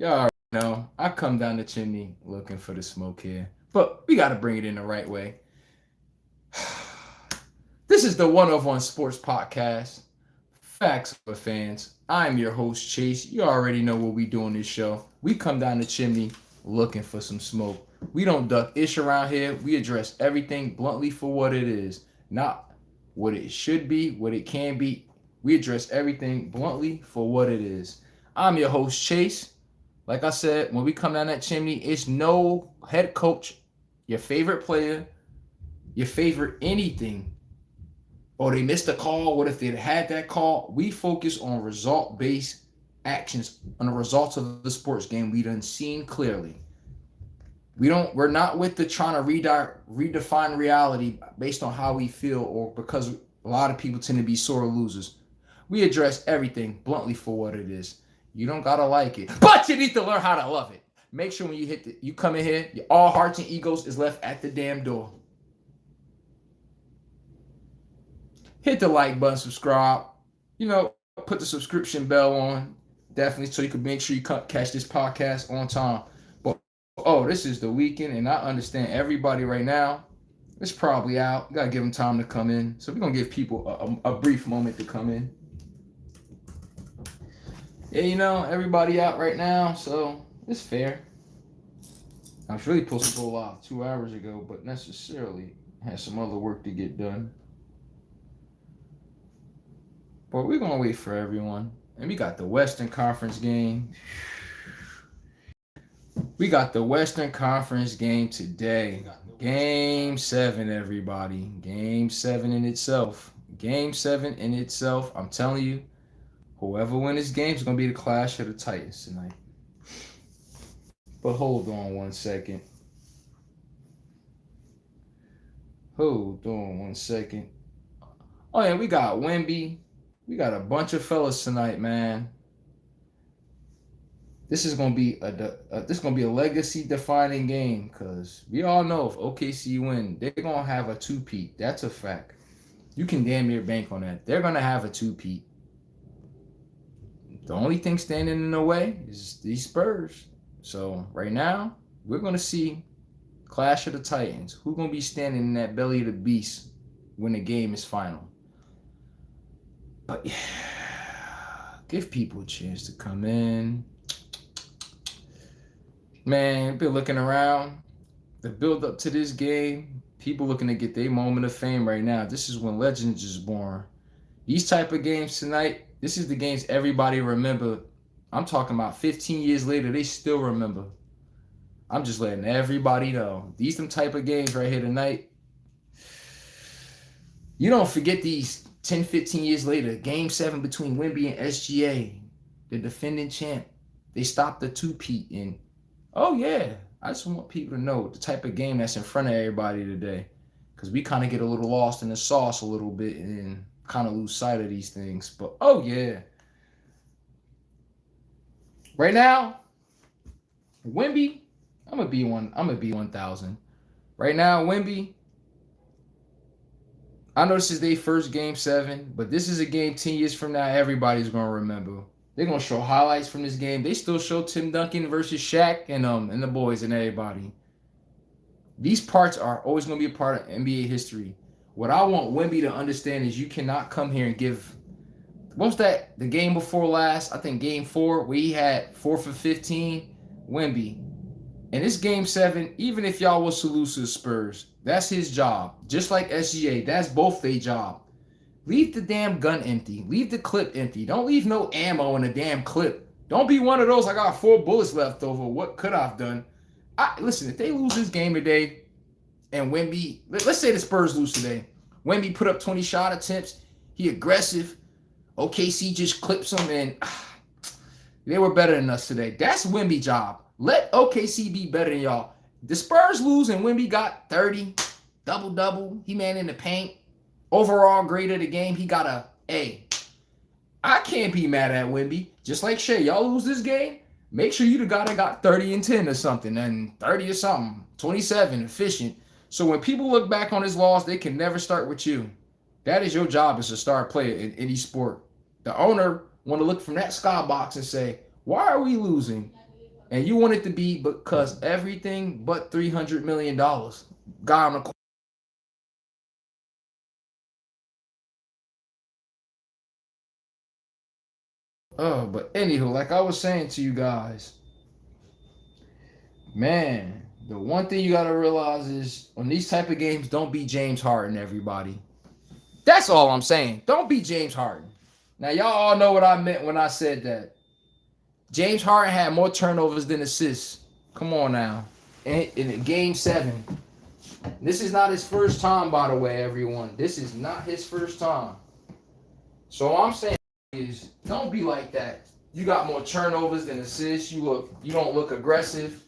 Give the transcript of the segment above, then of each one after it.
Y'all already know I come down the chimney looking for the smoke here, but we got to bring it in the right way. This is the 101 Sports Podcast. Facts for fans. I'm your host, Chase. You already know what we do on this show. We come down the chimney looking for some smoke. We don't duck ish around here. We address everything bluntly for what it is, not what it should be, what it can be. We address everything bluntly for what it is. I'm your host, Chase. Like I said, when we come down that chimney, it's no head coach, your favorite player, your favorite anything, or they missed a call. What if they had that call? We focus on result-based actions, on the results of the sports game we done seen clearly. We're not with the trying to redefine reality based on how we feel or because a lot of people tend to be sore losers. We address everything bluntly for what it is. You don't gotta like it, but you need to learn how to love it. Make sure when you come in here, all hearts and egos is left at the damn door. Hit the like button, subscribe. Put the subscription bell on, definitely, so you can make sure you catch this podcast on time. But this is the weekend, and I understand everybody right now is probably out. You gotta give them time to come in, so we're gonna give people a brief moment to come in. Yeah, everybody out right now, so it's fair. I was really supposed to go live 2 hours ago, but necessarily had some other work to get done. But we're going to wait for everyone. And we got the Western Conference game. We got the Western Conference game today. Game 7, everybody. Game 7 in itself. Game 7 in itself. I'm telling you, whoever wins this game is going to be the clash of the Titans tonight. But hold on one second. Hold on one second. Oh, yeah, we got Wemby. We got a bunch of fellas tonight, man. This is gonna be a legacy-defining game because we all know if OKC win, they're gonna have a two-peat. That's a fact. You can damn near bank on that. They're gonna have a two-peat. The only thing standing in the way is these Spurs. So right now, we're gonna see Clash of the Titans. Who's gonna be standing in that belly of the beast when the game is final? But yeah, give people a chance to come in. Man, been looking around. The build up to this game, people looking to get their moment of fame right now. This is when legends is born. These type of games tonight, this is the games everybody remember. I'm talking about 15 years later, they still remember. I'm just letting everybody know. These them type of games right here tonight. You don't forget these 10, 15 years later, Game 7 between Wemby and SGA, the defending champ. They stopped the two-peat. And, I just want people to know the type of game that's in front of everybody today. Because we kind of get a little lost in the sauce a little bit and kind of lose sight of these things. But, right now, Wemby, I'm going to be 1,000. Right now, Wemby, I know this is their first Game 7, but this is a game 10 years from now everybody's going to remember. They're going to show highlights from this game. They still show Tim Duncan versus Shaq and the boys and everybody. These parts are always going to be a part of NBA history. What I want Wemby to understand is you cannot come here and give... What was that? The game before last? I think Game 4, where he had 4 for 15. Wemby. And this Game 7, even if y'all was to lose to the Spurs, that's his job. Just like SGA, that's both their job. Leave the damn gun empty. Leave the clip empty. Don't leave no ammo in the damn clip. Don't be one of those, I got 4 bullets left over. What could I have done? Listen, if they lose this game today, and Wemby, let's say the Spurs lose today. Wemby put up 20 shot attempts. He aggressive. OKC just clips him, and they were better than us today. That's Wemby's job. Let OKC be better than y'all. The Spurs lose and Wemby got 30, double-double. He man in the paint. Overall grade of the game, he got a A. I can't be mad at Wemby. Just like Shea, y'all lose this game, make sure you the guy that got 30 and 10 or something, and 30 or something, 27, efficient. So when people look back on his loss, they can never start with you. That is your job as a star player in any sport. The owner want to look from that skybox and say, why are we losing? And you want it to be because everything but $300 million got on the court. But anywho, like I was saying to you guys, man, the one thing you gotta realize is on these type of games, don't be James Harden, everybody. That's all I'm saying. Don't be James Harden. Now y'all all know what I meant when I said that. James Harden had more turnovers than assists. Come on now. In game 7. This is not his first time, by the way, everyone. This is not his first time. So all I'm saying is don't be like that. You got more turnovers than assists. You don't look aggressive.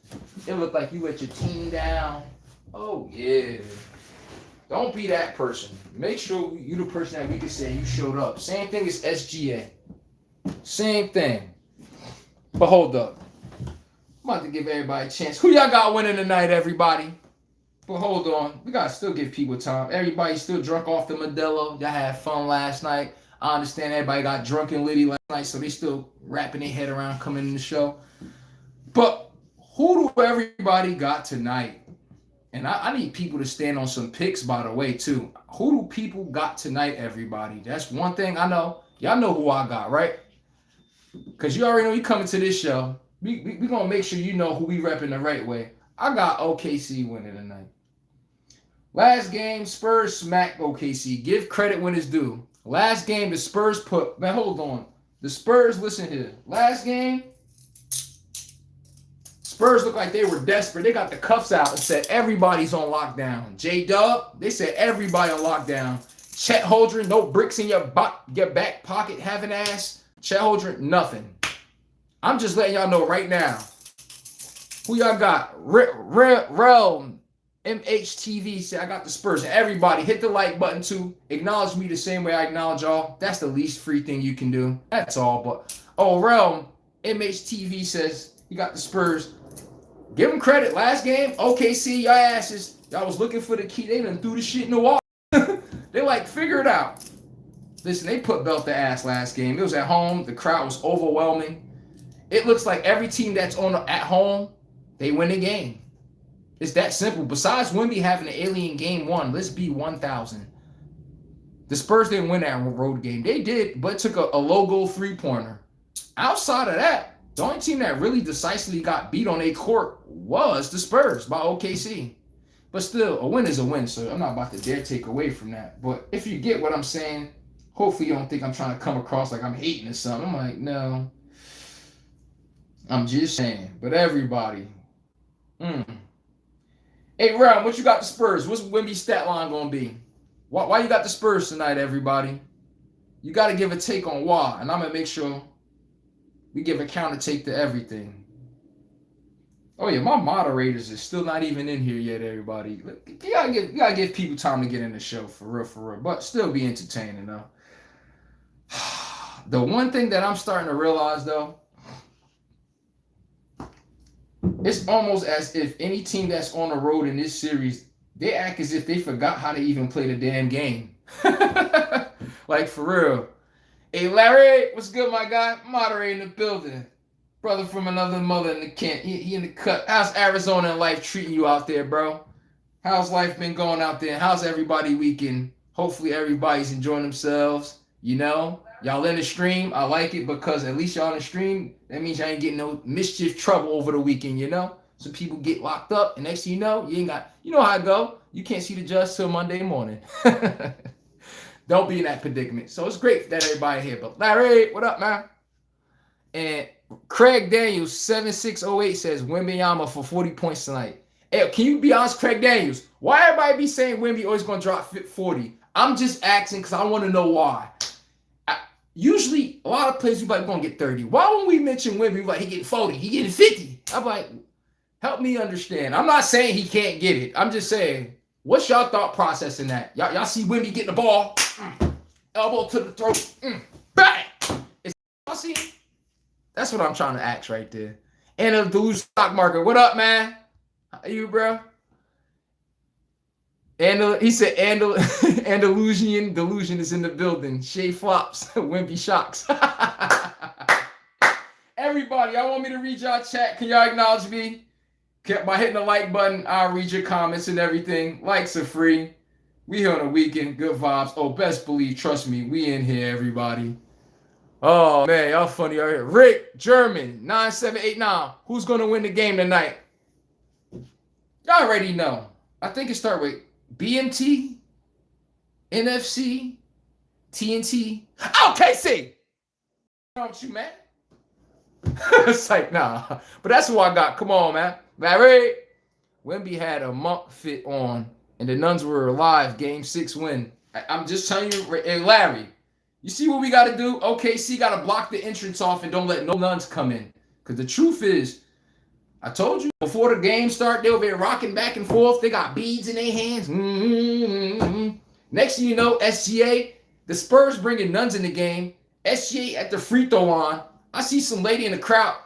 It looked like you let your team down. Oh yeah. Don't be that person. Make sure you the person that we can say you showed up. Same thing as SGA. Same thing. But hold up. I'm about to give everybody a chance. Who y'all got winning tonight, everybody? But hold on. We got to still give people time. Everybody's still drunk off the Modelo. Y'all had fun last night. I understand everybody got drunk and litty last night, so they still wrapping their head around coming in the show. But who do everybody got tonight? And I need people to stand on some picks, by the way, too. Who do people got tonight, everybody? That's one thing I know. Y'all know who I got, right? Because you already know you coming to this show. We going to make sure you know who we repping the right way. I got OKC winning tonight. Last game, Spurs smacked OKC. Give credit when it's due. Last game, the Spurs put... Man, hold on. The Spurs, listen here. Last game, Spurs looked like they were desperate. They got the cuffs out and said everybody's on lockdown. J-Dub, they said everybody on lockdown. Chet Holdren, no bricks in your back pocket, having ass. Chet Holdren, nothing. I'm just letting y'all know right now. Who y'all got? Realm MHTV said, I got the Spurs. And everybody, hit the like button too. Acknowledge me the same way I acknowledge y'all. That's the least free thing you can do. That's all. But, Realm MHTV says, you got the Spurs. Give them credit. Last game, OKC, y'all asses. Y'all was looking for the key. They done threw the shit in the water. They like, figure it out. Listen, they put belt to ass last game. It was at home. The crowd was overwhelming. It looks like every team that's at home, they win the game. It's that simple. Besides Wemby having an alien game 1, let's be 1,000. The Spurs didn't win that road game. They did, but took a logo 3-pointer. Outside of that, the only team that really decisively got beat on a court was the Spurs by OKC. But still, a win is a win, so I'm not about to dare take away from that. But if you get what I'm saying, hopefully you don't think I'm trying to come across like I'm hating or something. I'm like, no. I'm just saying. But everybody. Hey, Ram, what you got the Spurs? What's Wemby's stat line going to be? Why you got the Spurs tonight, everybody? You got to give a take on why. And I'm going to make sure we give a counter take to everything. Oh, yeah, my moderators is still not even in here yet, everybody. You gotta give people time to get in the show, for real. But still be entertaining, though. The one thing that I'm starting to realize, though, it's almost as if any team that's on the road in this series, they act as if they forgot how to even play the damn game. Like, for real. Hey, Larry, what's good, my guy? Moderating the building. Brother from another mother in the Kent. He in the cut. How's Arizona and life treating you out there, bro? How's life been going out there? How's everybody weekend? Hopefully everybody's enjoying themselves. You know? Y'all in the stream. I like it because at least y'all in the stream. That means y'all ain't getting no mischief trouble over the weekend, you know? Some people get locked up, and next thing you know, you know how it go. You can't see the judge till Monday morning. Don't be in that predicament. So it's great that everybody here. But Larry, what up, man? And Craig Daniels, 7608 says, Wembanyama for 40 points tonight. Hey, can you be honest, Craig Daniels? Why everybody be saying Wemby always going to drop 40? I'm just asking because I want to know why. Usually, a lot of players, we like, going to get 30. Why when we mention Wemby, we like, he getting 40, he getting 50? I'm like, help me understand. I'm not saying he can't get it. I'm just saying, what's y'all thought process in that? Y'all see Wemby getting the ball, elbow to the throat, bang! Y'all see it? That's what I'm trying to ask right there. And the delusion stock market. What up, man? How you, bro? And he said, delusion is in the building. Shay flops, Wimpy shocks. everybody, y'all want me to read y'all chat? Can y'all acknowledge me? By hitting the like button, I'll read your comments and everything. Likes are free. We here on a weekend. Good vibes. Oh, best believe, trust me, we in here, everybody. Oh, man, y'all funny out here. Rick, German, 9789. Who's going to win the game tonight? Y'all already know. I think it start with BMT, NFC, TNT, OKC. Don't you, man? It's like, nah. But that's who I got. Come on, man. Larry. Wemby had a monk fit on, and the Nuns were alive. Game 6 win. I'm just telling you, hey, Larry, you see what we got to do? OKC got to block the entrance off and don't let no Nuns come in. Because the truth is, I told you, before the game start, they'll be rocking back and forth. They got beads in their hands. Next thing you know, SGA, the Spurs bringing Nuns in the game. SGA at the free throw line. I see some lady in the crowd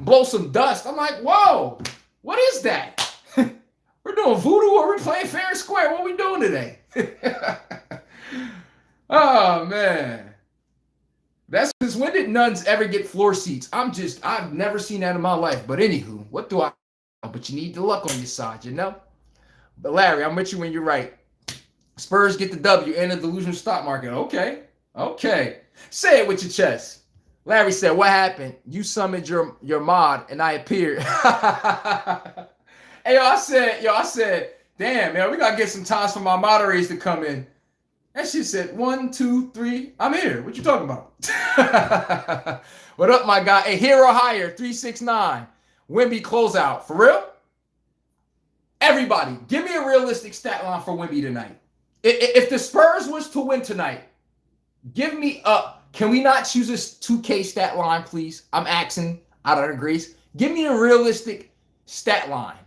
blow some dust. I'm like, whoa, what is that? We're doing voodoo or we're playing fair and square? What are we doing today? Oh, man. That's because when did Nuns ever get floor seats? I've never seen that in my life. But anywho, what do I know? But you need the luck on your side, you know? But Larry, I'm with you when you're right. Spurs get the W and the delusional stock market. Okay. Say it with your chest. Larry said, what happened? You summoned your mod and I appeared. Hey, I said, damn, man, we got to get some times for my moderators to come in. And she said, 1, 2, 3, I'm here. What you talking about? What up, my guy? Hey, Hero Higher, 369. Wemby closeout. For real? Everybody, give me a realistic stat line for Wemby tonight. If the Spurs was to win tonight, give me can we not choose this 2K stat line, please? I'm asking out of the grace. Give me a realistic stat line.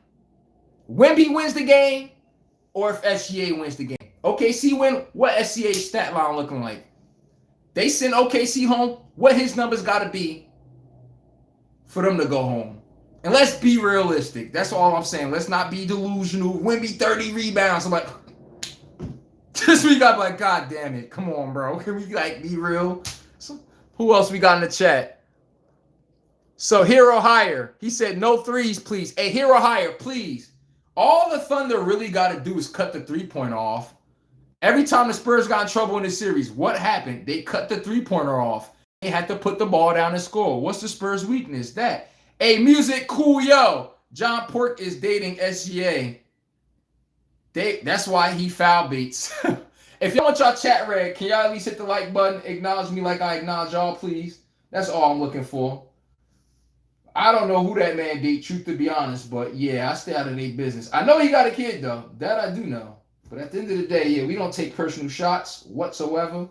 Wemby wins the game, or if SGA wins the game. OKC win, what SGA stat line looking like? They send OKC home, what his numbers got to be for them to go home. And let's be realistic. That's all I'm saying. Let's not be delusional. Wemby 30 rebounds. I'm like, this week I'm like, God damn it. Come on, bro. Can we be real? So, who else we got in the chat? So Hero Higher. He said no threes, please. Hey, Hero Higher, please. All the Thunder really got to do is cut the three-pointer off. Every time the Spurs got in trouble in this series, what happened? They cut the three-pointer off. They had to put the ball down and score. What's the Spurs' weakness? That. Hey, music, cool, yo. John Pork is dating SGA. That's why he foul baits. If y'all want y'all chat read, can y'all at least hit the like button? Acknowledge me like I acknowledge y'all, please. That's all I'm looking for. I don't know who that man date, truth to be honest, but yeah, I stay out of their business. I know he got a kid, though. That I do know. But at the end of the day, yeah, we don't take personal shots whatsoever.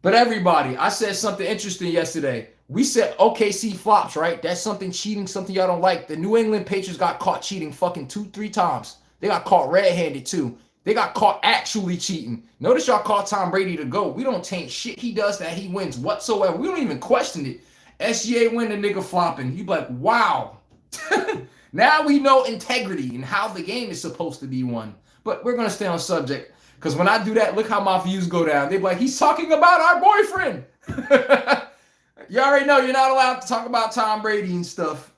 But everybody, I said something interesting yesterday. We said OKC flops, right? That's something cheating, something y'all don't like. The New England Patriots got caught cheating fucking 2-3 times. They got caught red-handed, too. They got caught actually cheating. Notice y'all call Tom Brady to go. We don't taint shit he does that he wins whatsoever. We don't even question it. SGA win the nigga flopping. You be like, wow. Now we know integrity and how the game is supposed to be won. But we're going to stay on subject. Because when I do that, look how my views go down. They be like, he's talking about our boyfriend. You already know you're not allowed to talk about Tom Brady and stuff.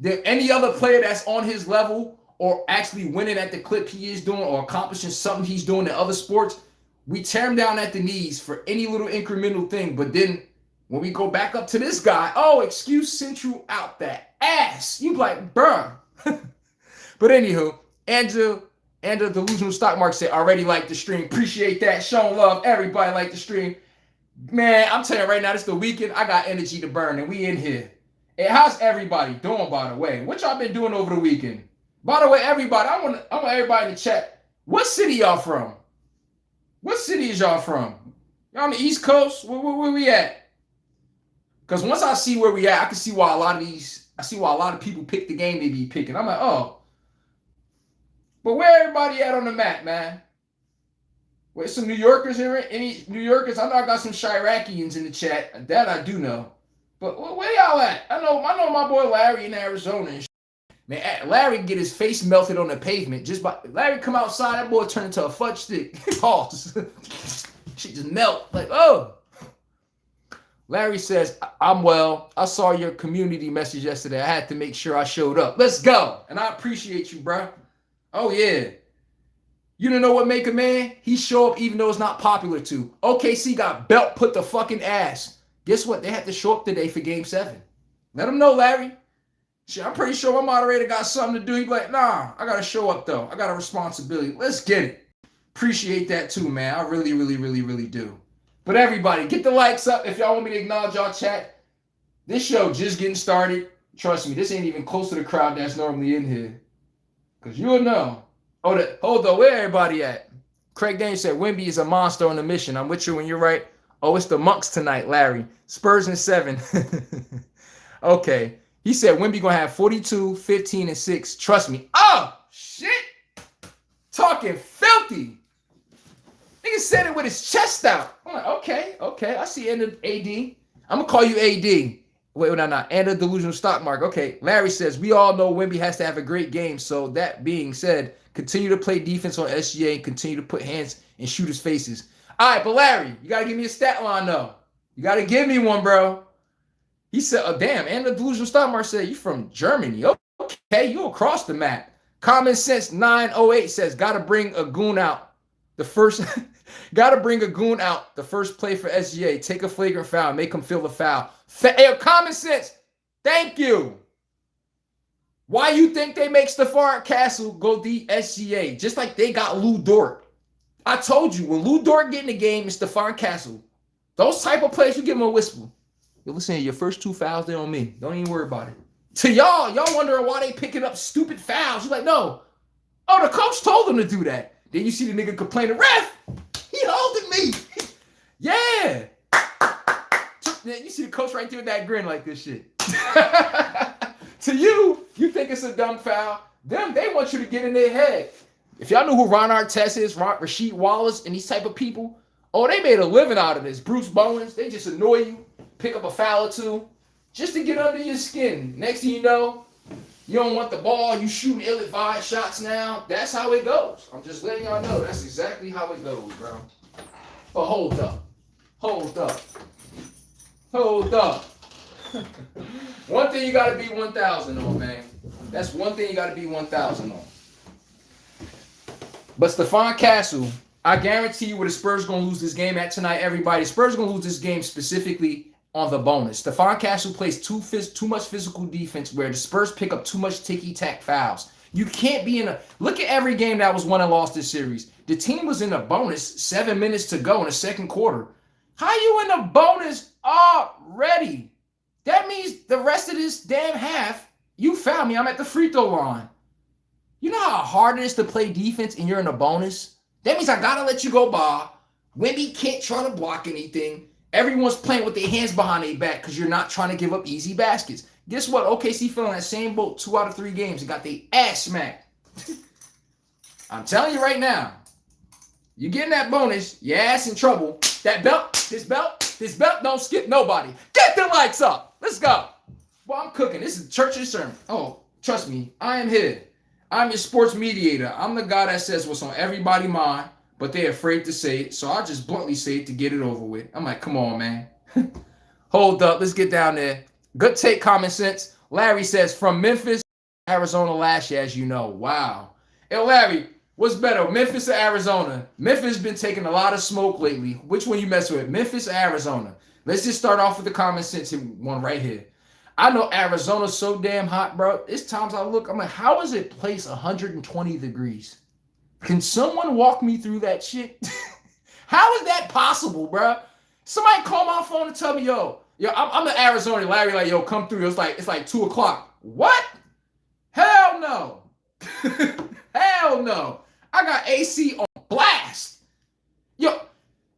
Any other player that's on his level or actually winning at the clip he is doing or accomplishing something he's doing in other sports, we tear him down at the knees for any little incremental thing. But then when we go back up to this guy, oh, excuse Central out that ass. You like, bruh. But anywho, Andrew, Delusional Stock Market said, already like the stream. Appreciate that. Showing love. Everybody like the stream. Man, I'm telling you right now, this is the weekend. I got energy to burn, and we in here. And how's everybody doing, by the way? What y'all been doing over the weekend? By the way, everybody, I want everybody in the chat. What city y'all from? What city is y'all from? Y'all on the East Coast? Where we at? Because once I see where we at, I can see why a lot of people pick the game they be picking. I'm like, oh. But where everybody at on the map, man? Wait, some New Yorkers here? Any New Yorkers? I know I got some Chiracians in the chat. That I do know. But where y'all at? I know my boy Larry in Arizona and shit. Man, Larry get his face melted on the pavement. Larry come outside, that boy turn into a fudge stick. Pause. She just melt. Like, oh. Larry says, I'm well. I saw your community message yesterday. I had to make sure I showed up. Let's go. And I appreciate you, bro. Oh, yeah. You don't know what make a man? He show up even though it's not popular to. OKC got belt put the fucking ass. Guess what? They had to show up today for game 7. Let them know, Larry. Shit, I'm pretty sure my moderator got something to do. He'd be like, nah, I got to show up, though. I got a responsibility. Let's get it. Appreciate that, too, man. I really, really, really, really do. But everybody, get the likes up if y'all want me to acknowledge y'all chat. This show just getting started. Trust me, this ain't even close to the crowd that's normally in here. Because you'll know. Hold on, where everybody at? Craig Daniels said, Wemby is a monster on the mission. I'm with you when you're right. Oh, it's the Monks tonight, Larry. Spurs in 7. Okay. He said Wemby going to have 42, 15, and 6. Trust me. Oh, shit. Talking filthy. Nigga said it with his chest out. I'm like, okay. I see end of AD. I'm going to call you AD. Wait, no. And a delusional stock market. Okay. Larry says, we all know Wemby has to have a great game. So that being said, continue to play defense on SGA and continue to put hands in shooters' faces. All right, but Larry, you got to give me a stat line, though. You got to give me one, bro. He said, oh, damn. And the delusional stock market said, you from Germany. Okay, you across the map. Common Sense 908 says, got to bring a goon out. The first... Got to bring a goon out the first play for SGA. Take a flagrant foul. Make him feel the foul. Common sense. Thank you. Why you think they make Stephon Castle go the SGA? Just like they got Lou Dort. I told you, when Lou Dort get in the game, it's Stephon Castle. Those type of plays, you give them a whisper. Yo, listen, your first 2 fouls, they're on me. Don't even worry about it. To y'all wondering why they picking up stupid fouls. You're like, no. Oh, the coach told them to do that. Then you see the nigga complaining, ref, he holding me. Yeah. You see the coach right there with that grin like this shit. To you think it's a dumb foul. They want you to get in their head. If y'all know who Ron Artest is, Rasheed Wallace, and these type of people, oh, they made a living out of this. Bruce Bowens, they just annoy you, pick up a foul or two, just to get under your skin. Next thing you know, you don't want the ball, you shooting ill-advised shots now. That's how it goes. I'm just letting y'all know that's exactly how it goes, bro. But hold up. One thing you got to be 1,000 on, man. That's one thing you got to be 1,000 on. But Stephon Castle, I guarantee you where the Spurs going to lose this game at tonight, everybody. Spurs going to lose this game specifically on the bonus. Stephon Castle plays too much physical defense where the Spurs pick up too much ticky-tack fouls. You can't be in a... Look at every game that was won and lost this series. The team was in a bonus 7 minutes to go in the second quarter. How you in a bonus already? That means the rest of this damn half, you found me. I'm at the free throw line. You know how hard it is to play defense and you're in a bonus? That means I got to let you go by. Wemby can't try to block anything. Everyone's playing with their hands behind their back because you're not trying to give up easy baskets. Guess what? OKC fell in that same boat 2 out of 3 games and got their ass smacked. I'm telling you right now, you getting that bonus, your ass in trouble. That belt, this belt don't skip nobody. Get the lights up. Let's go. Well, I'm cooking. This is church's sermon. Oh, trust me, I am here. I'm your sports mediator. I'm the guy that says what's on everybody's mind, but they're afraid to say it, so I'll just bluntly say it to get it over with. I'm like, come on, man. Hold up. Let's get down there. Good take, Common Sense. Larry says, from Memphis, Arizona last year, as you know. Wow. Hey, Larry, what's better, Memphis or Arizona? Memphis been taking a lot of smoke lately. Which one you mess with, Memphis or Arizona? Let's just start off with the Common Sense one right here. I know Arizona's so damn hot, bro. It's times I look, I'm like, how is it placed 120 degrees? Can someone walk me through that shit? How is that possible, bro? Somebody call my phone and tell me, yo, I'm in Arizona. Larry, like, yo, come through. It's like 2 o'clock. What? Hell no. Hell no. I got AC on blast. Yo,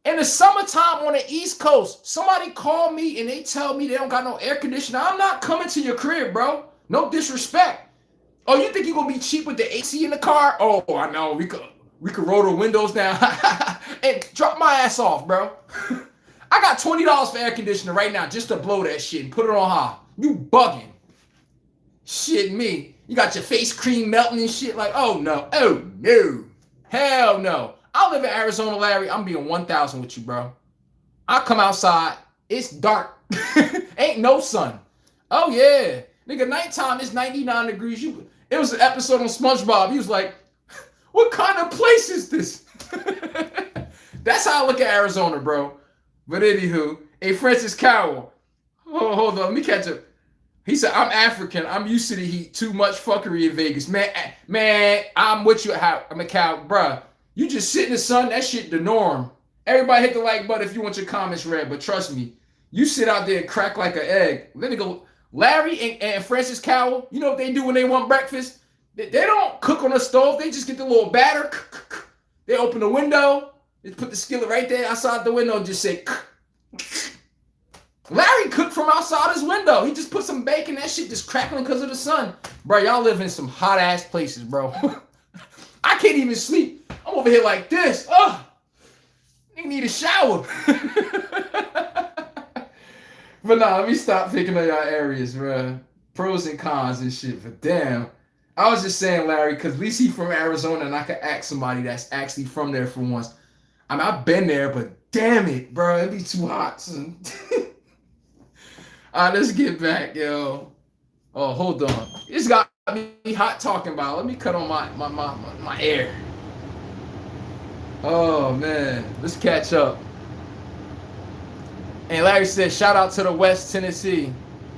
in the summertime on the East Coast, somebody call me and they tell me they don't got no air conditioner. I'm not coming to your crib, bro. No disrespect. Oh, you think you're going to be cheap with the AC in the car? Oh, I know. We could roll the windows down and drop my ass off, bro. I got $20 for air conditioner right now just to blow that shit and put it on high. You bugging. Shit me. You got your face cream melting and shit like, oh, no. Oh, no. Hell no. I live in Arizona, Larry. I'm being 1,000 with you, bro. I come outside. It's dark. Ain't no sun. Oh yeah, nigga, nighttime is 99 degrees. It was an episode on SpongeBob. He was like, "What kind of place is this?" That's how I look at Arizona, bro. But anywho, hey Francis Cowell. Oh, hold on, let me catch up. He said, "I'm African. I'm used to the heat. Too much fuckery in Vegas, man. I'm with you. I'm a cow, bruh. You just sit in the sun. That shit the norm. Everybody hit the like button if you want your comments read. But trust me, you sit out there and crack like an egg. Let me go. Larry and Francis Cowell. You know what they do when they want breakfast? They don't cook on the stove. They just get the little batter. They open the window. They put the skillet right there outside the window and just say." Larry cooked from outside his window. He just put some bacon. That shit just crackling because of the sun. Bro, y'all live in some hot ass places, bro. I can't even sleep. I'm over here like this. Oh, you need a shower. But nah, let me stop picking on y'all areas, bro. Pros and cons and shit. But damn, I was just saying, Larry, because at least he from Arizona and I could ask somebody that's actually from there for once. I mean, I've been there, but damn it, bro. It'd be too hot. So. All right, let's get back, yo. Oh, hold on. It's got me hot talking about. Let me cut on my air. Oh, man. Let's catch up. And Larry says, shout out to the West Tennessee.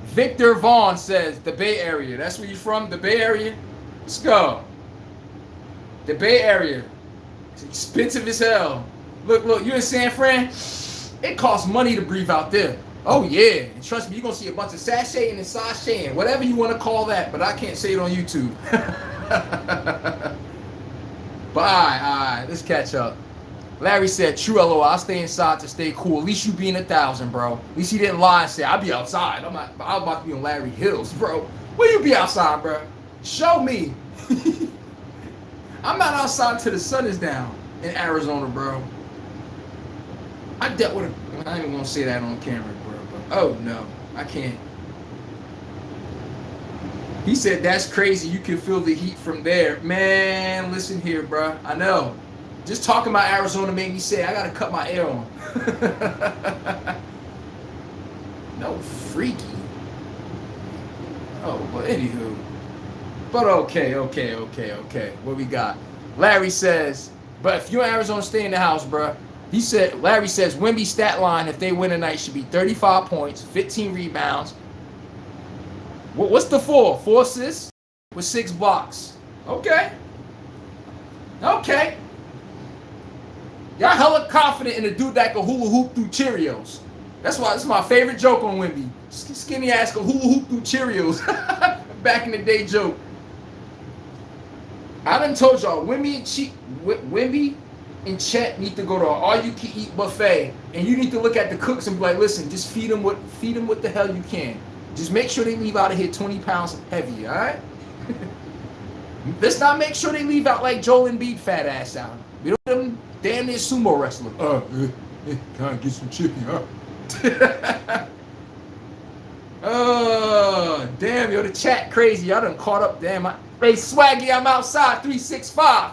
Victor Vaughn says, the Bay Area. That's where you from? The Bay Area? Let's go. The Bay Area. It's expensive as hell. Look, you in San Fran? It costs money to breathe out there. Oh, yeah. And trust me, you're going to see a bunch of sashaying and sashaying, whatever you want to call that, but I can't say it on YouTube. But all right, let's catch up. Larry said, true LOL, I'll stay inside to stay cool. At least you be in 1,000, bro. At least he didn't lie and say, I'll be outside. I'm about to be on Larry Hills, bro. Where you be outside, bro? Show me. I'm not outside until the sun is down in Arizona, bro. I dealt with I ain't even going to say that on camera, bro. But, oh, no. I can't. He said, that's crazy. You can feel the heat from there. Man, listen here, bro. I know. Just talking about Arizona made me say, I got to cut my air on. No, freaky. Oh, but anywho. But okay. What we got? Larry says, but if you're in Arizona, stay in the house, bro. He said, Larry says, Wemby stat line, if they win tonight, should be 35 points, 15 rebounds. What's the 4? 4 assists with 6 blocks. Okay. Y'all hella confident in a dude that can hula hoop through Cheerios. That's my favorite joke on Wemby. Skinny ass can hula hoop through Cheerios. Back in the day joke. I done told y'all, Wemby and Chet need to go to an all-you-can-eat buffet, and you need to look at the cooks and be like, listen, just feed them what the hell you can. Just make sure they leave out of here 20 pounds heavy, all right? Let's not make sure they leave out like Joel Embiid fat ass out. We don't them damn near sumo wrestler. Can I get some chicken, huh? Oh, damn, yo, the chat crazy. Y'all done caught up. Damn, hey, Swaggy, I'm outside, 365.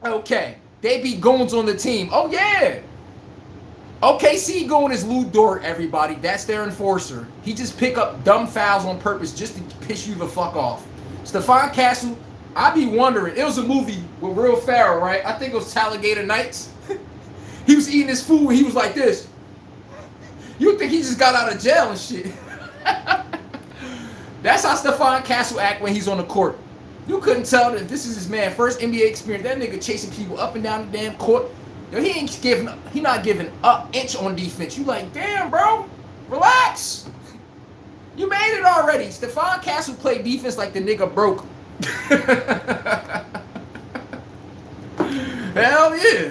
Okay. They be goons on the team. Oh, yeah. OKC going as Lou Dort, everybody. That's their enforcer. He just pick up dumb fouls on purpose just to piss you the fuck off. Stephon Castle, I be wondering. It was a movie with Will Ferrell, right? I think it was Talladega Nights. He was eating his food and he was like this. You think he just got out of jail and shit. That's how Stephon Castle act when he's on the court. You couldn't tell that this is his man first NBA experience. That nigga chasing people up and down the damn court. Yo, he not giving an inch on defense. You like, damn, bro, relax. You made it already. Stephon Castle played defense like the nigga broke. Hell yeah.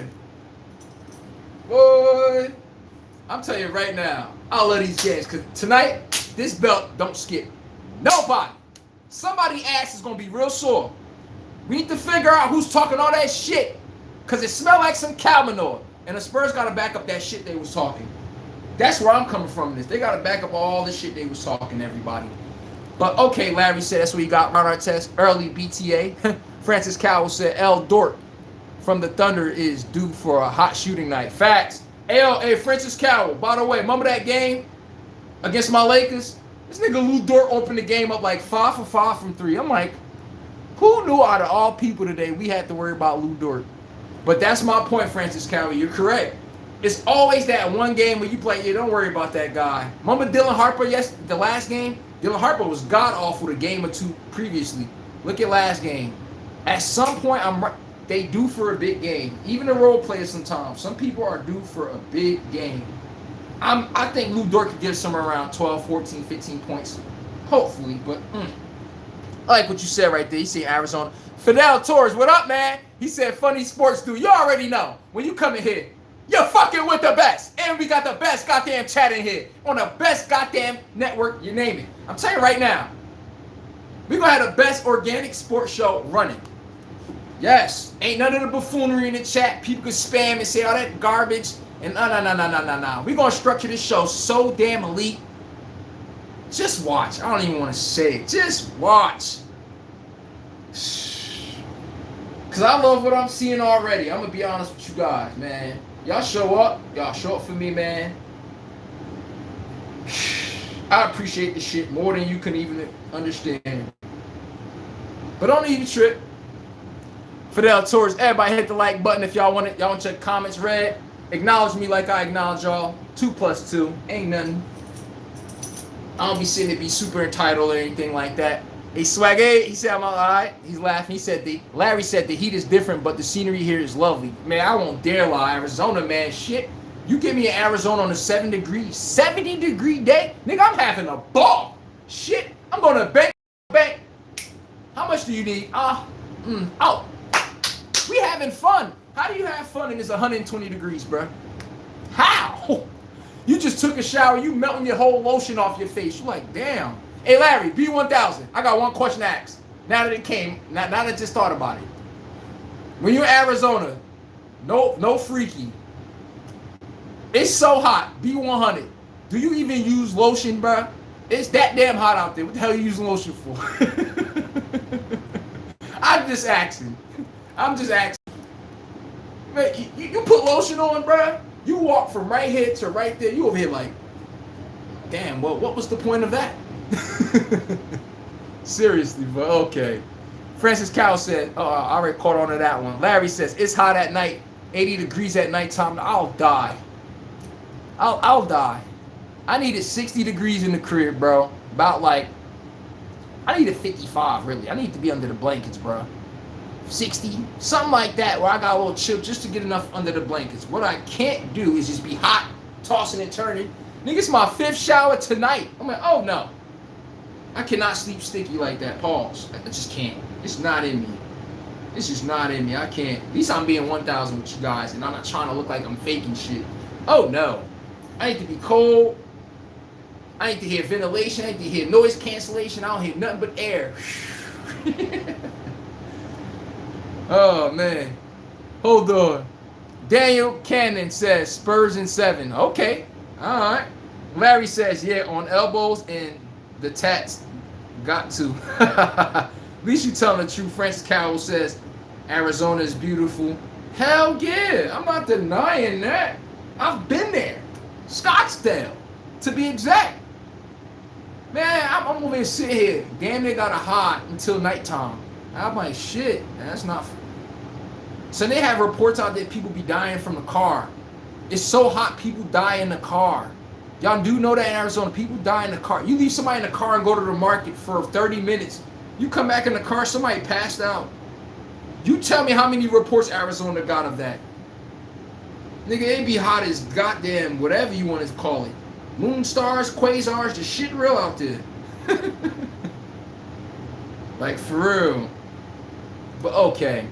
Boy, I'm telling you right now, I love these games because tonight, this belt don't skip. Nobody. Somebody's ass is going to be real sore. We need to figure out who's talking all that shit because it smelled like some cow manure. And the Spurs got to back up that shit they was talking. That's where I'm coming from in this. They got to back up all the shit they was talking, everybody. But okay, Larry said that's what he got. Ron Artest, early BTA. Francis Cowell said L. Dort from the Thunder is due for a hot shooting night. Facts. Hey, Francis Cowell, by the way, remember that game against my Lakers? This nigga Lou Dort opened the game up like 5 for 5 from 3. I'm like, who knew out of all people today we had to worry about Lou Dort? But that's my point, Francis Cowell. You're correct. It's always that one game where you play, yeah, don't worry about that guy. Remember Dylan Harper, the last game? Dylan Harper was god-awful the game or two previously. Look at last game. At some point, they due for a big game. Even the role players sometimes. Some people are due for a big game. I think Lou Dort could give somewhere around 12, 14, 15 points. Hopefully, but I like what you said right there. You see Arizona. Fidel Torres, what up, man? He said, funny sports dude. You already know. When you come in here, you're fucking with the best. And we got the best goddamn chat in here. On the best goddamn network, you name it. I'm telling you right now. We're going to have the best organic sports show running. Yes. Ain't none of the buffoonery in the chat. People can spam and say all that garbage. And no. We're going to structure this show so damn elite. Just watch. I don't even want to say it. Just watch. Because I love what I'm seeing already. I'm going to be honest with you guys, man. Y'all show up. Y'all show up for me, man. I appreciate the shit more than you can even understand. But don't even trip. Fidel Torres, everybody hit the like button if y'all want it. Y'all want your comments read. Acknowledge me like I acknowledge y'all. 2 + 2. Ain't nothing. I don't be sitting to be super entitled or anything like that. Hey, Swag, he said I'm all right. He's laughing. He said Larry said the heat is different, but the scenery here is lovely. Man, I won't dare lie. Arizona, man, shit. You give me an Arizona on a 70-degree day, nigga, I'm having a ball. Shit, I'm going to bank. How much do you need? Oh, we having fun. How do you have fun and it's 120 degrees, bro? How? You just took a shower, you melting your whole lotion off your face. You like, damn. Hey, Larry, B1000, I got one question to ask. Now that it came, now that I just thought about it. When you're in Arizona, no freaky. It's so hot, B100. Do you even use lotion, bro? It's that damn hot out there. What the hell are you using lotion for? I'm just asking. Man, you put lotion on, bro. You walk from right here to right there. You over here like, damn, well, what was the point of that? Seriously, but okay. Francis Cowell said, oh, I already caught on to that one. Larry says, it's hot at night, 80 degrees at nighttime. I'll die. I'll die. I needed 60 degrees in the crib, bro. About like, I needed 55, really. I need to be under the blankets, bro. 60, something like that, where I got a little chill just to get enough under the blankets. What I can't do is just be hot, tossing and turning. Nigga, it's my 5th shower tonight. I'm like, oh no. I cannot sleep sticky like that. Pause. I just can't. It's not in me. It's just not in me. I can't. At least I'm being 1,000 with you guys, and I'm not trying to look like I'm faking shit. Oh no. I need to be cold. I need to hear ventilation. I need to hear noise cancellation. I don't hear nothing but air. Oh man. Hold on. Daniel Cannon says Spurs in 7. Okay. All right. Larry says, yeah, on elbows and the tats. Got to. At least you telling the truth. Francis Cowell says Arizona is beautiful. Hell yeah. I'm not denying that. I've been there. Scottsdale, to be exact. Man, I'm over here sitting here. Damn, they got a hot until nighttime. I'm like, shit, man, that's not. So they have reports out that people be dying from the car. It's so hot, people die in the car. Y'all do know that in Arizona, people die in the car. You leave somebody in the car and go to the market for 30 minutes. You come back in the car, somebody passed out. You tell me how many reports Arizona got of that. Nigga, it be hot as goddamn whatever you want to call it. Moon stars, quasars, the shit real out there. Like, for real. But okay.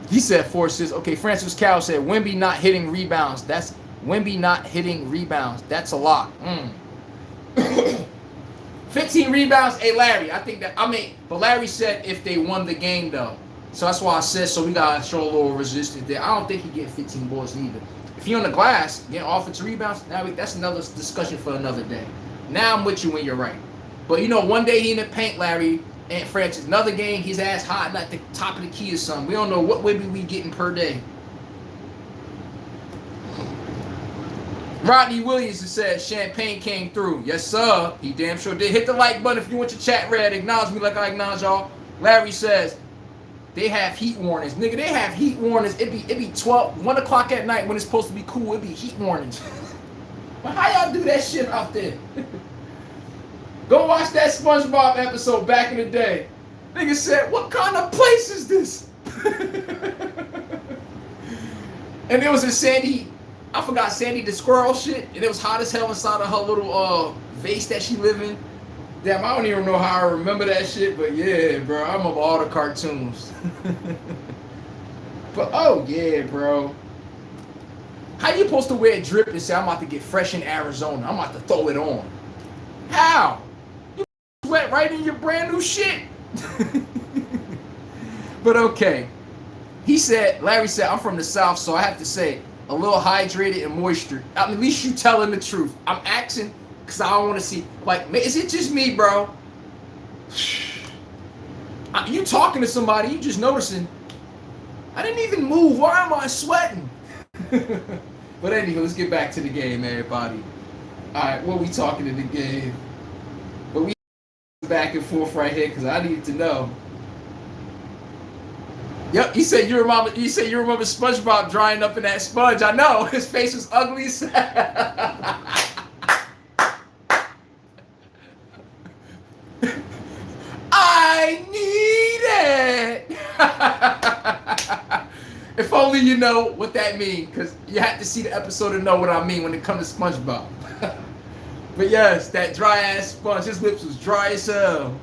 He said 4 assists. Okay, Francis Cowell said Wemby not hitting rebounds. That's Wemby not hitting rebounds. That's a lot. 15 rebounds. Hey, Larry, I think that, but Larry said if they won the game, though. So that's why I said, so we got to show a little resistance there. I don't think he get 15 boards either. If you're on the glass, getting offensive rebounds, that's another discussion for another day. Now I'm with you when you're right. But, you know, one day he in the paint, Larry, and Francis. Another game, his ass hot, at the top of the key or something. We don't know what Wemby we getting per day. Rodney Williams has said Champagne came through. Yes, sir. He damn sure did. Hit the like button if you want your chat read. Acknowledge me like I acknowledge y'all. Larry says they have heat warnings. Nigga, they have heat warnings. It be 1 o'clock at night when it's supposed to be cool. It be heat warnings. But how y'all do that shit out there? Go watch that SpongeBob episode back in the day. Nigga said, what kind of place is this? And it was in Sandy, I forgot Sandy the squirrel shit, and it was hot as hell inside of her little vase that she live in. Damn, I don't even know how I remember that shit, but yeah, bro, I'm of all the cartoons. But oh yeah, bro. How you supposed to wear drip and say I'm about to get fresh in Arizona? I'm about to throw it on. How? You sweat right in your brand new shit. But okay. He said, Larry said, I'm from the South, so I have to say, a little hydrated and moisture. I mean, at least you telling the truth. I'm asking because I don't want to see, like, is it just me, bro? You talking to somebody, you just noticing, I didn't even move. Why am I sweating? But anyway, let's get back to the game, everybody. All right, what we talking in the game? But we back and forth right here because I need to know. Yep, he said you remember SpongeBob drying up in that sponge. I know his face was ugly as I need it. If only you know what that means, because you have to see the episode to know what I mean when it comes to SpongeBob. But yes, that dry ass sponge, his lips was dry as hell.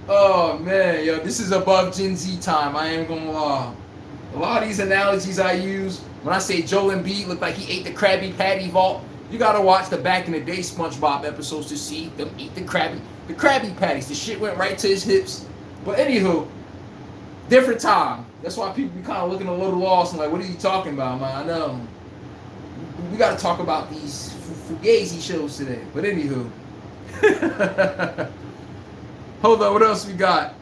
Oh man, yo, this is above Gen Z time, I ain't gonna lie. A lot of these analogies I use, when I say Joel Embiid looked like he ate the Krabby Patty vault, you gotta watch the back in the day SpongeBob episodes to see them eat the Krabby Patties. The shit went right to his hips. But anywho, different time. That's why people be kind of looking a little lost and like, what are you talking about, man? I know. We gotta talk about these fugazi shows today. But anywho. Hold on, what else we got?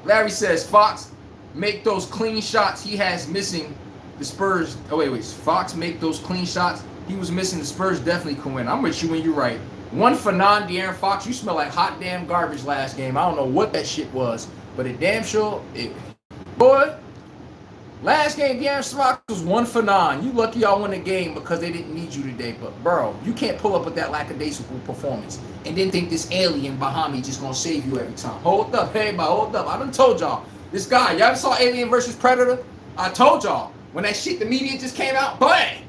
Larry says, Fox, make those clean shots he has missing. The Spurs, oh wait, Fox make those clean shots he was missing. The Spurs definitely can win. I'm with you when you're right. 1 for 9, De'Aaron Fox. You smell like hot damn garbage last game. I don't know what that shit was, but it damn sure, boy, last game, De'Aaron Fox was 1 for 9. You lucky y'all won the game because they didn't need you today. But, bro, you can't pull up with that lackadaisical performance and then think this alien behind me just going to save you every time. Hold up, everybody, hold up. I done told y'all. This guy, y'all ever saw Alien vs. Predator? I told y'all. When that shit, the media just came out, bang!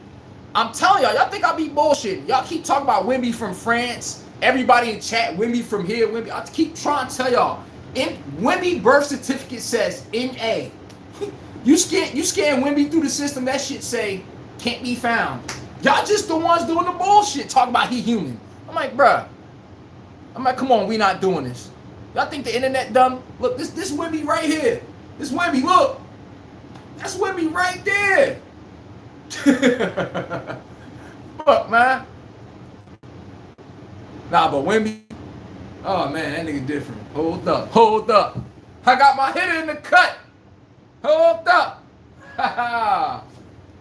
I'm telling y'all think I be bullshitting. Y'all keep talking about Wimby from France. Everybody in chat, Wimby from here, Wimby. I keep trying to tell y'all. Wimby birth certificate says NA. You scan Wimby through the system, that shit say, can't be found. Y'all just the ones doing the bullshit, talking about he human. I'm like, bruh. I'm like, come on, we not doing this. Y'all think the internet dumb? Look, this Wimby right here. This Wimby, look. That's Wimby right there. Fuck, man. Nah, but Wimby, oh man, that nigga different. Hold up. I got my hitter in the cut. Hold up.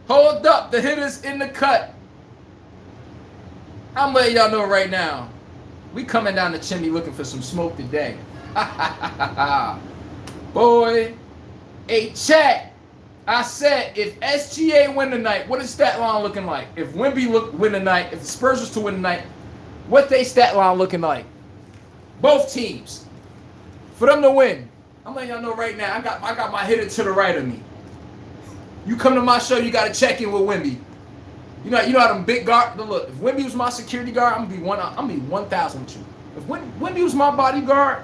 Hold up, the hitter's in the cut. I'm letting y'all know right now. We coming down the chimney looking for some smoke today. Boy, hey, chat. I said, if SGA win tonight, what is stat line looking like? If Wimby win tonight, if the Spurs was to win tonight, what they stat line looking like? Both teams. For them to win. I'm letting y'all know right now, I got my hitter to the right of me. You come to my show, you got to check in with Wimby. You know how them big guard. Look, if Wimby was my security guard, I'm gonna be 1,000 with you. If Wimby was my bodyguard,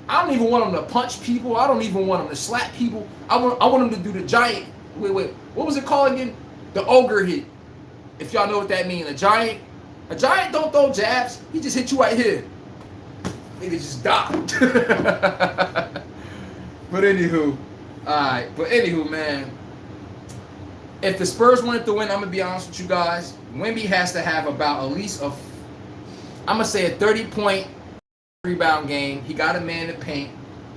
I don't even want him to punch people. I don't even want him to slap people. I want him to do the giant. Wait. What was it called again? The ogre hit. If y'all know what that means. A giant don't throw jabs. He just hit you right here. Nigga just died. But anywho, alright. But anywho, man. If the Spurs wanted to win, I'm gonna be honest with you guys. Wemby has to have about at least I'm gonna say a 30-point rebound game. He got a man to paint.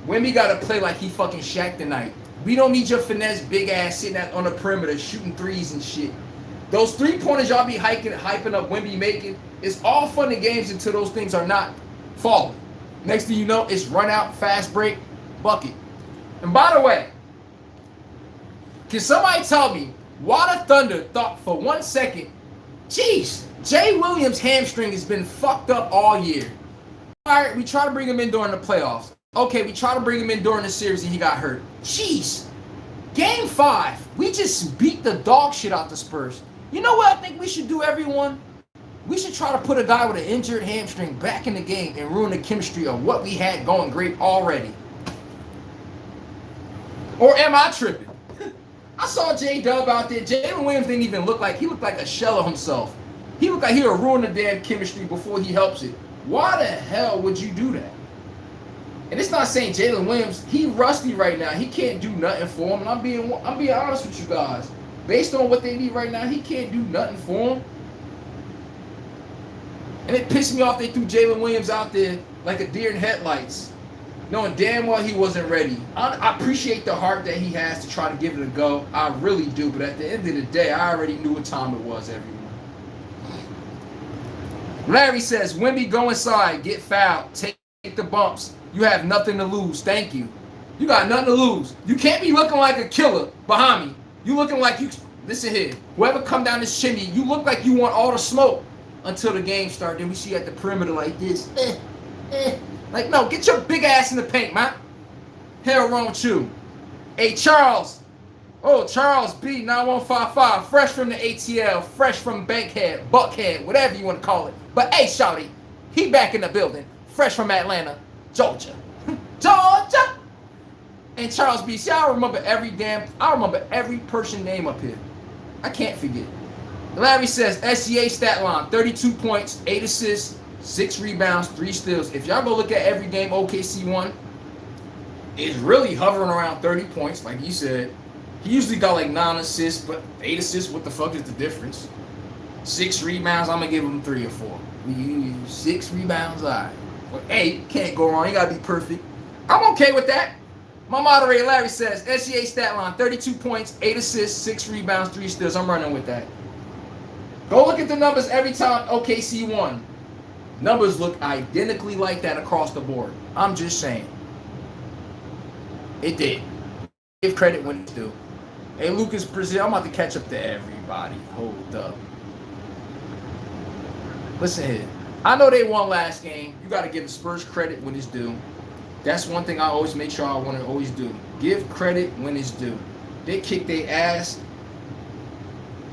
Wemby got to play like he fucking Shaq tonight. We don't need your finesse big ass sitting on the perimeter shooting threes and shit. Those 3-pointers y'all be hyping up Wemby making, it's all fun and games until those things are not falling. Next thing you know, it's run out, fast break, bucket. And by the way, can somebody tell me why the Thunder thought for 1 second, jeez, Jay Williams' hamstring has been fucked up all year. All right, we try to bring him in during the playoffs. Okay, we try to bring him in during the series and he got hurt. Jeez. Game 5, we just beat the dog shit out the Spurs. You know what I think we should do, everyone? We should try to put a guy with an injured hamstring back in the game and ruin the chemistry of what we had going great already. Or am I tripping? I saw J-Dub out there. Jalen Williams didn't even look like, he looked like a shell of himself. He looked like he would ruin the damn chemistry before he helps it. Why the hell would you do that? And it's not saying Jalen Williams, he rusty right now. He can't do nothing for him. And I'm being honest with you guys. Based on what they need right now, he can't do nothing for him. And it pissed me off they threw Jalen Williams out there like a deer in headlights, knowing damn well he wasn't ready. I appreciate the heart that he has to try to give it a go. I really do. But at the end of the day, I already knew what time it was, everyone. Larry says, Wemby, go inside, get fouled, take the bumps. You have nothing to lose. Thank you. You got nothing to lose. You can't be looking like a killer behind me. You looking like you, listen here, whoever come down this chimney, you look like you want all the smoke until the game starts. Then we see you at the perimeter like this. Like, no, get your big ass in the paint, man. Hell wrong with you. Hey, Charles. Oh, Charles B, 9155. Fresh from the ATL. Fresh from Bankhead, Buckhead, whatever you want to call it. But hey, shawty, he back in the building. Fresh from Atlanta, Georgia. Georgia. And Charles B, see, I remember every person name up here. I can't forget. Larry says, SGA stat line, 32 points, 8 assists, 6 rebounds, 3 steals. If y'all go look at every game OKC won, it's really hovering around 30 points, like you said. He usually got like 9 assists, but 8 assists, what the fuck is the difference? 6 rebounds, I'm going to give him 3 or 4. 6 rebounds, all right. Well, hey, can't go wrong. You got to be perfect. I'm okay with that. My moderator, Larry, says, SGA stat line, 32 points, 8 assists, 6 rebounds, 3 steals. I'm running with that. Go look at the numbers every time OKC won. Numbers look identically like that across the board. I'm just saying. It did. Give credit when it's due. Hey, Lucas Brazil, I'm about to catch up to everybody. Hold up. Listen here. I know they won last game. You got to give the Spurs credit when it's due. That's one thing I always make sure I want to always do. Give credit when it's due. They kicked their ass.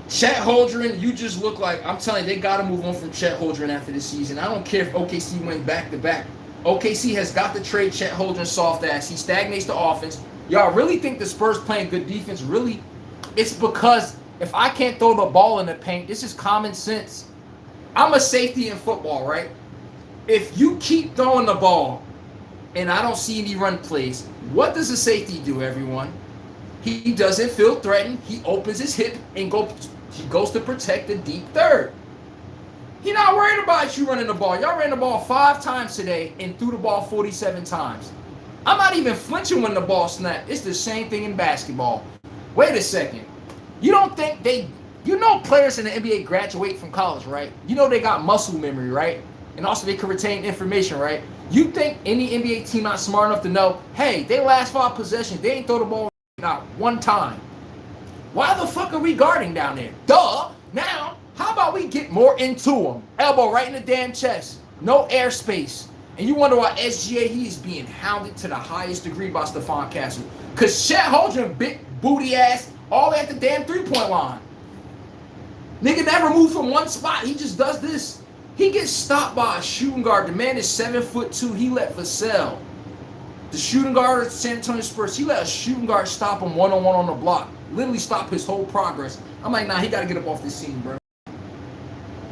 Chet Holmgren, you just look like, I'm telling you, they got to move on from Chet Holmgren after this season. I don't care if OKC went back-to-back. OKC has got to trade Chet Holmgren soft ass. He stagnates the offense. Y'all really think the Spurs playing good defense? Really? It's because if I can't throw the ball in the paint, this is common sense. I'm a safety in football, right? If you keep throwing the ball and I don't see any run plays, what does a safety do, everyone? He doesn't feel threatened. He opens his hip and he goes to protect the deep third. He's not worried about you running the ball. Y'all ran the ball 5 times today and threw the ball 47 times. I'm not even flinching when the ball snapped. It's the same thing in basketball. Wait a second. You don't think you know players in the NBA graduate from college, right? You know they got muscle memory, right? And also they can retain information, right? You think any NBA team not smart enough to know, hey, they last 5 possessions, they ain't throw the ball not 1 time. Why the fuck are we guarding down there? Duh. Now, how about we get more into them? Elbow right in the damn chest. No airspace. And you wonder why SGA, he is being hounded to the highest degree by Stephon Castle. Because Chet Holmgren, big booty ass, all at the damn 3-point line. Nigga never moved from one spot. He just does this. He gets stopped by a shooting guard. The man is 7'2". He let Vassell, the shooting guard of San Antonio Spurs, he let a shooting guard stop him one-on-one on the block. Literally stop his whole progress. I'm like, nah, he got to get up off this scene, bro.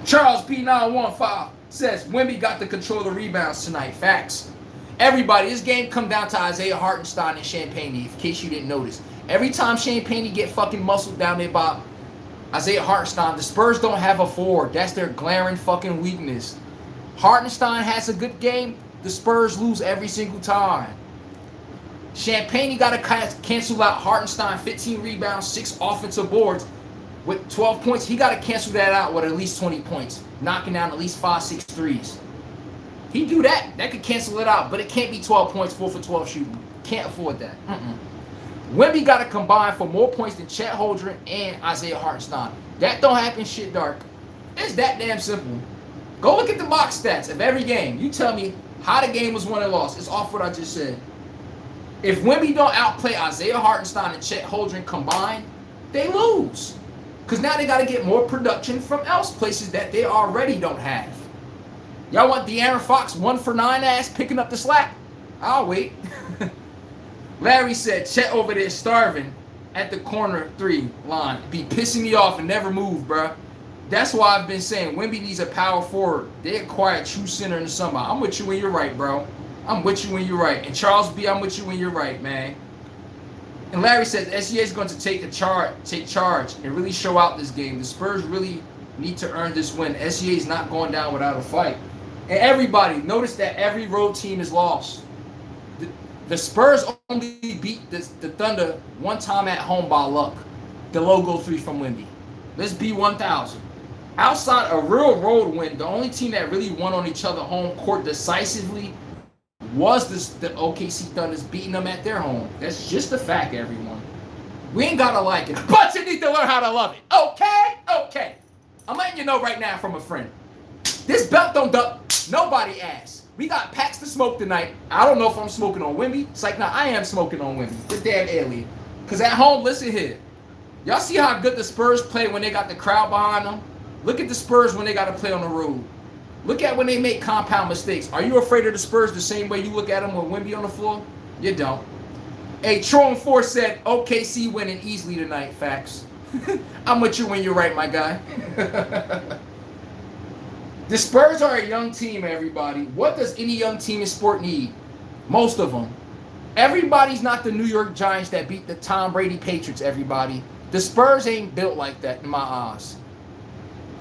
Charles P915 says, Wemby got to control the rebounds tonight. Facts. Everybody, this game come down to Isaiah Hartenstein and Champagne, in case you didn't notice. Every time Champagne get fucking muscled down there by Isaiah Hartenstein, the Spurs don't have a forward. That's their glaring fucking weakness. Hartenstein has a good game. The Spurs lose every single time. Champagne got to cancel out Hartenstein, 15 rebounds, 6 offensive boards. with 12 points, he got to cancel that out with at least 20 points, knocking down at least 5, 6 threes. He do that. That could cancel it out, but it can't be 12 points, 4 for 12 shooting. Can't afford that. Wemby got to combine for more points than Chet Holmgren and Isaiah Hartenstein. That don't happen, shit dark. It's that damn simple. Go look at the box stats of every game. You tell me how the game was won and lost. It's off what I just said. If Wemby don't outplay Isaiah Hartenstein and Chet Holmgren combined, they lose. Because now they got to get more production from else places that they already don't have. Y'all want De'Aaron Fox 1 for 9 ass picking up the slack? I'll wait. Larry said, Chet over there starving at the corner 3 line. Be pissing me off and never move, bruh. That's why I've been saying Wemby needs a power forward. They acquire a true center in the summer. I'm with you when you're right, bro. I'm with you when you're right. And Charles B., I'm with you when you're right, man. And Larry says SGA is going to take charge and really show out this game. The Spurs really need to earn this win. SGA is not going down without a fight. And everybody, notice that every road team is lost. The Spurs only beat the Thunder one time at home by luck. The logo 3 from Wemby. Let's be 1,000. Outside a real road win, the only team that really won on each other home court decisively was the OKC Thunders beating them at their home. That's just a fact, everyone. We ain't gotta like it, but you need to learn how to love it. Okay. I'm letting you know right now from a friend. This belt don't duck nobody ass. We got packs to smoke tonight. I don't know if I'm smoking on Wemby. It's like, nah, I am smoking on Wemby. This damn alien. Because at home, listen here. Y'all see how good the Spurs play when they got the crowd behind them? Look at the Spurs when they got to play on the road. Look at when they make compound mistakes. Are you afraid of the Spurs the same way you look at them with Wemby on the floor? You don't. Hey, Tron4 said OKC winning easily tonight. Facts. I'm with you when you're right, my guy. The Spurs are a young team, everybody. What does any young team in sport need? Most of them. Everybody's not the New York Giants that beat the Tom Brady Patriots, everybody. The Spurs ain't built like that in my eyes.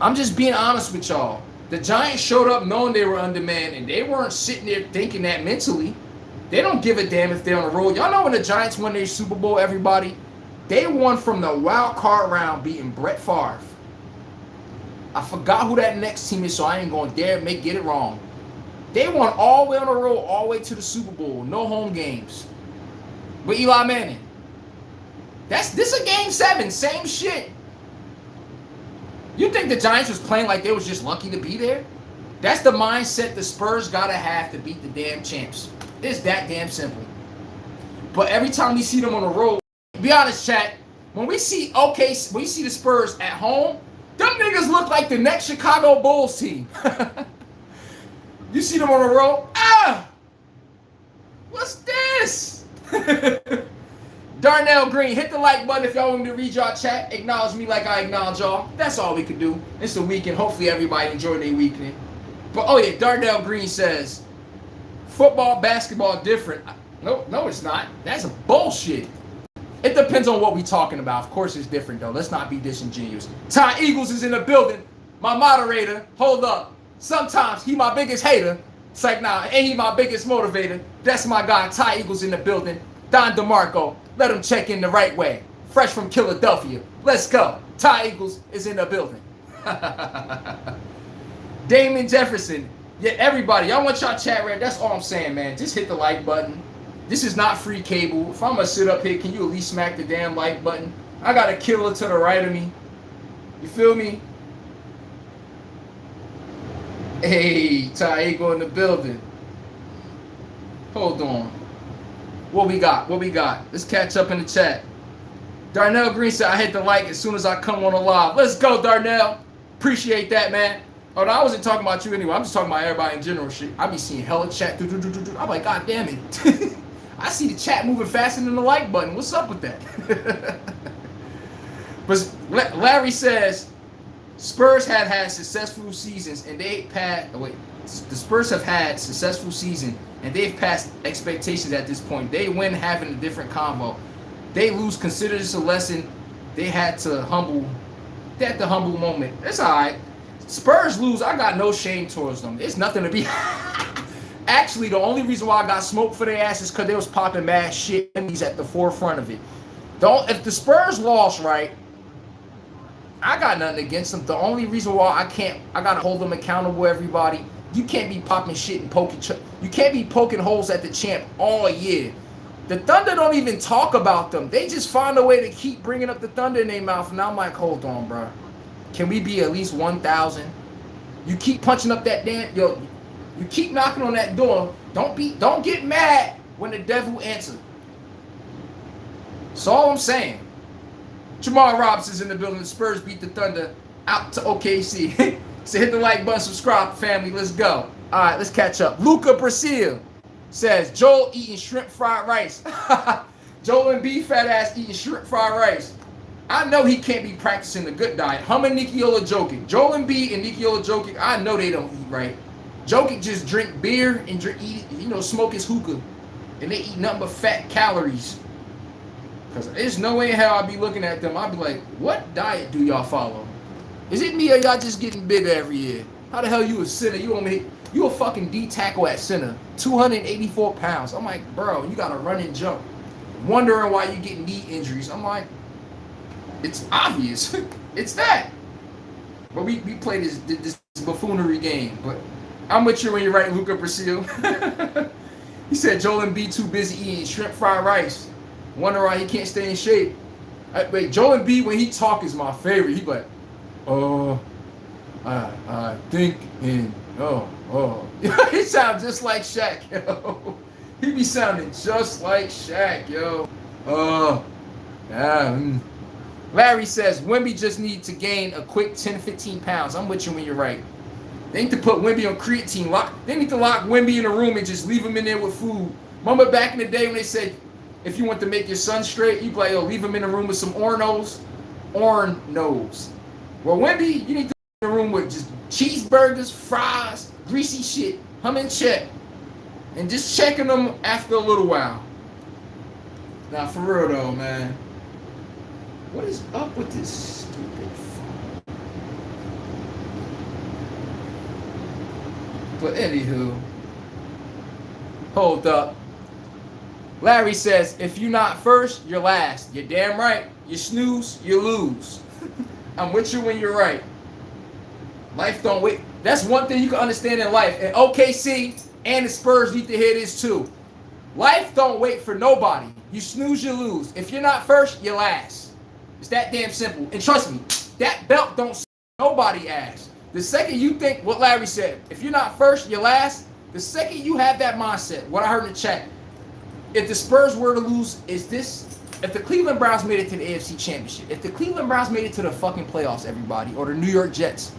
I'm just being honest with y'all. The Giants showed up knowing they were undermanned, and they weren't sitting there thinking that mentally. They don't give a damn if they're on the road. Y'all know when the Giants won their Super Bowl, everybody? They won from the wild card round beating Brett Favre. I forgot who that next team is, so I ain't going to dare get it wrong. They won all the way on the road, all the way to the Super Bowl. No home games. With Eli Manning. This is a game 7. Same shit. You think the Giants was playing like they was just lucky to be there? That's the mindset the Spurs got to have to beat the damn champs. It's that damn simple. But every time we see them on the road, be honest, chat, when we see the Spurs at home, them niggas look like the next Chicago Bulls team. You see them on the road? What's this? Darnell Green, hit the like button if y'all want me to read y'all chat. Acknowledge me like I acknowledge y'all. That's all we can do. It's the weekend. Hopefully everybody enjoyed their weekend. But oh yeah, Darnell Green says, football, basketball different. No, it's not. That's a bullshit. It depends on what we're talking about. Of course it's different though. Let's not be disingenuous. Ty Eagles is in the building. My moderator. Hold up. Sometimes he my biggest hater. It's like, nah, ain't he my biggest motivator? That's my guy. Ty Eagles in the building. Don DeMarco. Let him check in the right way. Fresh from Philadelphia. Let's go. Ty Eagles is in the building. Damon Jefferson. Yeah, everybody. Y'all want y'all chat read. That's all I'm saying, man. Just hit the like button. This is not free cable. If I'm going to sit up here, can you at least smack the damn like button? I got a killer to the right of me. You feel me? Hey, Ty Eagle in the building. Hold on. What we got? Let's catch up in the chat. Darnell Green said, I hit the like as soon as I come on the live. Let's go, Darnell. Appreciate that, man. Oh, no, I wasn't talking about you anyway. I'm just talking about everybody in general shit. I be seeing hella chat. I'm like, God damn it. I see the chat moving faster than the like button. What's up with that? But Larry says, Spurs have had successful seasons and they've passed. The Spurs have had successful season and they've passed expectations at this point. They win having a different combo. They lose. Consider this a lesson. They had the humble moment. It's all right. Spurs lose. I got no shame towards them. It's nothing to be. Actually, the only reason why I got smoked for their ass is because they was popping mad shit and he's at the forefront of it. If the Spurs lost, right, I got nothing against them. The only reason why I gotta hold them accountable. Everybody, you can't be popping shit and poking. You can't be poking holes at the champ all year. The Thunder don't even talk about them. They just find a way to keep bringing up the Thunder in their mouth. And I'm like, hold on, bro. Can we be at least 1,000? You keep punching up that damn You keep knocking on that door. Don't get mad when the devil answers. That's all I'm saying. Jamal Robinson's in the building. The Spurs beat the Thunder out to OKC. So hit the like button, subscribe, family. Let's go. All right, let's catch up. Luca Brazil says Joel eating shrimp fried rice. Joel and B fat ass eating shrimp fried rice. I know he can't be practicing the good diet. Him and Nikola Jokic. Joel and B and Nikola Jokic, I know they don't eat right. Jokic just drink beer and smoke his hookah. And they eat nothing but fat calories. Because there's no way in hell I'd be looking at them. I'd be like, what diet do y'all follow? Is it me or y'all just getting bigger every year? How the hell you a center? You a fucking D tackle at center. 284 pounds. I'm like, bro, you got to run and jump. Wondering why you getting knee injuries. I'm like, it's obvious. It's that. But we play this buffoonery game. But I'm with you when you're right, Luca Brazil. He said Joel Embiid too busy eating shrimp fried rice. Wonder why he can't stay in shape. Wait, Joel Embiid, when he talk, is my favorite. He like, I think in, he sounds just like Shaq, yo. He be sounding just like Shaq, yo. Larry says, Wemby just need to gain a quick 10, 15 pounds. I'm with you when you're right. They need to put Wemby on creatine. They need to lock Wemby in a room and just leave him in there with food. Remember back in the day when they said, if you want to make your son straight, you be like, leave him in a room with some Ornos. Well, Wemby, you need to be in a room with just cheeseburgers, fries, greasy shit. Hum and check. And just checking them after a little while. Now, for real though, man. What is up with this stupid phone? But anywho, hold up. Larry says, if you're not first, you're last. You're damn right. You snooze, you lose. I'm with you when you're right. Life don't wait. That's one thing you can understand in life. And OKC and the Spurs need to hear this too. Life don't wait for nobody. You snooze, you lose. If you're not first, you're last. It's that damn simple. And trust me, that belt don't nobody ass. The second you think what Larry said, if you're not first, you're last. The second you have that mindset, what I heard in the chat, if the Spurs were to lose, if the Cleveland Browns made it to the AFC Championship, if the Cleveland Browns made it to the fucking playoffs, everybody, or the New York Jets,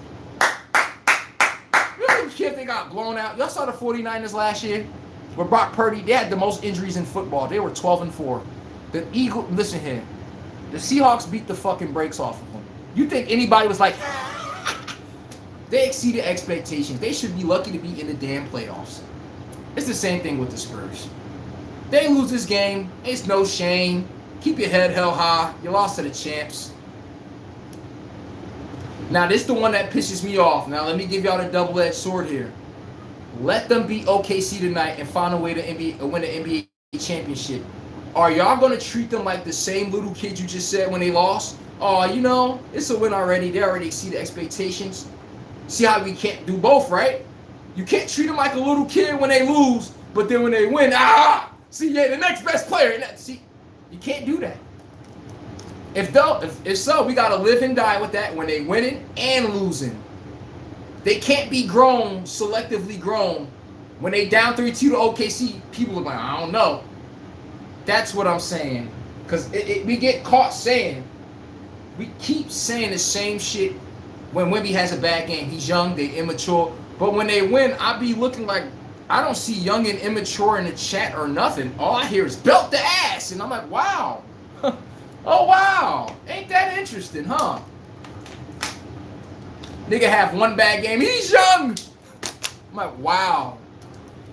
really if they got blown out. Y'all saw the 49ers last year with Brock Purdy. They had the most injuries in football. They were 12-4. The Eagles, listen here, the Seahawks beat the fucking brakes off of them. You think anybody was like, they exceeded expectations. They should be lucky to be in the damn playoffs. It's the same thing with the Spurs. They lose this game. It's no shame. Keep your head held high. You lost to the champs. Now, this is the one that pisses me off. Now, let me give y'all the double-edged sword here. Let them beat OKC tonight and find a way to win the NBA championship. Are y'all going to treat them like the same little kid you just said when they lost? Oh, it's a win already. They already exceeded expectations. See how we can't do both, right? You can't treat them like a little kid when they lose, but then when they win, see, yeah, the next best player. See, you can't do that. If so, we got to live and die with that when they winning and losing. They can't be grown, selectively grown. When they down 3-2 to OKC, people are like, I don't know. That's what I'm saying. Because we get caught saying, we keep saying the same shit when Wemby has a bad game. He's young, they immature. But when they win, I be looking like, I don't see young and immature in the chat or nothing. All I hear is belt the ass. And I'm like, wow. Oh, wow. Ain't that interesting, huh? Nigga have one bad game. He's young. I'm like, wow.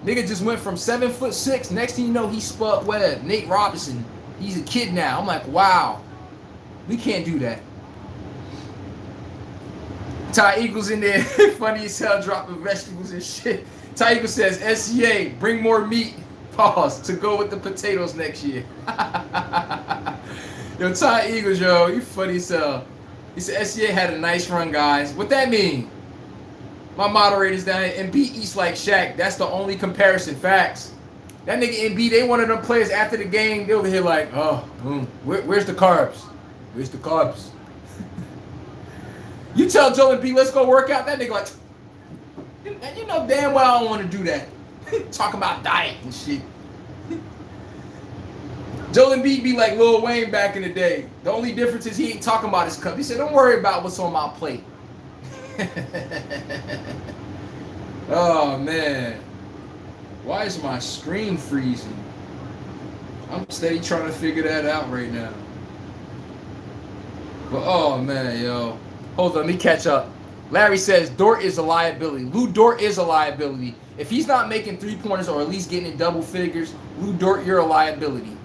Nigga just went from 7'6". Next thing you know, he Spud Webb. Nate Robinson. He's a kid now. I'm like, wow. We can't do that. Ty Eagles in there. Funny as hell, dropping vegetables and shit. Ty Eagles says, SCA, bring more meat. Pause. To go with the potatoes next year. Yo, Ty Eagles, yo. You funny as hell. He said SCA had a nice run, guys. What that mean? My moderator's down here. Embiid eats like Shaq. That's the only comparison. Facts. That nigga Embiid, they one of them players after the game, they over here like, oh, where's the carbs? Where's the carbs? You tell Joel Embiid, let's go work out. That nigga like, you know damn well I don't want to do that. Talking about diet and shit. Joel Embiid be like Lil Wayne back in the day. The only difference is he ain't talking about his cup. He said, don't worry about what's on my plate. Oh, man. Why is my screen freezing? I'm steady trying to figure that out right now. But, oh, man, yo. Hold on, let me catch up. Larry says, Dort is a liability. Lou Dort is a liability. If he's not making three-pointers or at least getting in double figures, Lou Dort, you're a liability.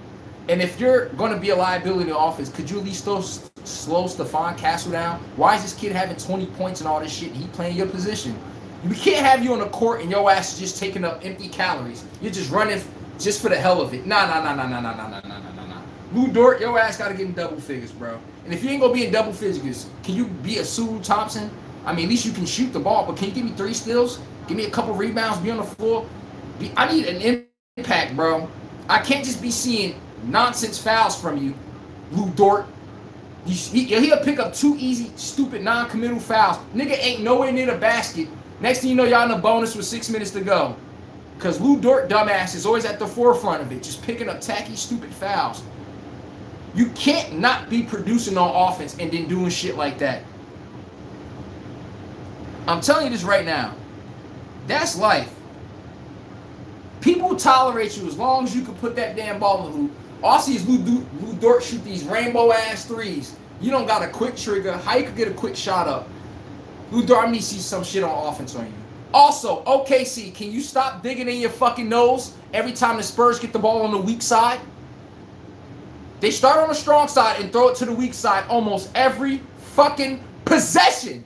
And if you're going to be a liability in the offense, could you at least slow Stephon Castle down? Why is this kid having 20 points and all this shit and he playing your position? We can't have you on the court and your ass is just taking up empty calories. You're just running just for the hell of it. Nah. Lou Dort, your ass got to get in double figures, bro. And if you ain't going to be in double figures, can you be a Sue Thompson? I mean, at least you can shoot the ball, but can you give me 3 steals? Give me a couple rebounds, be on the floor. I need an impact, bro. I can't just be seeing nonsense fouls from you, Lou Dort. He'll pick up 2 easy, stupid, non-committal fouls. Nigga ain't nowhere near the basket. Next thing you know, y'all in the bonus with 6 minutes to go. Because Lou Dort, dumbass, is always at the forefront of it, just picking up tacky, stupid fouls. You can't not be producing on offense and then doing shit like that. I'm telling you this right now. That's life. People tolerate you as long as you can put that damn ball in the hoop. All I see is Lou Dort shoot these rainbow-ass threes. You don't got a quick trigger. How you could get a quick shot up? Lou Dort, I need to see some shit on offense on you. Also, OKC, can you stop digging in your fucking nose every time the Spurs get the ball on the weak side? They start on the strong side and throw it to the weak side almost every fucking possession.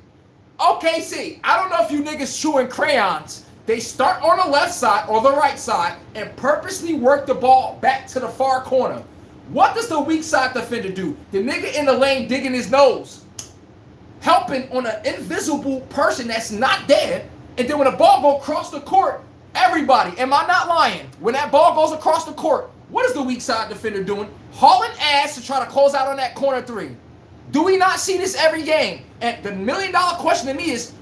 OKC, I don't know if you niggas chewing crayons. They start on the left side or the right side and purposely work the ball back to the far corner. What does the weak side defender do? The nigga in the lane digging his nose, helping on an invisible person that's not there. And then when the ball goes across the court, everybody, am I not lying? When that ball goes across the court, what is the weak side defender doing? Hauling ass to try to close out on that corner 3. Do we not see this every game? And the $1 million question to me is,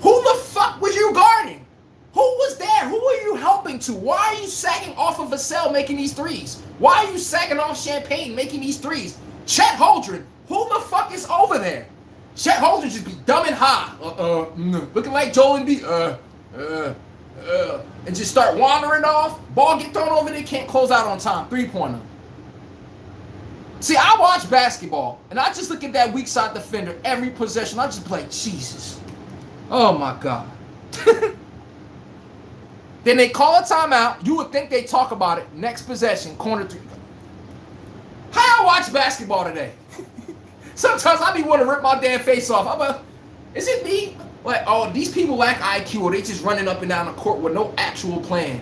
who the fuck was you guarding? Who was there? Who were you helping to? Why are you sagging off of Vassell making these threes? Why are you sagging off Champagne making these threes? Chet Holdren, who the fuck is over there? Chet Holdren just be dumb and high. Looking like Joel Embiid. And just start wandering off. Ball get thrown over there, can't close out on time. 3-pointer. See, I watch basketball, and I just look at that weak side defender every possession. I just play, Jesus. Oh, my God. Then they call a timeout. You would think they talk about it. Next possession, corner 3. How I watch basketball today? Sometimes I be wanting to rip my damn face off. Is it me? Like, oh, these people lack IQ, or they just running up and down the court with no actual plan.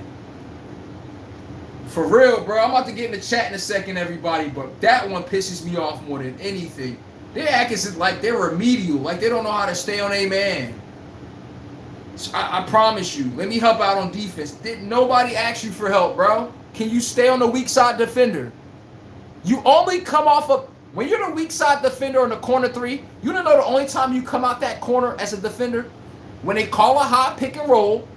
For real, bro. I'm about to get in the chat in a second, everybody, but that one pisses me off more than anything. They're acting like they're remedial, like they don't know how to stay on a man. I promise you. Let me help out on defense. Did nobody ask you for help, bro? Can you stay on the weak side defender? You only come off of, when you're the weak side defender on the corner 3, you don't know the only time you come out that corner as a defender? When they call a high pick and roll.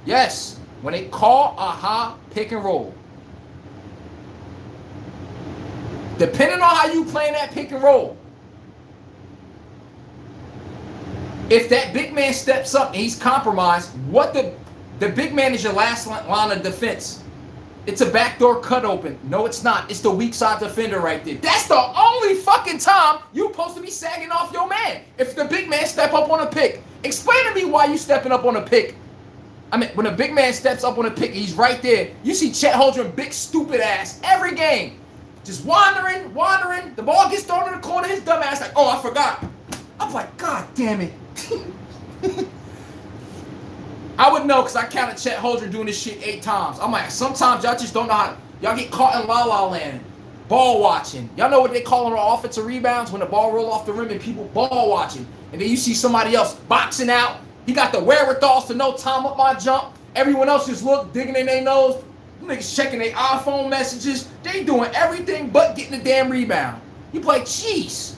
Yes, when they call a high pick and roll. Depending on how you playing that pick and roll. If that big man steps up and he's compromised, what the big man is your last line of defense. It's a backdoor cut open. No, it's not. It's the weak side defender right there. That's the only fucking time you're supposed to be sagging off your man. If the big man step up on a pick. Explain to me why you stepping up on a pick. I mean, when a big man steps up on a pick, he's right there. You see Chet Holdren, big stupid ass, every game. Just wandering. The ball gets thrown in the corner. His dumb ass like, oh, I forgot. I'm like, God damn it. I would know because I counted Chet Holdren doing this shit 8 times. I'm like, sometimes y'all just don't know how. Y'all get caught in la la land. ball watching. Y'all know what they call on offensive rebounds when the ball roll off the rim and people ball watching. And then you see somebody else boxing out. He got the wherewithal to know time up my jump. Everyone else just look, digging in their nose. Niggas checking their iPhone messages. They doing everything but getting the damn rebound. You play, jeez.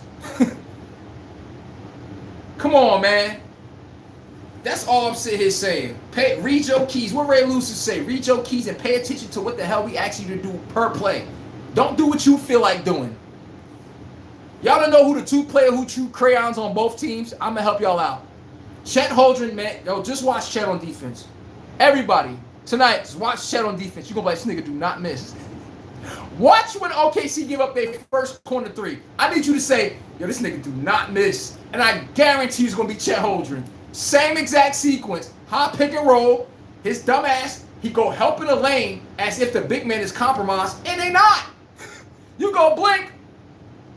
Come on, man. That's all I'm sitting here saying. Read your keys. What Ray Lewis say? Read your keys and pay attention to what the hell we ask you to do per play. Don't do what you feel like doing. Y'all don't know who the two-player who chew crayons on both teams? I'm going to help y'all out. Chet Holmgren, man. Yo, just watch Chet on defense. Everybody, tonight, just watch Chet on defense. You're going to be like, this nigga do not miss. Watch when OKC give up their first corner three. I need you to say, yo, this nigga do not miss. And I guarantee it's going to be Chet Holmgren. Same exact sequence. High pick and roll. His dumb ass, he go help in the lane as if the big man is compromised. And they not. You go blink.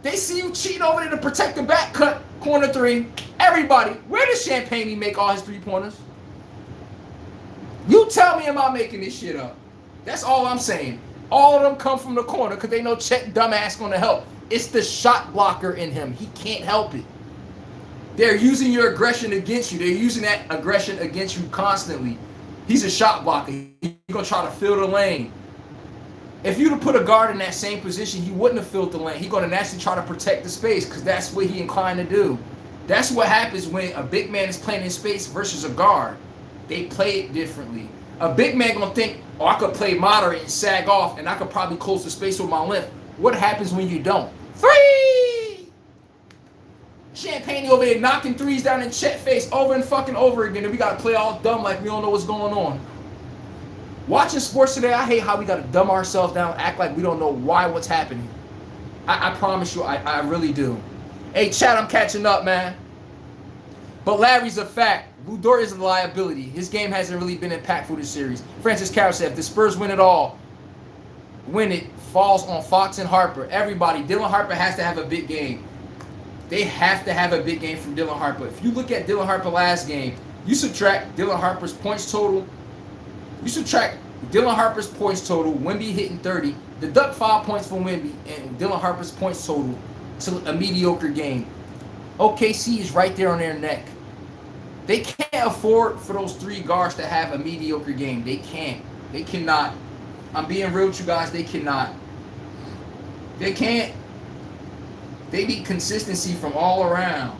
They see you cheating over there to protect the back cut. Corner three. Everybody, where does Champagne make all his three-pointers? You tell me, am I making this shit up? That's all I'm saying. All of them come from the corner because they know Chet dumbass going to help. It's the shot blocker in him. He can't help it. They're using your aggression against you. They're using that aggression against you constantly. He's a shot blocker. He's going to try to fill the lane. If you'd have put a guard in that same position, he wouldn't have filled the lane. He's going to naturally try to protect the space because that's what he inclined to do. That's what happens when a big man is playing in space versus a guard. They play it differently. A big man going to think, oh, I could play moderate and sag off, and I could probably close the space with my length. What happens when you don't? Three! Champagne over there knocking threes down in Chet face over and fucking over again, and we got to play all dumb like we don't know what's going on. Watching sports today, I hate how we got to dumb ourselves down, act like we don't know what's happening. I promise you, I really do. Hey, Chad, I'm catching up, man. But Larry's a fact. Lou Dort is a liability. His game hasn't really been impactful this series. Francis Carroll said, if the Spurs win it all, when it falls on Fox and Harper, everybody, Dylan Harper has to have a big game. They have to have a big game from Dylan Harper. If you look at Dylan Harper last game, you subtract Dylan Harper's points total, Wemby hitting 30, deduct 5 points from Wemby, and Dylan Harper's points total to a mediocre game. OKC is right there on their neck. They can't afford for those three guards to have a mediocre game. They can't. They cannot. I'm being real with you guys. They cannot. They can't. They need consistency from all around.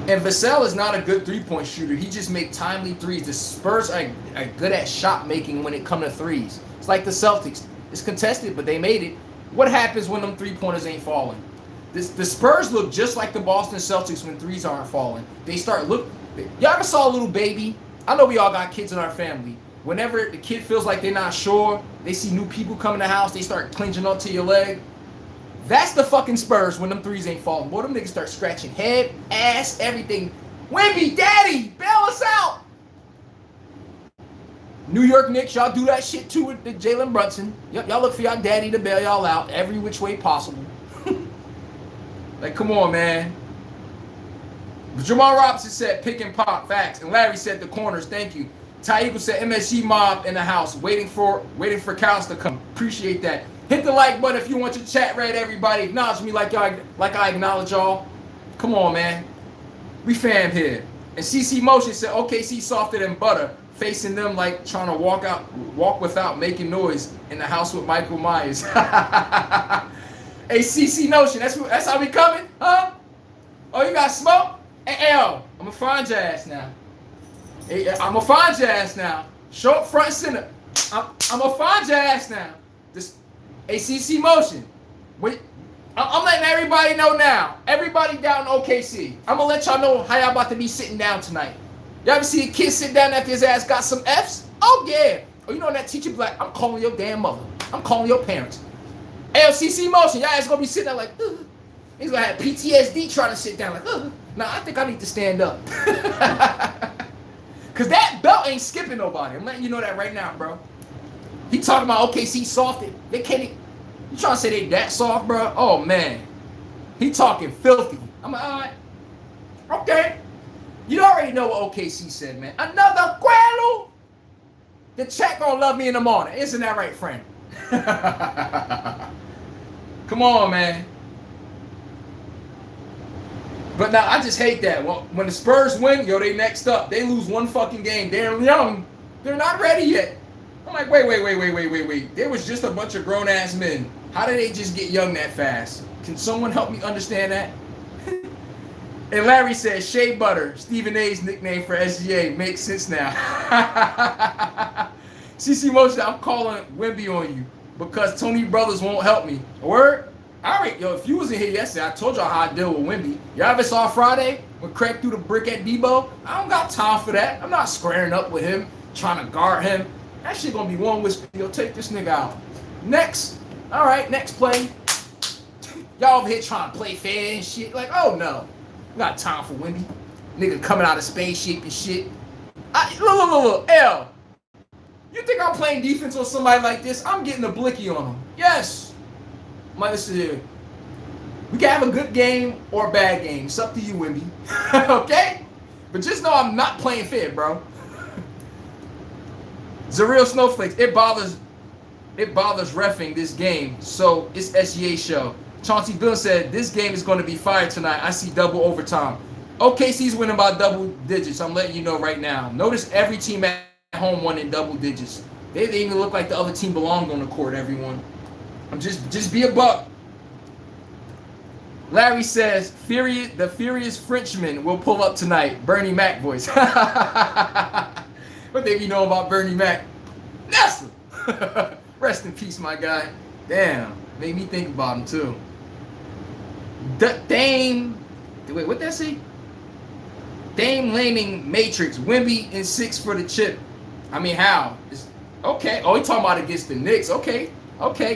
And Vassell is not a good three-point shooter. He just makes timely threes. The Spurs are good at shot making when it comes to threes. It's like the Celtics. It's contested, but they made it. What happens when them three-pointers ain't falling? The Spurs look just like the Boston Celtics when threes aren't falling. They start look. Y'all ever saw a little baby? I know we all got kids in our family. Whenever the kid feels like they're not sure, they see new people come in the house, they start clenching onto your leg. That's the fucking Spurs when them threes ain't falling. Boy, them niggas start scratching head, ass, everything. Wemby, daddy, bail us out. New York Knicks, y'all do that shit too with Jalen Brunson. Y'all look for y'all daddy to bail y'all out every which way possible. Like, come on, man. Jamal Robinson said pick and pop, facts. And Larry said the corners, thank you. Ty Eagle said MSG mob in the house, waiting for Cows to come. Appreciate that. Hit the like button if you want your chat read, everybody. Acknowledge me like I acknowledge y'all. Come on, man. We fam here. And CC Motion said OKC softer than butter, facing them like trying to walk without making noise in the house with Michael Myers. Hey, CC Notion, that's how we coming, huh? Oh, you got smoke? Hey, yo, I'm gonna find your ass now. Hey, I'm gonna find your ass now. Show up front and center. I'm gonna find your ass now. This ACC Motion. Wait, I'm letting everybody know now. Everybody down in OKC. I'm gonna let y'all know how y'all about to be sitting down tonight. Y'all ever see a kid sit down after his ass got some F's? Oh yeah. Oh, you know that teacher be like, I'm calling your damn mother. I'm calling your parents. LCC Motion, y'all ass gonna be sitting there like, ugh. He's gonna have PTSD trying to sit down like, ugh. Nah, I think I need to stand up. Cause that belt ain't skipping nobody. I'm letting you know that right now, bro. He talking about OKC soft. They can't. You trying to say they that soft, bro? Oh man, he talking filthy. I'm like, all right, okay. You already know what OKC said, man. Another Qualu. The chat gonna love me in the morning, isn't that right, friend? Come on, man. But now I just hate that. Well, when the Spurs win, yo, they next up. They lose one fucking game. They're young. They're not ready yet. I'm like, wait. There was just a bunch of grown ass men. How did they just get young that fast? Can someone help me understand that? And Larry says, Shea Butter, Stephen A's nickname for SGA, makes sense now. CC Motion, I'm calling Wemby on you because Tony Brothers won't help me. Word? All right, yo, if you was in here yesterday, I told y'all how I deal with Wemby. Y'all ever saw Friday when Craig threw the brick at Debo? I don't got time for that. I'm not squaring up with him, trying to guard him. That shit gonna be one whisper. Yo, take this nigga out. Next. All right, next play. Y'all over here trying to play fair and shit. Like, oh no. Got time for Wemby. Nigga coming out of spaceship and shit. Look. L. You think I'm playing defense on somebody like this? I'm getting a blicky on him. Yes. My listen here. We can have a good game or a bad game. It's up to you, Wemby. Okay? But just know I'm not playing fair, bro. Zareel Snowflakes. It bothers reffing this game. So it's SGA show. Chauncey Bill said, this game is going to be fire tonight. I see double overtime. OKC's winning by double digits. I'm letting you know right now. Notice every team at home won in double digits. They didn't even look like the other team belonged on the court, everyone. I'm just be a buck. Larry says, the furious Frenchman will pull up tonight. Bernie Mac voice. What they be knowing about Bernie Mac? Nestle. Rest in peace, my guy. Damn. Made me think about him, too. Dame. Wait, what that say? Dame Laning Matrix. Wemby in 6 for the chip. I mean, how? Okay. Oh, he talking about against the Knicks. Okay.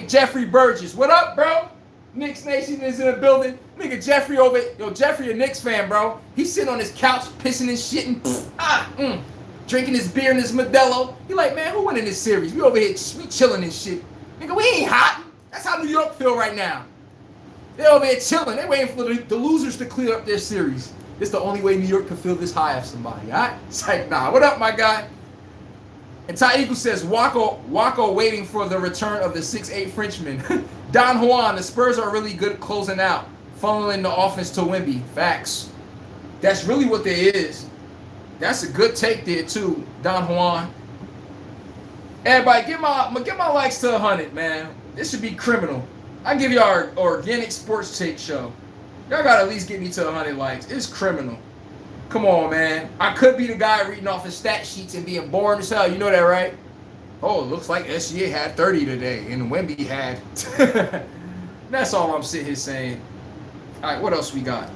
Jeffrey Burgess. What up, bro? Knicks Nation is in the building. Nigga, Jeffrey over. Yo, Jeffrey a Knicks fan, bro. He's sitting on his couch, pissing and shitting. Drinking his beer and his Modelo. He like, man, who winning this series? We over here, we chilling and shit. Nigga, we ain't hot. That's how New York feel right now. They over here chilling. They waiting for the losers to clear up their series. It's the only way New York can feel this high of somebody, all right? It's like, nah. What up, my guy? And Ty Eagle says, Wako waiting for the return of the 6'8 Frenchman. Don Juan, the Spurs are really good closing out, funneling the offense to Wemby. Facts. That's really what there is. That's a good take there, too, Don Juan. Everybody, get my likes to 100, man. This should be criminal. I give y'all our organic sports take show. Y'all gotta at least get me to 100 likes. It's criminal. Come on, man. I could be the guy reading off his stat sheets and being boring as hell. You know that, right? Oh, it looks like SGA had 30 today and Wemby had. That's all I'm sitting here saying. All right, what else we got?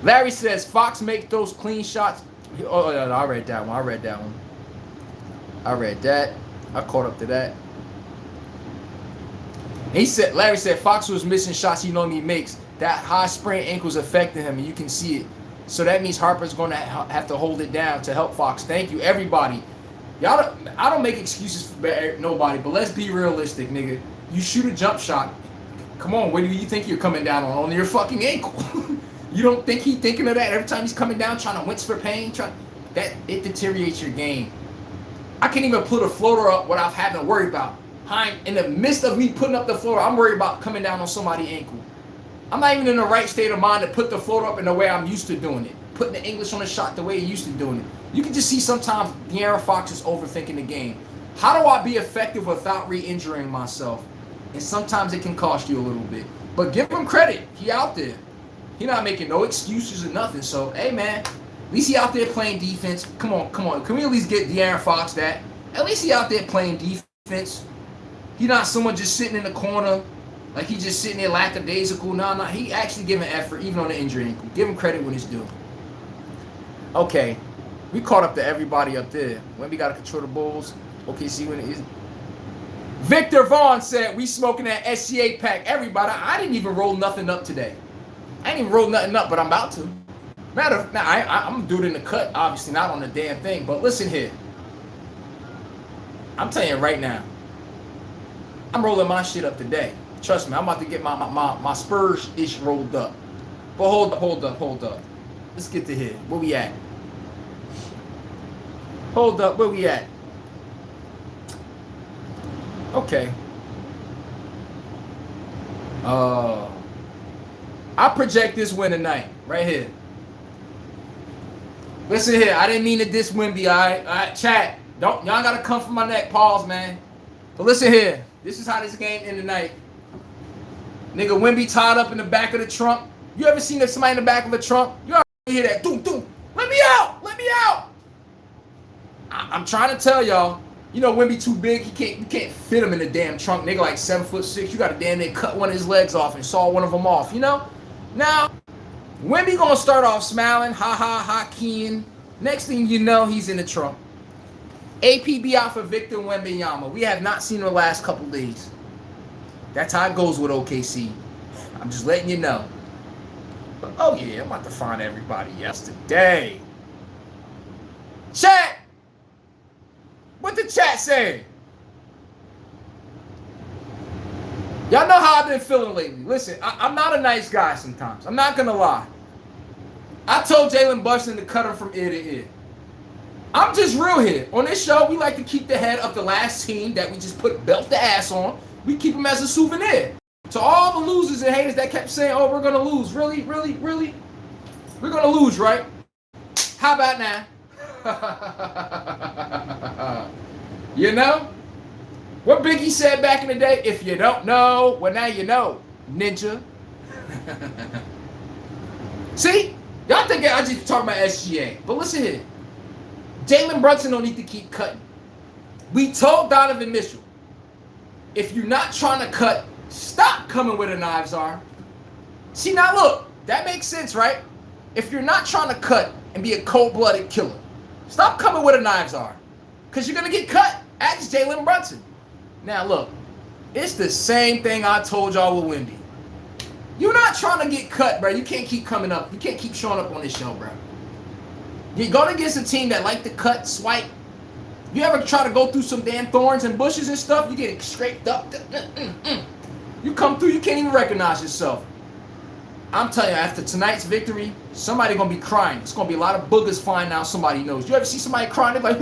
Larry says, Fox make those clean shots. Oh, no, I read that one. I read that. I caught up to that. Larry said, Fox was missing shots he normally makes. That high sprained ankle's affecting him, and you can see it. So that means Harper's going to have to hold it down to help Fox. Thank you, everybody. I don't make excuses for nobody, but let's be realistic, nigga. You shoot a jump shot. Come on, what do you think you're coming down on? On your fucking ankle. You don't think he's thinking of that every time he's coming down, trying to wince for pain? That it deteriorates your game. I can't even put a floater up without having to worry about. In the midst of me putting up the floater, I'm worried about coming down on somebody's ankle. I'm not even in the right state of mind to put the floater up in the way I'm used to doing it. Putting the English on the shot the way you're used to doing it. You can just see sometimes De'Aaron Fox is overthinking the game. How do I be effective without re-injuring myself? And sometimes it can cost you a little bit. But give him credit. He out there. He not making no excuses or nothing. So, hey, man. At least he out there playing defense. Come on. Can we at least get De'Aaron Fox that? At least he out there playing defense. He not someone just sitting in the corner. Like he just sitting there lackadaisical. No. He actually giving effort even on the injury ankle. Give him credit when it's due. Okay. We caught up to everybody up there. When we got to control the Bulls. Okay, see when it is. Victor Vaughn said, we smoking that SGA pack. Everybody, I didn't even roll nothing up today. I ain't even roll nothing up, but I'm about to. Matter of fact, I'm going to do it in the cut, obviously, not on the damn thing. But listen here. I'm telling you right now. I'm rolling my shit up today. Trust me, I'm about to get my Spurs-ish rolled up. But hold up. Let's get to here. Where we at? Hold up, where we at? Okay. I project this win tonight, right here. Listen here, I didn't mean to diss Wimby, alright? Alright, chat. Don't y'all gotta come from my neck, pause, man. But listen here. This is how this game ended tonight. Nigga Wimby tied up in the back of the trunk. You ever seen somebody in the back of a trunk? You ever hear that? Doom, doom. Let me out! Let me out! I'm trying to tell y'all. You know Wimby too big. You can't fit him in the damn trunk. Nigga like 7'6". You gotta damn near cut one of his legs off and saw one of them off. You know? Now, Wimby gonna start off smiling, ha ha ha, keying. Next thing you know, he's in the trunk. APB out for Victor Wembanyama. We have not seen him the last couple days. That's how it goes with OKC. I'm just letting you know. But, oh yeah, I'm about to find everybody yesterday. Chat! What the chat say? Y'all know how I've been feeling lately. Listen, I'm not a nice guy sometimes. I'm not gonna lie. I told Jalen Brunson to cut him from ear to ear. I'm just real here. On this show, we like to keep the head of the last team that we just put belt the ass on. We keep him as a souvenir. To all the losers and haters that kept saying, oh, we're gonna lose. Really? Really? Really? We're gonna lose, right? How about now? You know? What Biggie said back in the day, if you don't know, well now you know, ninja. See? Y'all think I just talking about SGA. But listen here. Jalen Brunson don't need to keep cutting. We told Donovan Mitchell, if you're not trying to cut, stop coming with a knives arm. See, now look, that makes sense, right? If you're not trying to cut and be a cold-blooded killer, stop coming with a knives arm. Because you're going to get cut. Ask Jalen Brunson. Now, look, it's the same thing I told y'all with Wimby. You're not trying to get cut, bro. You can't keep coming up. You can't keep showing up on this show, bro. You're going against a team that like to cut, swipe. You ever try to go through some damn thorns and bushes and stuff? You get scraped up. You come through, you can't even recognize yourself. I'm telling you, after tonight's victory, somebody going to be crying. It's going to be a lot of boogers flying out somebody knows. You ever see somebody crying? They're like,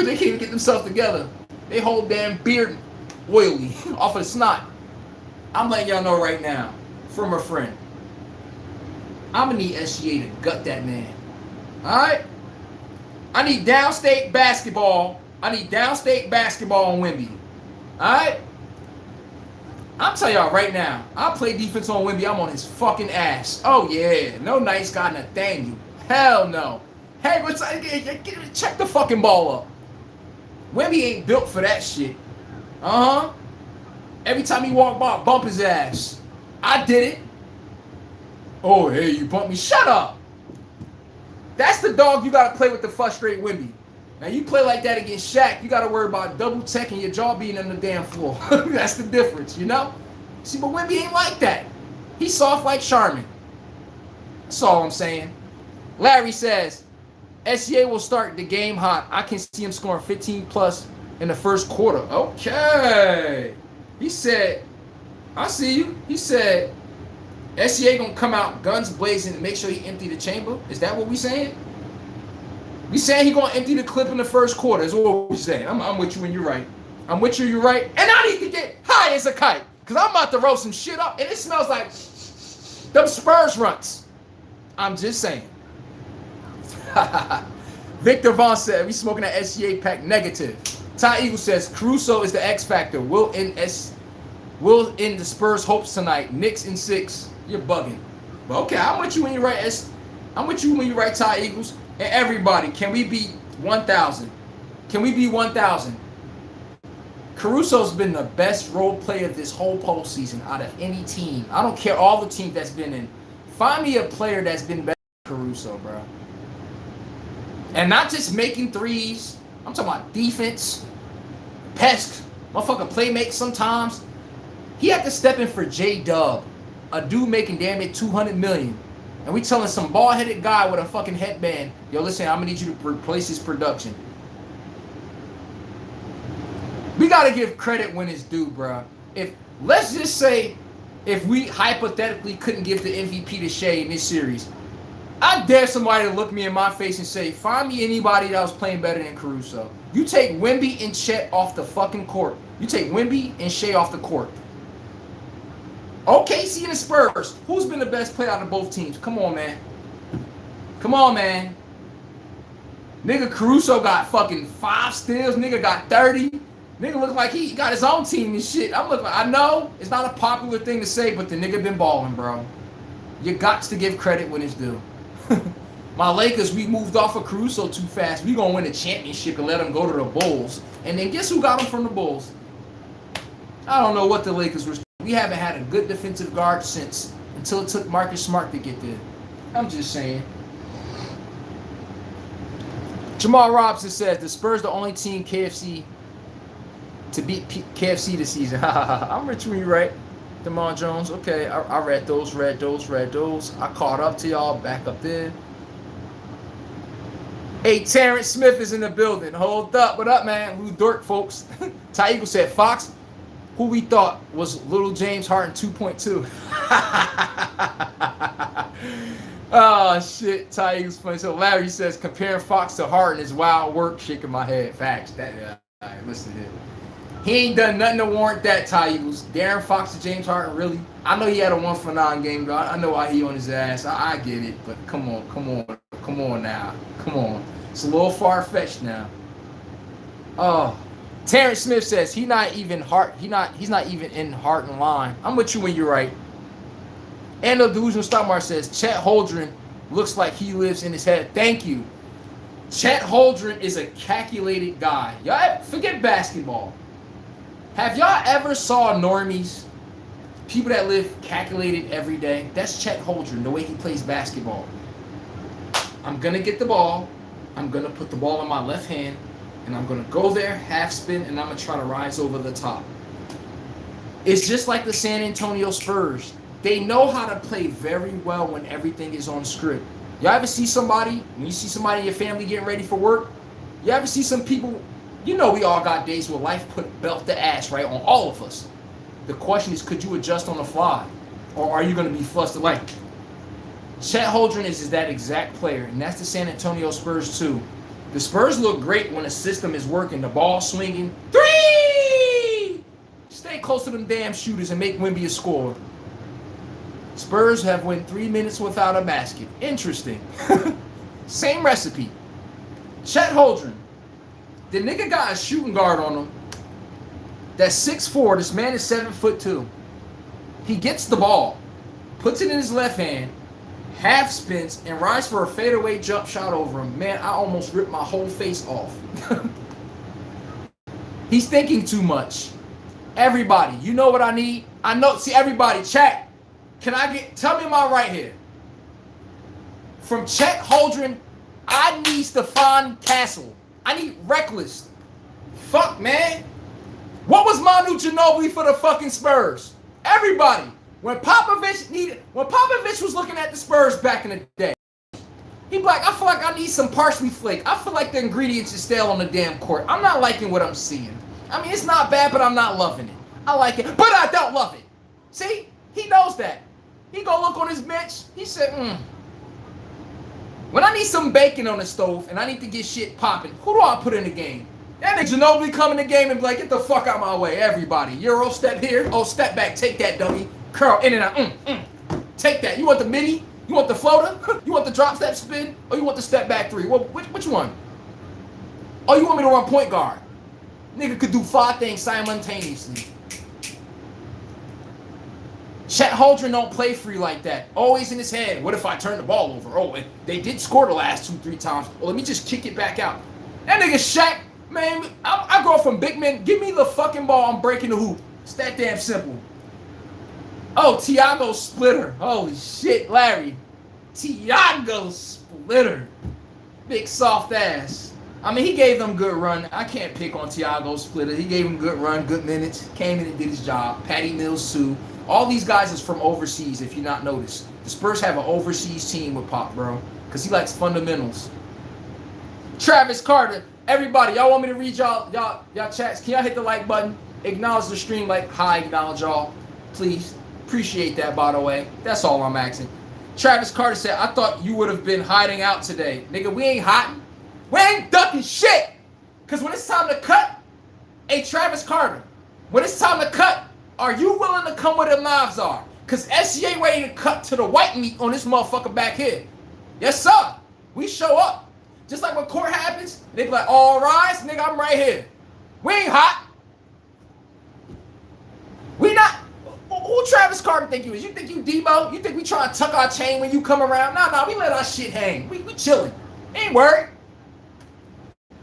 they can't even get themselves together. They whole damn beard oily off of the snot. I'm letting y'all know right now, from a friend, I'm going to need SGA to gut that man. Alright? I need downstate basketball. I need downstate basketball on Wimby. Alright? I'm telling y'all right now, I play defense on Wimby. I'm on his fucking ass. Oh, yeah. No nice guy Nathaniel. Hell no. Hey, check the fucking ball up. Wimby ain't built for that shit. Uh-huh. Every time he walk by, bump his ass. I did it. Oh, hey, you bumped me. Shut up. That's the dog you got to play with to frustrate Wimby. Now, you play like that against Shaq, you got to worry about double checking your jaw being on the damn floor. That's the difference, you know? See, but Wimby ain't like that. He's soft like Charmin. That's all I'm saying. Larry says, SGA will start the game hot. I can see him scoring 15 plus in the first quarter. Okay. He said, I see you. He said, SGA gonna come out guns blazing and make sure he empty the chamber. Is that what we saying? We saying he gonna empty the clip in the first quarter. Is what we saying. I'm with you and you're right. I'm with you, you're right. And I need to get high as a kite because I'm about to roll some shit up and it smells like them Spurs runs. I'm just saying. Victor Vaughn said, we smoking that SGA pack negative. Ty Eagle says, Caruso is the X factor. Will end the Spurs hopes tonight. Knicks in 6. You're bugging. But okay, I'm with you when you write I'm with you when you write Ty Eagles. And everybody, can we beat 1,000? Can we beat 1,000? Caruso's been the best role player this whole postseason out of any team. I don't care all the teams that's been in. Find me a player that's been better than Caruso, bro. And not just making threes. I'm talking about defense. Pest. Motherfucker play make sometimes. He had to step in for J-Dub. A dude making damn it $200 million. And we telling some bald-headed guy with a fucking headband, yo, listen, I'm going to need you to replace his production. We got to give credit when it's due, bro. Let's just say if we hypothetically couldn't give the MVP to Shea in this series, I dare somebody to look me in my face and say, find me anybody that was playing better than Caruso. You take Wemby and Chet off the fucking court. You take Wemby and Shea off the court. OKC and the Spurs. Who's been the best player out of both teams? Come on, man. Come on, man. Nigga Caruso got fucking 5 steals. Nigga got 30. Nigga look like he got his own team and shit. I'm looking. I know it's not a popular thing to say, but the nigga been balling, bro. You got to give credit when it's due. My Lakers, we moved off of Caruso too fast. We gonna win a championship and let him go to the Bulls. And then guess who got him from the Bulls? I don't know what the Lakers were. We haven't had a good defensive guard since until it took Marcus Smart to get there. I'm just saying. Jamal Robson says the Spurs the only team KFC to beat KFC this season. I'm rich when you right. DeMar Jones. Okay, I read those. I caught up to y'all. Back up there. Hey, Terrence Smith is in the building. Hold up. What up, man? Who dork, folks? Ty Eagle said Fox, who we thought was little James Harden 2.2. Oh, shit. Ty Eagle's funny. So Larry says, comparing Fox to Harden is wild work. Shaking my head. Facts. All right, listen here. He ain't done nothing to warrant that, Ty Eagles. Darren Fox to James Harden, really? I know he had a 1-for-9 game, though. I know why he on his ass. I get it, but come on now. Come on. It's a little far-fetched now. Oh. Terrence Smith says he's not even in Harden line. I'm with you when you're right. And the delusional stock market says Chet Holmgren looks like he lives in his head. Thank you. Chet Holmgren is a calculated guy. Y'all forget basketball. Have y'all ever saw normies? People that live calculated every day. That's Chet Holmgren, the way he plays basketball. I'm going to get the ball. I'm going to put the ball in my left hand. And I'm going to go there, half spin, and I'm going to try to rise over the top. It's just like the San Antonio Spurs. They know how to play very well when everything is on script. Y'all ever see somebody, when you see somebody in your family getting ready for work, you ever see some people, you know we all got days where life put belt to ass, right, on all of us. The question is, could you adjust on the fly? Or are you going to be flustered? Like, Chet Holmgren is that exact player, and that's the San Antonio Spurs too. The Spurs look great when the system is working, the ball swinging. 3! Stay close to them damn shooters and make Wemby a scorer. Spurs have went 3 minutes without a basket. Interesting. Same recipe. Chet Holmgren. The nigga got a shooting guard on him. That's 6'4". This man is 7'2". He gets the ball, puts it in his left hand, half spins, and rides for a fadeaway jump shot over him. Man, I almost ripped my whole face off. He's thinking too much. Everybody, you know what I need? I know. See, everybody, chat. Tell me my right here. From Chet Holmgren, I need Stephon Castle. I need Reckless. Fuck, man. What was Manu Ginobili for the fucking Spurs? Everybody. When Popovich was looking at the Spurs back in the day, he'd be like, I feel like I need some parsley flake. I feel like the ingredients are stale on the damn court. I'm not liking what I'm seeing. I mean, it's not bad, but I'm not loving it. I like it, but I don't love it. See? He knows that. He go look on his bench. He said, when I need some bacon on the stove and I need to get shit popping, who do I put in the game? That nigga Ginobili come in the game and be like, get the fuck out my way, everybody. Euro step here. Oh, step back. Take that, dummy. Curl in and out. Take that. You want the midi? You want the floater? You want the drop step spin? Or you want the step back 3? Well, which one? Oh, you want me to run point guard? Nigga could do 5 things simultaneously. Chet Holmgren don't play free like that. Always in his head. What if I turn the ball over? Oh, they did score the last 2-3 times. Well, let me just kick it back out. That nigga Shaq, man, I go from big men. Give me the fucking ball. I'm breaking the hoop. It's that damn simple. Oh, Tiago Splitter. Holy shit, Larry. Tiago Splitter. Big soft ass. I mean, he gave them good run. I can't pick on Tiago Splitter. He gave them good run, good minutes. Came in and did his job. Patty Mills, too. All these guys is from overseas, if you not noticed. The Spurs have an overseas team with Pop, bro. Because he likes fundamentals. Travis Carter. Everybody, y'all want me to read y'all chats? Can y'all hit the like button? Acknowledge the stream like hi, acknowledge y'all. Please. Appreciate that, by the way. That's all I'm asking. Travis Carter said, I thought you would have been hiding out today. Nigga, we ain't hiding. We ain't ducking shit. Because when it's time to cut, hey, Travis Carter, When it's time to cut, are you willing to come where the knives are? Because SGA ready to cut to the white meat on this motherfucker back here. Yes, sir. We show up. Just like when court happens, they be like, all rise, nigga, I'm right here. We ain't hot. We not. Who Travis Carter think you is? You think you Debo? You think we try to tuck our chain when you come around? Nah, we let our shit hang. We chilling. Ain't worried.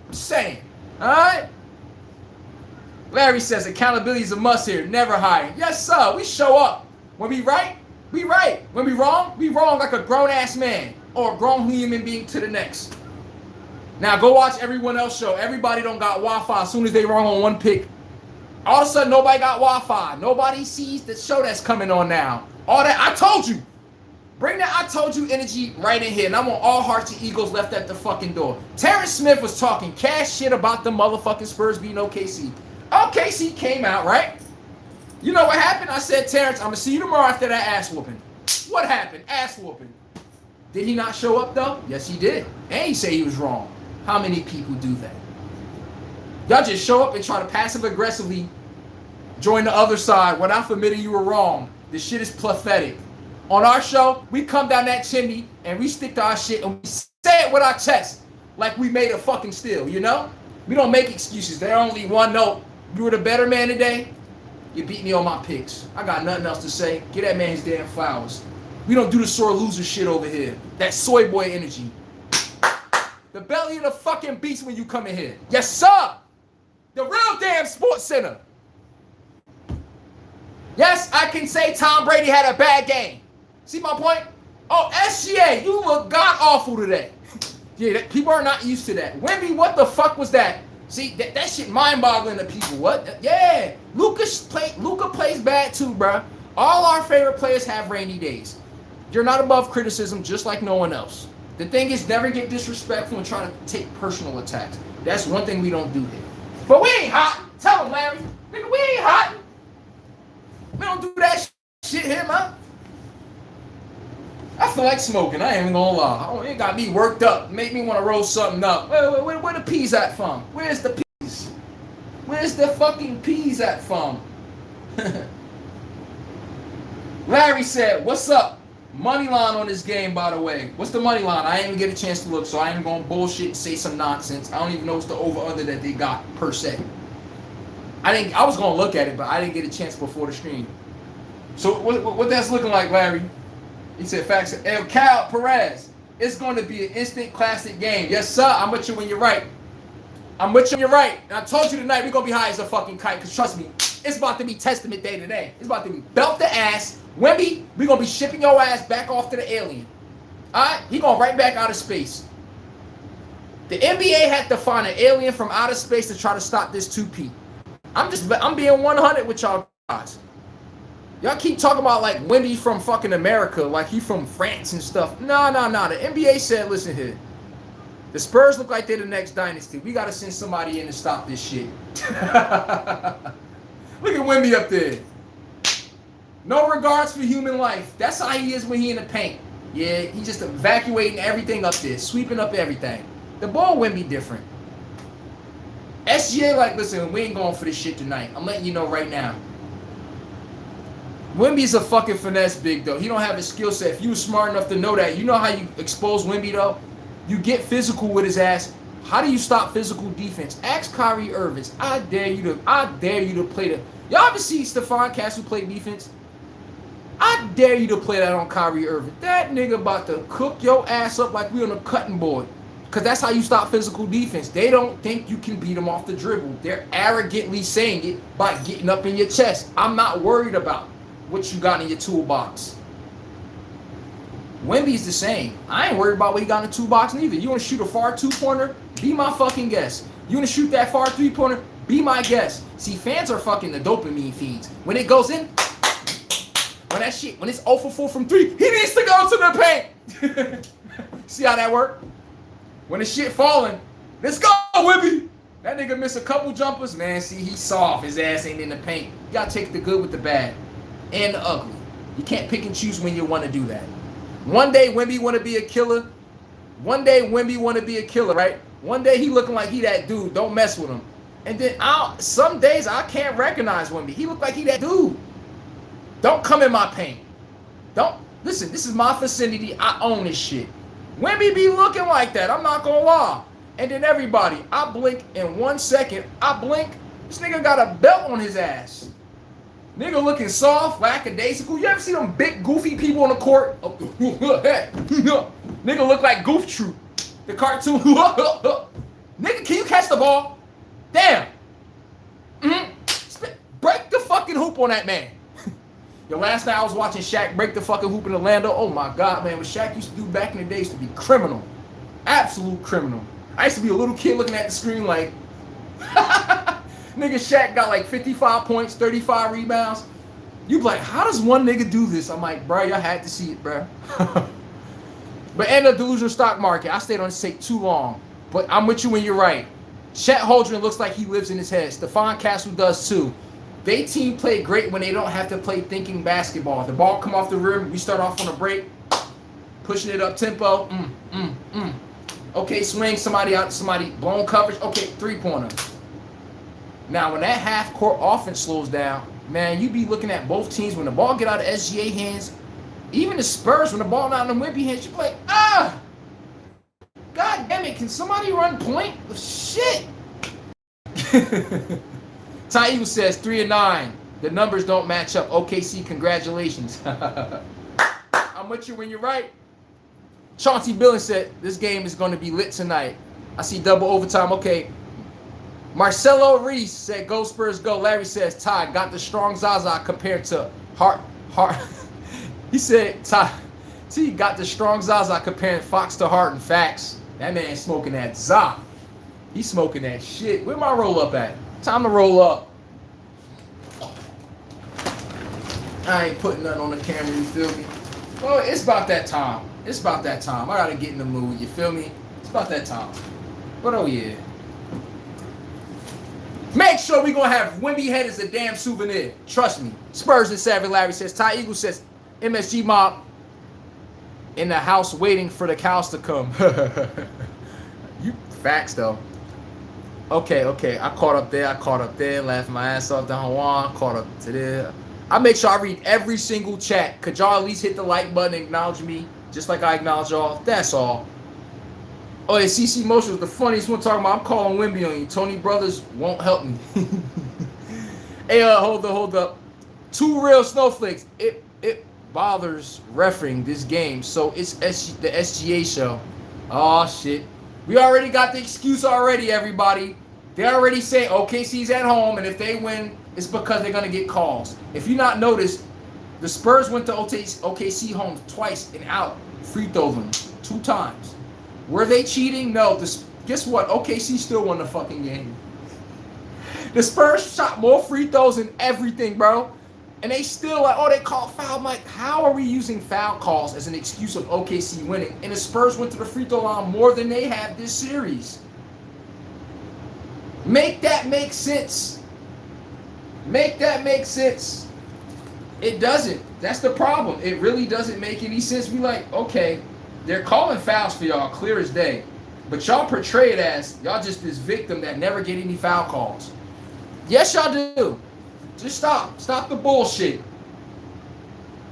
I'm saying. Alright? Larry says accountability is a must here. Never hide. Yes, sir. We show up. When we right, we right. When we wrong like a grown-ass man or a grown human being to the next. Now go watch everyone else show. Everybody don't got Wi-Fi as soon as they wrong on one pick. All of a sudden, nobody got Wi-Fi. Nobody sees the show that's coming on now. All that, I told you. Bring that I told you energy right in here. And I want all hearts and egos left at the fucking door. Terrence Smith was talking cash shit about the motherfucking Spurs beating OKC. OKC came out, right? You know what happened? I said, Terrence, I'm going to see you tomorrow after that ass whooping. What happened? Ass whooping. Did he not show up, though? Yes, he did. And he said he was wrong. How many people do that? Y'all just show up and try to passive-aggressively join the other side without admitting you were wrong. This shit is pathetic. On our show, we come down that chimney and we stick to our shit and we say it with our chest like we made a fucking steal, you know? We don't make excuses. There's only one note. You were the better man today. You beat me on my picks. I got nothing else to say. Get that man his damn flowers. We don't do the sore loser shit over here. That soy boy energy. The belly of the fucking beast when you come in here. Yes, sir. The real damn Sports Center. Yes, I can say Tom Brady had a bad game. See my point? Oh, SGA, you look god-awful today. Yeah, people are not used to that. Wemby, what the fuck was that? See, that shit mind-boggling to people. What? Yeah, Luka plays bad too, bro. All our favorite players have rainy days. You're not above criticism, just like no one else. The thing is, never get disrespectful and try to take personal attacks. That's one thing we don't do here. But we ain't hot. Tell him, Larry. Nigga, we ain't hot. We don't do that shit here, man. I feel like smoking. I ain't even gonna lie. It got me worked up. Make me want to roll something up. Where the peas at from? Where's the peas? Where's the fucking peas at from? Larry said, what's up? Money line on this game, by the way. What's the money line? I ain't even get a chance to look, so I ain't gonna bullshit and say some nonsense. I don't even know what's the over-under that they got, per se. I was gonna look at it, but I didn't get a chance before the stream. So what that's looking like, Larry? He said, facts. El Cal Perez, it's going to be an instant classic game. Yes, sir. I'm with you when you're right. I'm with you when you're right. And I told you tonight we're going to be high as a fucking kite, because trust me, it's about to be Testament Day today. It's about to be belt the ass. Wemby, we're going to be shipping your ass back off to the alien. All right? He going right back out of space. The NBA had to find an alien from outer space to try to stop this 2P. I'm being 100 with y'all guys. Y'all keep talking about like Wemby from fucking America, like he from France and stuff. No. The NBA said, listen here. The Spurs look like they're the next dynasty. We got to send somebody in to stop this shit. Look at Wemby up there. No regards for human life. That's how he is when he in the paint. Yeah, he's just evacuating everything up there, sweeping up everything. The ball Wemby different. SGA like, listen, we ain't going for this shit tonight. I'm letting you know right now. Wemby's a fucking finesse big, though. He don't have a skill set. If you were smart enough to know that, you know how you expose Wemby, though? You get physical with his ass. How do you stop physical defense? Ask Kyrie Irving. I dare you to play the... Y'all ever see Stephon Castle play defense? I dare you to play that on Kyrie Irving. That nigga about to cook your ass up like we on a cutting board. Because that's how you stop physical defense. They don't think you can beat them off the dribble. They're arrogantly saying it by getting up in your chest. I'm not worried about what you got in your toolbox. Wemby's the same. I ain't worried about what he got in the toolbox neither. You want to shoot a far two-pointer? Be my fucking guest. You want to shoot that far three-pointer? Be my guest. See, fans are fucking the dopamine feeds. When it goes in, when it's 0 for 4 from 3, he needs to go to the paint. See how that work? When the shit falling, let's go, Wemby. That nigga missed a couple jumpers. Man, see, he's soft. His ass ain't in the paint. You got to take the good with the bad and the ugly. You can't pick and choose when you want to do that. One day, Wemby want to be a killer. Right? One day, he looking like he that dude. Don't mess with him. And then some days I can't recognize Wemby. He looked like he that dude. Don't come in my paint. Don't listen. This is my vicinity. I own this shit. Wemby be looking like that. I'm not gonna lie. And then everybody, I blink in 1 second. I blink. This nigga got a belt on his ass. Nigga looking soft, lackadaisical. You ever see them big goofy people on the court? Nigga look like Goof Troop, the cartoon. Nigga, can you catch the ball? Damn. Break the fucking hoop on that man. Yo, last night I was watching Shaq break the fucking hoop in Orlando. Oh my God, man. What Shaq used to do back in the day used to be criminal. Absolute criminal. I used to be a little kid looking at the screen like, nigga Shaq got like 55 points, 35 rebounds. You be like, how does one nigga do this? I'm like, bro, y'all had to see it, bro. But end of delusional stock market. I stayed on this take too long. But I'm with you when you're right. Chet Holdren looks like he lives in his head. Stephon Castle does too. They team play great when they don't have to play thinking basketball. The ball come off the rim. We start off on a break. Pushing it up tempo. Okay, swing. Somebody out. Somebody blown coverage. Okay, three-pointer. Now, when that half-court offense slows down, man, you be looking at both teams. When the ball get out of SGA hands, even the Spurs, when the ball not in the Wemby hands, you be like, God damn it, can somebody run point? Shit. Ty Eagle says 3-9. The numbers don't match up. OKC, congratulations. I'm with you when you're right. Chauncey Billings said this game is going to be lit tonight. I see double overtime. Okay. Marcelo Reese said, go Spurs, go. Larry says, Ty got the strong Zaza compared to Hart. He said, Ty, T got the strong Zaza comparing Fox to Harden. Facts. That man smoking that Za. He's smoking that shit. Where my roll up at? Time to roll up. I ain't putting nothing on the camera, you feel me? Well, it's about that time. It's about that time. I gotta get in the mood, you feel me? It's about that time. But oh yeah. Make sure we gonna have Wemby head as a damn souvenir. Trust me. Spurs and Savage Larry says. Ty Eagle says MSG mob in the house waiting for the cows to come. You facts though. Okay. I caught up there. Laughed my ass off to Hawan. Caught up to there. I make sure I read every single chat. Could y'all at least hit the like button and acknowledge me? Just like I acknowledge y'all. That's all. Oh, yeah, CC Motion was the funniest one talking about. I'm calling Wemby on you. Tony Brothers won't help me. Hey, hold up. Two real snowflakes. It bothers refereeing this game, so it's the SGA show. Oh shit. We already got the excuse already, everybody. They already say OKC's at home, and if they win, it's because they're gonna get calls. If you not noticed, the Spurs went to OKC home twice and out free throw them 2 times. Were they cheating? No. Guess what? OKC still won the fucking game. The Spurs shot more free throws and everything, bro. And they still like, oh, they called foul. I'm like, how are we using foul calls as an excuse of OKC winning? And the Spurs went to the free throw line more than they have this series. Make that make sense. Make that make sense. It doesn't. That's the problem. It really doesn't make any sense. We like, okay, they're calling fouls for y'all clear as day. But y'all portray it as y'all just this victim that never get any foul calls. Yes, y'all do. Just stop. Stop the bullshit.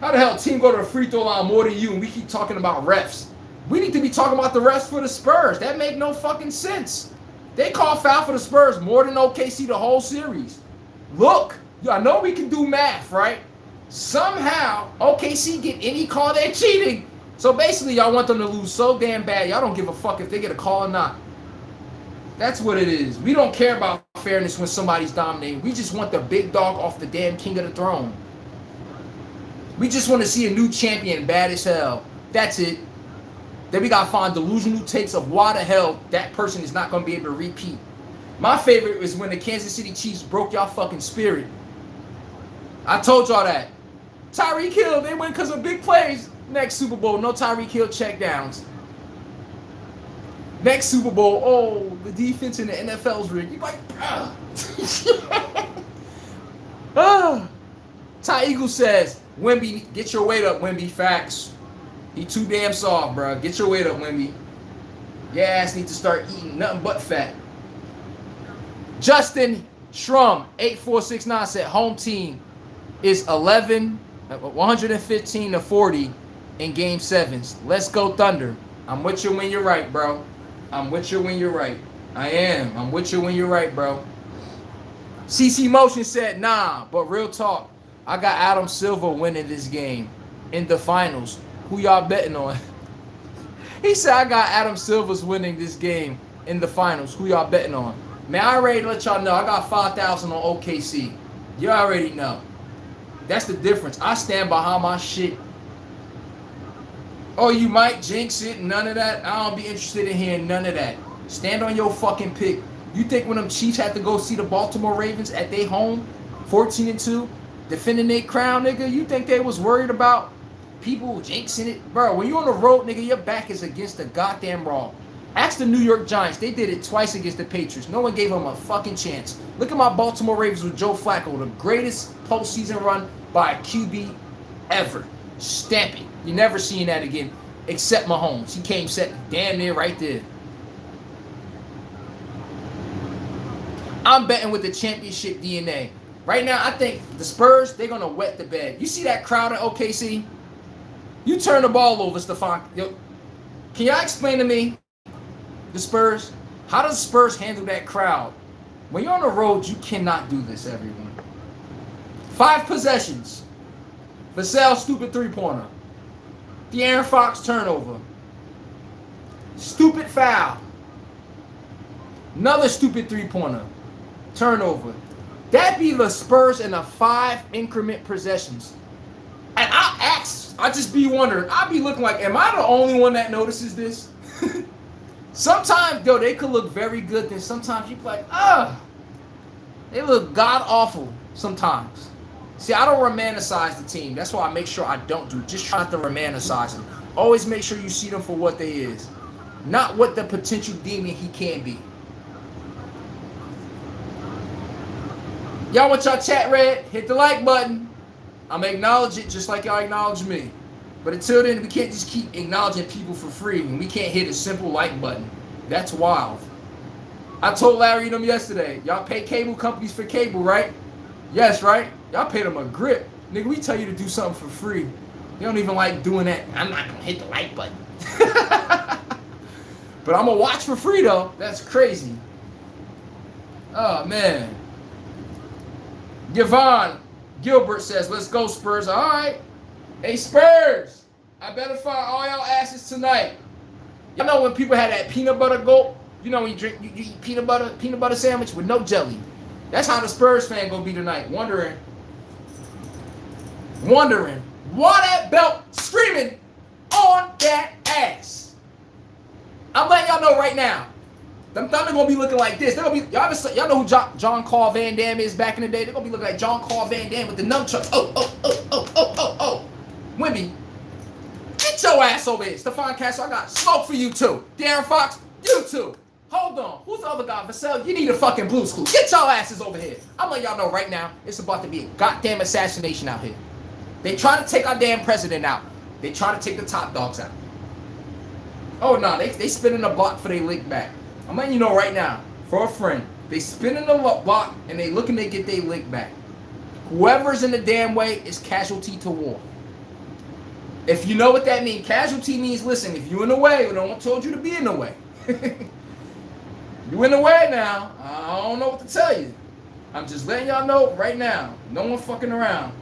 How the hell team go to the free throw line more than you and we keep talking about refs? We need to be talking about the refs for the Spurs. That make no fucking sense. They call foul for the Spurs more than OKC the whole series. Look, I know we can do math, right? Somehow, OKC get any call, they're cheating. So basically, y'all want them to lose so damn bad, y'all don't give a fuck if they get a call or not. That's what it is. We don't care about fairness when somebody's dominating. We just want the big dog off the damn king of the throne. We just want to see a new champion bad as hell. That's it. Then we got to find delusional takes of why the hell that person is not going to be able to repeat. My favorite is when the Kansas City Chiefs broke y'all fucking spirit. I told y'all that. Tyreek Hill, they win because of big plays. Next Super Bowl, no Tyreek Hill checkdowns. Next Super Bowl, oh, the defense in the NFL's rigged. You're like, Ty Eagle says, Wemby, get your weight up, Wemby. Facts. He too damn soft, bro. Get your weight up, Wemby. Your ass need to start eating nothing but fat. Justin Shrum, 8469 said home team is 115 to 40 in game sevens. Let's go Thunder. I'm with you when you're right, bro. I'm with you when you're right. I am. I'm with you when you're right, bro. CC Motion said, nah, but real talk, I got Adam Silver winning this game in the finals. Who y'all betting on? He said, I got Adam Silver's winning this game in the finals. Who y'all betting on? Man, I already let y'all know. I got 5,000 on OKC. You already know. That's the difference. I stand behind my shit. Oh, you might jinx it. None of that. I don't be interested in hearing none of that. Stand on your fucking pick. You think when them Chiefs had to go see the Baltimore Ravens at their home, 14-2, defending their crown, nigga, you think they was worried about people jinxing it? Bro, when you on the road, nigga, your back is against the goddamn wall. Ask the New York Giants. They did it twice against the Patriots. No one gave them a fucking chance. Look at my Baltimore Ravens with Joe Flacco, the greatest postseason run by a QB ever. Stamp it. You're never seeing that again, except Mahomes. He came set damn near right there. I'm betting with the championship DNA. Right now, I think the Spurs, they're going to wet the bed. You see that crowd at OKC? You turn the ball over, Stephon. Yo, can y'all explain to me, the Spurs, how does Spurs handle that crowd? When you're on the road, you cannot do this, everyone. 5 possessions. Vassell, stupid three-pointer. De'Aaron Fox, turnover. Stupid foul. Another stupid three-pointer. Turnover. That be the Spurs in the 5 increment possessions. And I just be wondering, I be looking like, am I the only one that notices this? Sometimes, yo, they could look very good, then sometimes you be like, they look god-awful sometimes. See, I don't romanticize the team. That's why I make sure I don't do. Just try not to romanticize them. Always make sure you see them for what they is. Not what the potential demon he can be. Y'all want y'all chat read? Hit the like button. I'm going to acknowledge it just like y'all acknowledge me. But until then, we can't just keep acknowledging people for free when we can't hit a simple like button. That's wild. I told Larry and them yesterday, y'all pay cable companies for cable, right? Yes, right? Y'all pay them a grip. Nigga, we tell you to do something for free. You don't even like doing that. I'm not going to hit the like button. But I'm going to watch for free, though. That's crazy. Oh, man. Yvonne Gilbert says, let's go, Spurs. All right. Hey, Spurs. I better find all y'all asses tonight. You know when people had that peanut butter gulp? You know when you eat peanut butter sandwich with no jelly. That's how the Spurs fan gonna be tonight. Wondering why that belt screaming on that ass. I'm letting y'all know right now. Them Thunder gonna be looking like this. They're gonna be y'all know who John Carl Van Damme is back in the day. They're gonna be looking like John Carl Van Damme with the nunchucks. Oh. Wimby, get your ass over here. Stephon Castle, I got smoke for you too. De'Aaron Fox, you too. Hold on. Who's the other guy? Vassell, you need a fucking blue school. Get y'all asses over here. I'm letting y'all know right now, it's about to be a goddamn assassination out here. They try to take our damn president out. They try to take the top dogs out. Oh no, they spinning the block for their lick back. I'm letting you know right now, for a friend, they spinning the block and they looking to get their lick back. Whoever's in the damn way is casualty to war. If you know what that means, casualty means, listen, if you in the way, no one told you to be in the way. You in the way now, I don't know what to tell you. I'm just letting y'all know right now, no one fucking around.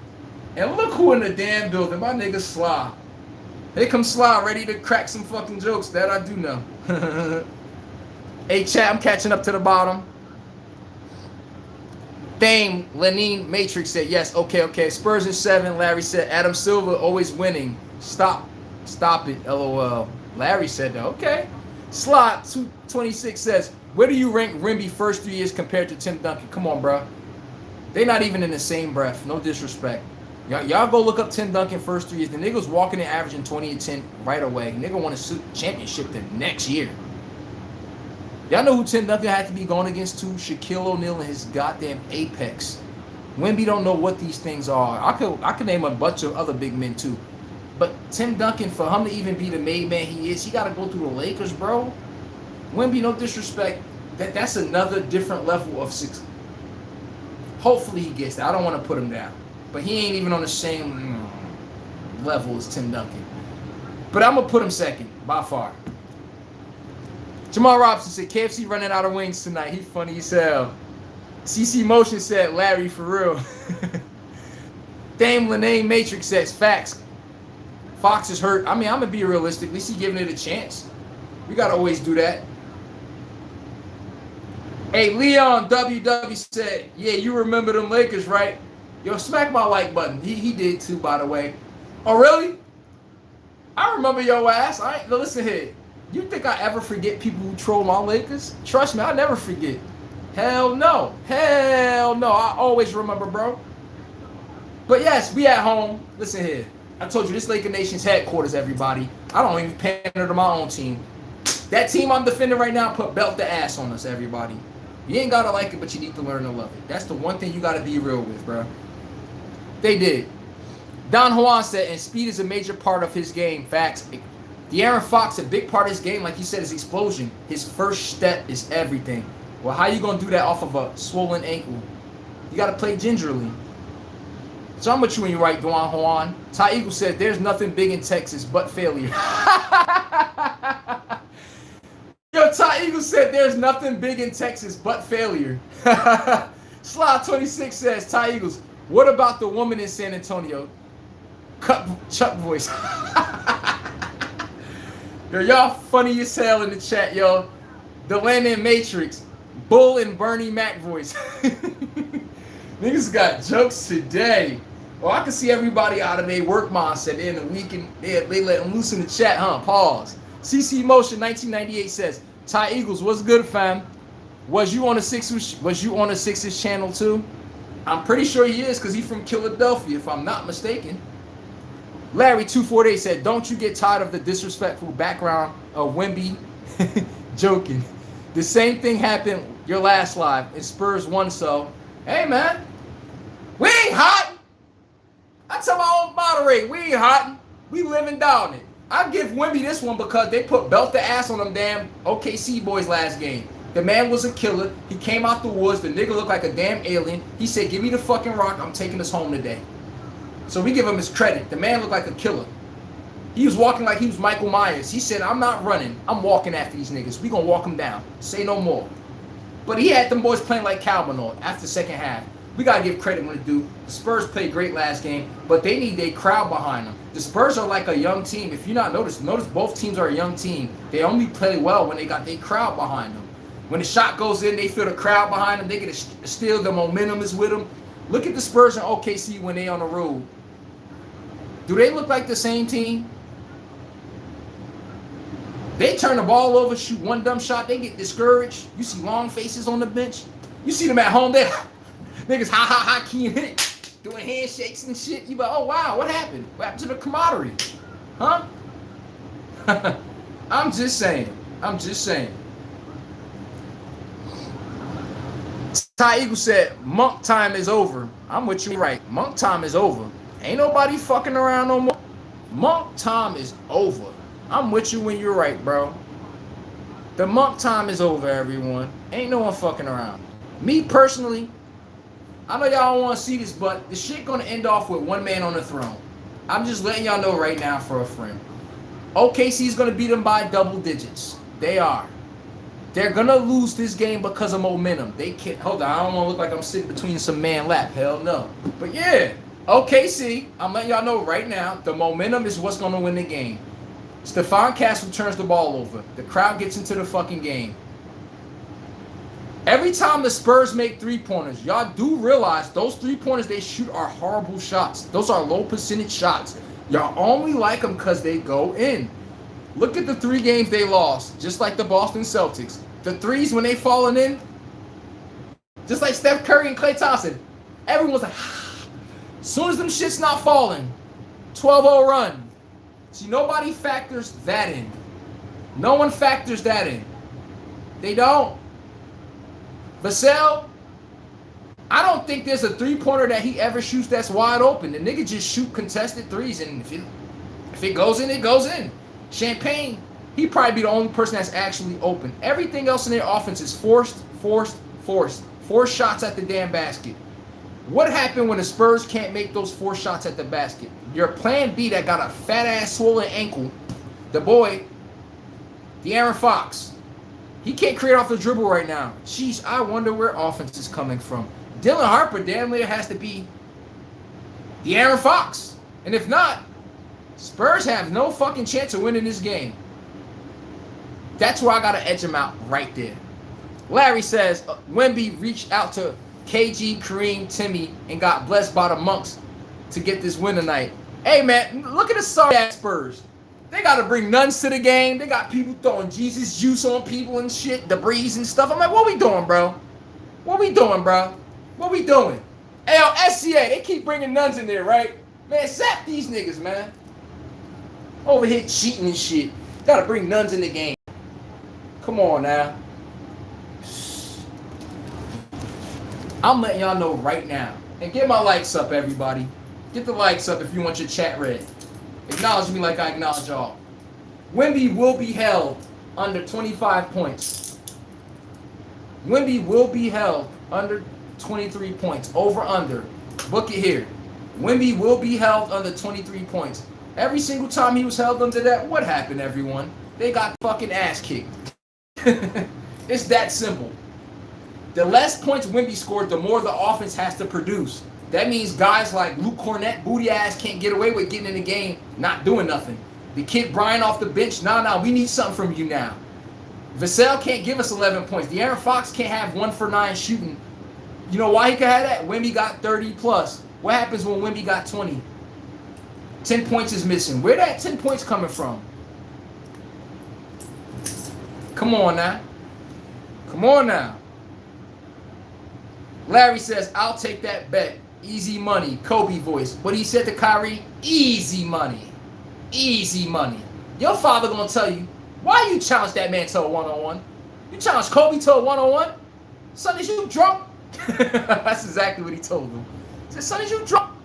And look who in the damn building, my nigga Sly. Here comes Sly, ready to crack some fucking jokes, that I do know. Hey, chat, I'm catching up to the bottom. Fame, Lenine Matrix said, yes, okay. Spurs in 7, Larry said, Adam Silver always winning. Stop it, LOL. Larry said that, okay. Slot 226 says, where do you rank Rimby first 3 years compared to Tim Duncan? Come on, bro. They're not even in the same breath. No disrespect. Y'all go look up Tim Duncan first 3 years. The nigga's walking and averaging 20 and 10 right away. Nigga won a championship the next year. Y'all know who Tim Duncan had to be going against too? Shaquille O'Neal in his goddamn apex. Wemby don't know what these things are. I could name a bunch of other big men too. But Tim Duncan, for him to even be the made man he is, he got to go through the Lakers, bro. Wemby, no disrespect. That's another different level of success. Hopefully he gets that. I don't want to put him down. But he ain't even on the same level as Tim Duncan. But I'm going to put him second, by far. Jamal Robinson said, KFC running out of wings tonight. He funny as hell. CC Motion said, Larry, for real. Dame Lene Matrix says, facts. Fox is hurt. I mean, I'm going to be realistic. At least he's giving it a chance. We got to always do that. Hey, Leon WW said, yeah, you remember them Lakers, right? Yo, smack my like button. He did too, by the way. Oh, really? I remember your ass. Listen here. You think I ever forget people who troll my Lakers? Trust me, I never forget. Hell no. Hell no. I always remember, bro. But yes, we at home. Listen here. I told you, this Laker Nation's headquarters, everybody. I don't even pander to my own team. That team I'm defending right now put belt the ass on us, everybody. You ain't got to like it, but you need to learn to love it. That's the one thing you got to be real with, bro. They did. Don Juan said, and speed is a major part of his game. Facts. De'Aaron Fox, a big part of his game, like you said, is explosion. His first step is everything. Well, how you going to do that off of a swollen ankle? You got to play gingerly. So I'm with you when you're right, Don Juan. Ty Eagle said, there's nothing big in Texas but failure. Yo, Ty Eagle said, there's nothing big in Texas but failure. Slide 26 says, Ty Eagles, what about the woman in San Antonio? Chuck voice. Yo, y'all funny as hell in the chat, yo. The Landon Matrix, Bull and Bernie Mac voice. Niggas got jokes today. Well, I can see everybody out of their work mindset. They're in the weekend. They let them loose in the chat, huh? Pause. CC Motion 1998 says, Ty Eagles, what's good, fam? Was you on the Sixers channel too? I'm pretty sure he is because he's from Philadelphia, if I'm not mistaken. Larry 248 said, don't you get tired of the disrespectful background of Wemby? Joking. The same thing happened your last live, and Spurs won, so. Hey, man. We ain't hot. I tell my own moderator, we ain't hot. We living down it. I give Wemby this one because they put belt the ass on them damn OKC boys last game. The man was a killer. He came out the woods. The nigga looked like a damn alien. He said, give me the fucking rock. I'm taking us home today. So we give him his credit. The man looked like a killer. He was walking like he was Michael Myers. He said, I'm not running. I'm walking after these niggas. We gonna walk them down. Say no more. But he had them boys playing like Calvin after the second half. We gotta give credit when it due. The Spurs played great last game, but they need a crowd behind them. The Spurs are like a young team. If you not notice both teams are a young team. They only play well when they got their crowd behind them. When the shot goes in, they feel the crowd behind them. They get a steal. The momentum is with them. Look at the Spurs and OKC when they on the road. Do they look like the same team? They turn the ball over, shoot one dumb shot, they get discouraged. You see long faces on the bench. You see them at home, they niggas ha, keying it, doing handshakes and shit. You like, oh wow, what happened? What happened to the camaraderie? Huh? I'm just saying. Ty Eagle said, monk time is over. I'm with you right. Monk time is over. Ain't nobody fucking around no more. Monk time is over. I'm with you when you're right, bro. The monk time is over, everyone. Ain't no one fucking around. Me personally, I know y'all don't want to see this, but the shit gonna end off with one man on the throne. I'm just letting y'all know right now for a friend. OKC's gonna beat them by double digits. They are. They're gonna lose this game because of momentum. They can't. Hold on, I don't want to look like I'm sitting between some man lap. Hell no. But yeah, OKC. I'm letting y'all know right now. The momentum is what's gonna win the game. Stephon Castle turns the ball over. The crowd gets into the fucking game. Every time the Spurs make three-pointers, y'all do realize those three-pointers they shoot are horrible shots. Those are low percentage shots. Y'all only like them because they go in. Look at the 3 games they lost, just like the Boston Celtics. The threes, when they falling in, just like Steph Curry and Klay Thompson, everyone's like, as soon as them shit's not falling, 12-0 run. See, nobody factors that in. No one factors that in. They don't. Vassell, I don't think there's a three-pointer that he ever shoots that's wide open. The nigga just shoot contested threes, and if it goes in, it goes in. Champagne, He probably be the only person that's actually open. Everything else in their offense is forced. Forced shots at the damn basket. What happened when the Spurs can't make those 4 shots at the basket? Your plan B that got a fat ass swollen ankle, the boy, De'Aaron Fox, he can't create off the dribble right now. Jeez, I wonder where offense is coming from. Dylan Harper damn near has to be De'Aaron Fox. And if not, Spurs have no fucking chance of winning this game. That's where I got to edge him out right there. Larry says, Wemby reached out to KG, Kareem, Timmy, and got blessed by the monks to get this win tonight. Hey, man, look at the sorry-ass Spurs. They got to bring nuns to the game. They got people throwing Jesus juice on people and shit, debris and stuff. I'm like, what we doing, bro? What we doing, bro? What we doing? Hey, yo, SCA, they keep bringing nuns in there, right? Man, sap these niggas, man. Over here cheating and shit. Got to bring nuns in the game. Come on now. I'm letting y'all know right now. And get my likes up, everybody. Get the likes up if you want your chat read. Acknowledge me like I acknowledge y'all. Wemby will be held under 25 points. Wemby will be held under 23 points. Over, under. Book it here. Wemby will be held under 23 points. Every single time he was held under that, what happened, everyone? They got fucking ass kicked. It's that simple. The less points Wemby scored, the more the offense has to produce. That means guys like Luke Cornett, booty ass, can't get away with getting in the game, not doing nothing. The kid Brian off the bench, nah, we need something from you now. Vassell can't give us 11 points. De'Aaron Fox can't have 1 for 9 shooting. You know why he could have that? Wemby got 30 plus. What happens when Wemby got 20? 10 points is missing. Where that 10 points coming from? Come on now. Come on now. Larry says, I'll take that bet. Easy money. Kobe voice. What he said to Kyrie? Easy money. Easy money. Your father gonna tell you, why you challenge that man to a one-on-one? You challenge Kobe to a one-on-one? Son, is you drunk? That's exactly what he told him. He said, son, is you drunk?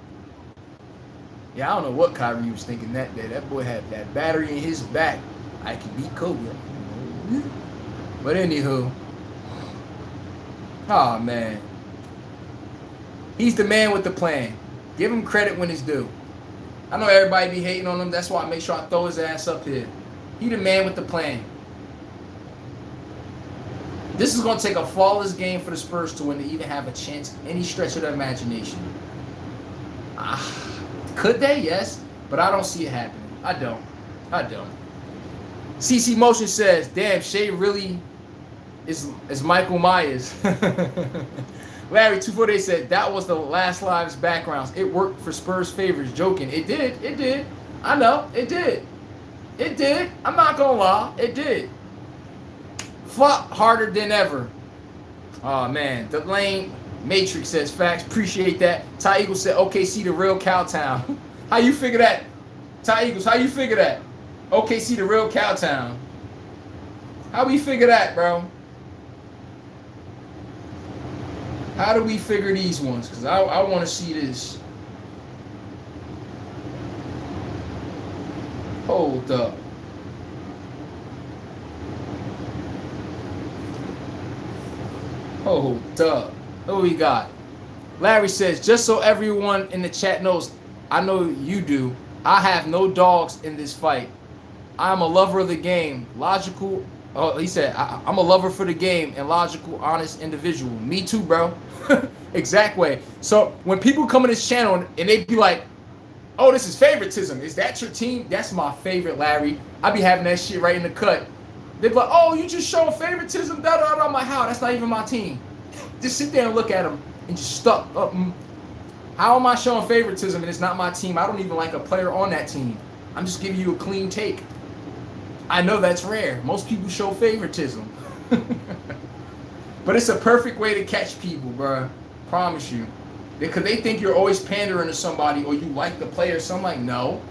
Yeah, I don't know what Kyrie was thinking that day. That boy had that battery in his back. I can beat Kobe. But anywho. Oh, man. He's the man with the plan. Give him credit when it's due. I know everybody be hating on him. That's why I make sure I throw his ass up here. He the man with the plan. This is going to take a flawless game for the Spurs to win to even have a chance any stretch of their imagination. Could they? Yes. But I don't see it happening. I don't. CC Motion says, damn, Shea really is Michael Myers. Larry 248 said, that was the last live's backgrounds. It worked for Spurs favors. Joking. It did. I know. It did. I'm not going to lie. It did. Flop harder than ever. Oh, man. The Lane Matrix says, facts. Appreciate that. Ty Eagles said, OKC the real Cowtown. How you figure that? Ty Eagles, how you figure that? OKC the real Cowtown. How we figure that, bro? How do we figure these ones? Because I want to see this. Hold up. Hold up. What we got? Larry says, just so everyone in the chat knows, I know you do, I have no dogs in this fight. I'm a lover of the game. Logical. Oh, he said, I'm a lover for the game and logical, honest individual. Me too, bro. Exact way. So when people come in this channel and they be like, oh, this is favoritism. Is that your team? That's my favorite, Larry. I be having that shit right in the cut. They be like, oh, you just showing favoritism? Da-da-da. I'm like, how? That's not even my team. Just sit there and look at them and just stuck up. How am I showing favoritism and it's not my team? I don't even like a player on that team. I'm just giving you a clean take. I know that's rare. Most people show favoritism. But it's a perfect way to catch people, bro. Promise you. Because they think you're always pandering to somebody or you like the player. So I'm like, no.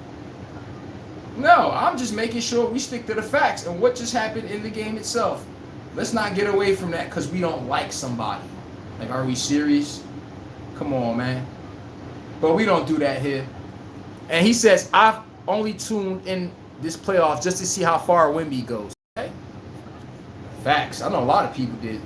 No, I'm just making sure we stick to the facts and what just happened in the game itself. Let's not get away from that because we don't like somebody. Like, are we serious? Come on, man. But we don't do that here. And he says, I've only tuned in this playoff just to see how far Wemby goes. Okay? Facts. I know a lot of people did.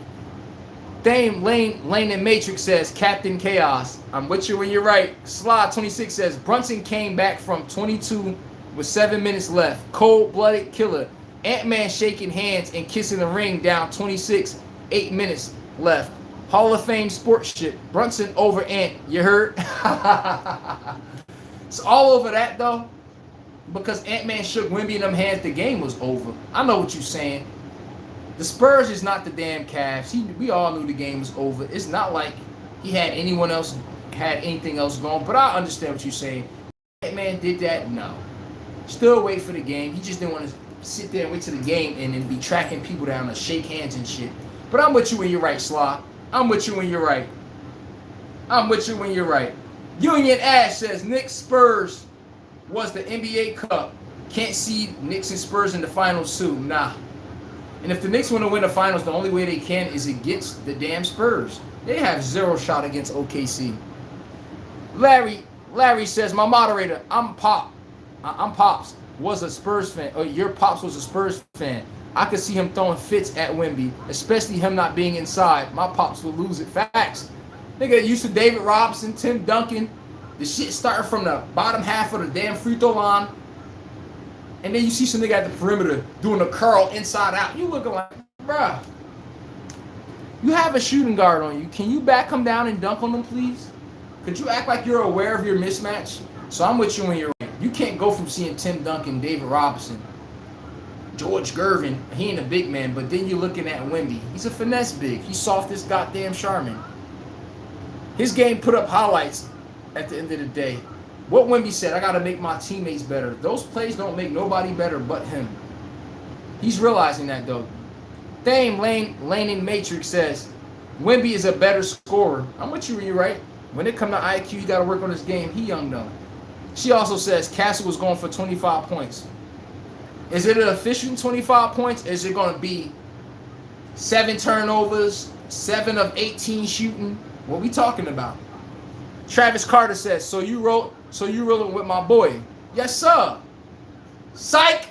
Dame Lane and Matrix says Captain Chaos. I'm with you when you're right. Slide 26 says Brunson came back from 22 with 7 minutes left. Cold-blooded killer. Ant-Man shaking hands and kissing the ring down 26. 8 minutes left. Hall of Fame sports shit. Brunson over Ant. You heard? It's all over that though. Because Ant-Man shook Wemby in them hands, the game was over. I know what you're saying. The Spurs is not the damn Cavs. We all knew the game was over. It's not like he had anything else going. But I understand what you're saying. Ant-Man did that? No. Still wait for the game. He just didn't want to sit there and wait till the game and then be tracking people down to shake hands and shit. But I'm with you when you're right, Sly. I'm with you when you're right. I'm with you when you're right. Union Ash says Knicks Spurs was the NBA Cup. Can't see Knicks and Spurs in the finals soon. Nah. And if the Knicks want to win the finals, the only way they can is against the damn Spurs. They have 0 shot against OKC. Larry says, my moderator, I'm Pops, was a Spurs fan. Or your Pops was a Spurs fan. I could see him throwing fits at Wemby, especially him not being inside. My Pops will lose it. Facts. Nigga used to David Robinson, Tim Duncan. The shit started from the bottom half of the damn free throw line. And then you see some nigga at the perimeter doing a curl inside out. You looking like, bruh. You have a shooting guard on you. Can you back him down and dunk on him, please? Could you act like you're aware of your mismatch? So I'm with you when you're right. You can't go from seeing Tim Duncan, David Robinson, George Gervin. He ain't a big man, but then you're looking at Wemby. He's a finesse big. He's soft as goddamn Charmin. His game put up highlights at the end of the day. What Wemby said, I got to make my teammates better. Those plays don't make nobody better but him. He's realizing that, though. Dame Lane in Matrix says, Wemby is a better scorer. I'm with you when you're right. When it comes to IQ, you got to work on this game. He young, though. She also says Castle was going for 25 points. Is it an efficient 25 points? Is it going to be 7 turnovers, 7 of 18 shooting? What we talking about? Travis Carter says, so you rolling with my boy? Yes, sir. Psych.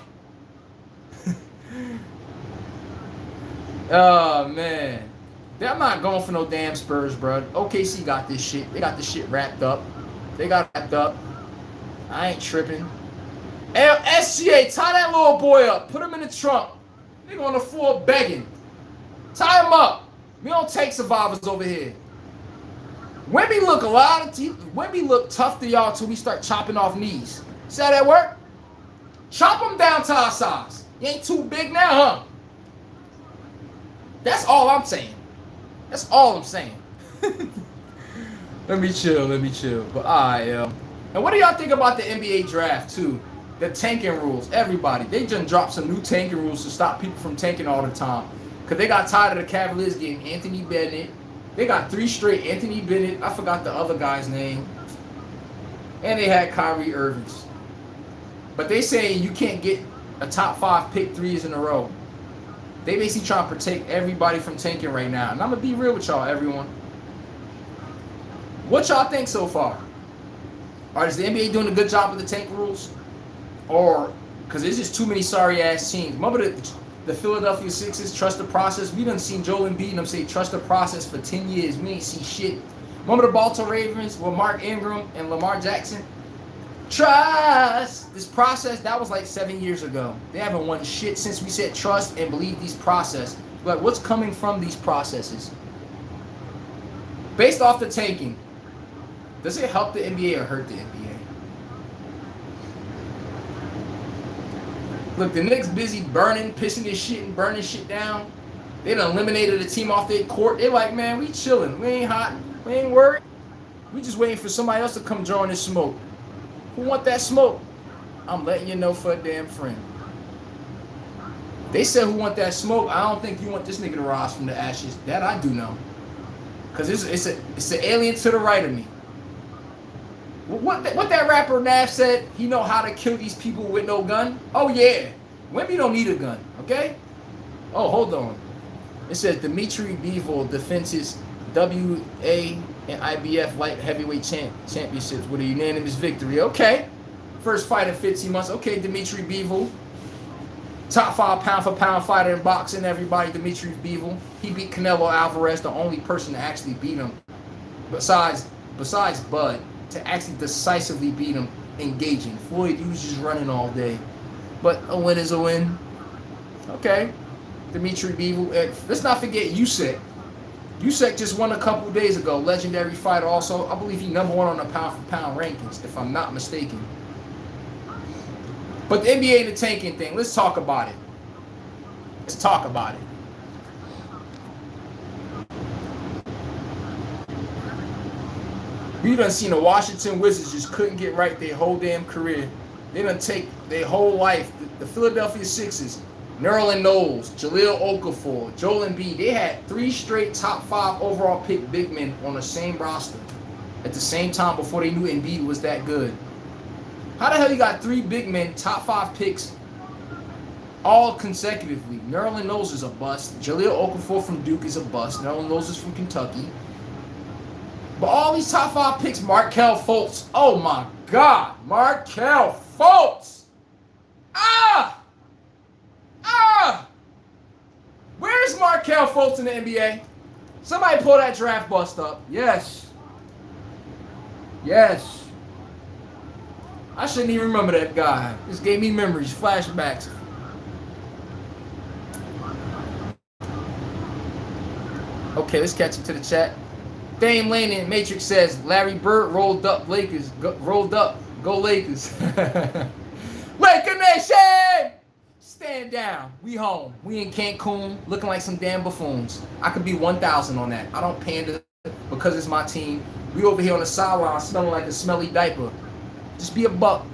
Oh man, I'm not going for no damn Spurs, bro. OKC got this shit. They got this shit wrapped up. They got wrapped up. I ain't tripping. SGA, tie that little boy up. Put him in the trunk. Nigga on the floor begging. Tie him up. We don't take survivors over here. Wemby look tough to y'all till we start chopping off knees. See how that work? Chop them down to our size. You ain't too big now, huh? That's all I'm saying. That's all I'm saying. Let me chill. But alright, yo. And what do y'all think about the NBA draft too? The tanking rules. Everybody, they just dropped some new tanking rules to stop people from tanking all the time. Cause they got tired of the Cavaliers getting Anthony Bennett. They got 3 straight Anthony Bennett. I forgot the other guy's name. And they had Kyrie Irving. But they saying you can't get a top 5 pick 3s in a row. They basically trying to protect everybody from tanking right now. And I'm going to be real with y'all, everyone. What y'all think so far? Is the NBA doing a good job with the tank rules? Or, because there's just too many sorry-ass teams. Remember the Philadelphia Sixers, trust the process. We done seen Joel Embiid and them say trust the process for 10 years. We ain't see shit. Remember the Baltimore Ravens with Mark Ingram and Lamar Jackson? Trust this process. That was like 7 years ago. They haven't won shit since we said trust and believe these process. But what's coming from these processes? Based off the tanking, does it help the NBA or hurt the NBA? Look, the Knicks busy burning, pissing this shit and burning shit down. They done eliminated the team off their court. They like, man, we chilling. We ain't hot. We ain't worried. We just waiting for somebody else to come join this smoke. Who want that smoke? I'm letting you know for a damn friend. They said who want that smoke. I don't think you want this nigga to rise from the ashes. That I do know. Because it's an alien to the right of me. What that rapper Nav said, he know how to kill these people with no gun. Oh yeah, Wemby don't need a gun, okay? Oh, hold on. It says Dimitri Bivol defends his WA and IBF light heavyweight championships with a unanimous victory. Okay, First fight in 15 months. Okay, Dimitri Bivol. Top 5 pound-for-pound fighter in boxing, everybody, Dimitri Bivol. He beat Canelo Alvarez, the only person to actually beat him, besides Bud, to actually decisively beat him, engaging. Floyd, he was just running all day. But a win is a win. Okay. Dimitri Bivol. Let's not forget Usyk. Usyk just won a couple days ago. Legendary fighter also. I believe he's #1 on the pound-for-pound rankings, if I'm not mistaken. But the NBA and the tanking thing, let's talk about it. Let's talk about it. We done seen the Washington Wizards just couldn't get right their whole damn career. They done take their whole life. The Philadelphia Sixers, Nerlens Knowles, Jahlil Okafor, Joel Embiid, they had 3 straight top 5 overall pick big men on the same roster at the same time before they knew Embiid was that good. How the hell you got 3 big men, top 5 picks, all consecutively? Nerlens Knowles is a bust. Jahlil Okafor from Duke is a bust. Nerlens Knowles is from Kentucky. But all these top 5 picks, Markelle Fultz. Oh my God, Markelle Fultz. Where's Markelle Fultz in the NBA? Somebody pull that draft bust up. Yes. Yes. I shouldn't even remember that guy. This gave me memories, flashbacks. Okay, let's catch up to the chat. Dame Lane in Matrix says, Larry Bird rolled up Lakers. Go Lakers. Laker Nation! Stand down. We home. We in Cancun looking like some damn buffoons. I could be 1,000 on that. I don't pander because it's my team. We over here on the sideline smelling like a smelly diaper. Just be a buck.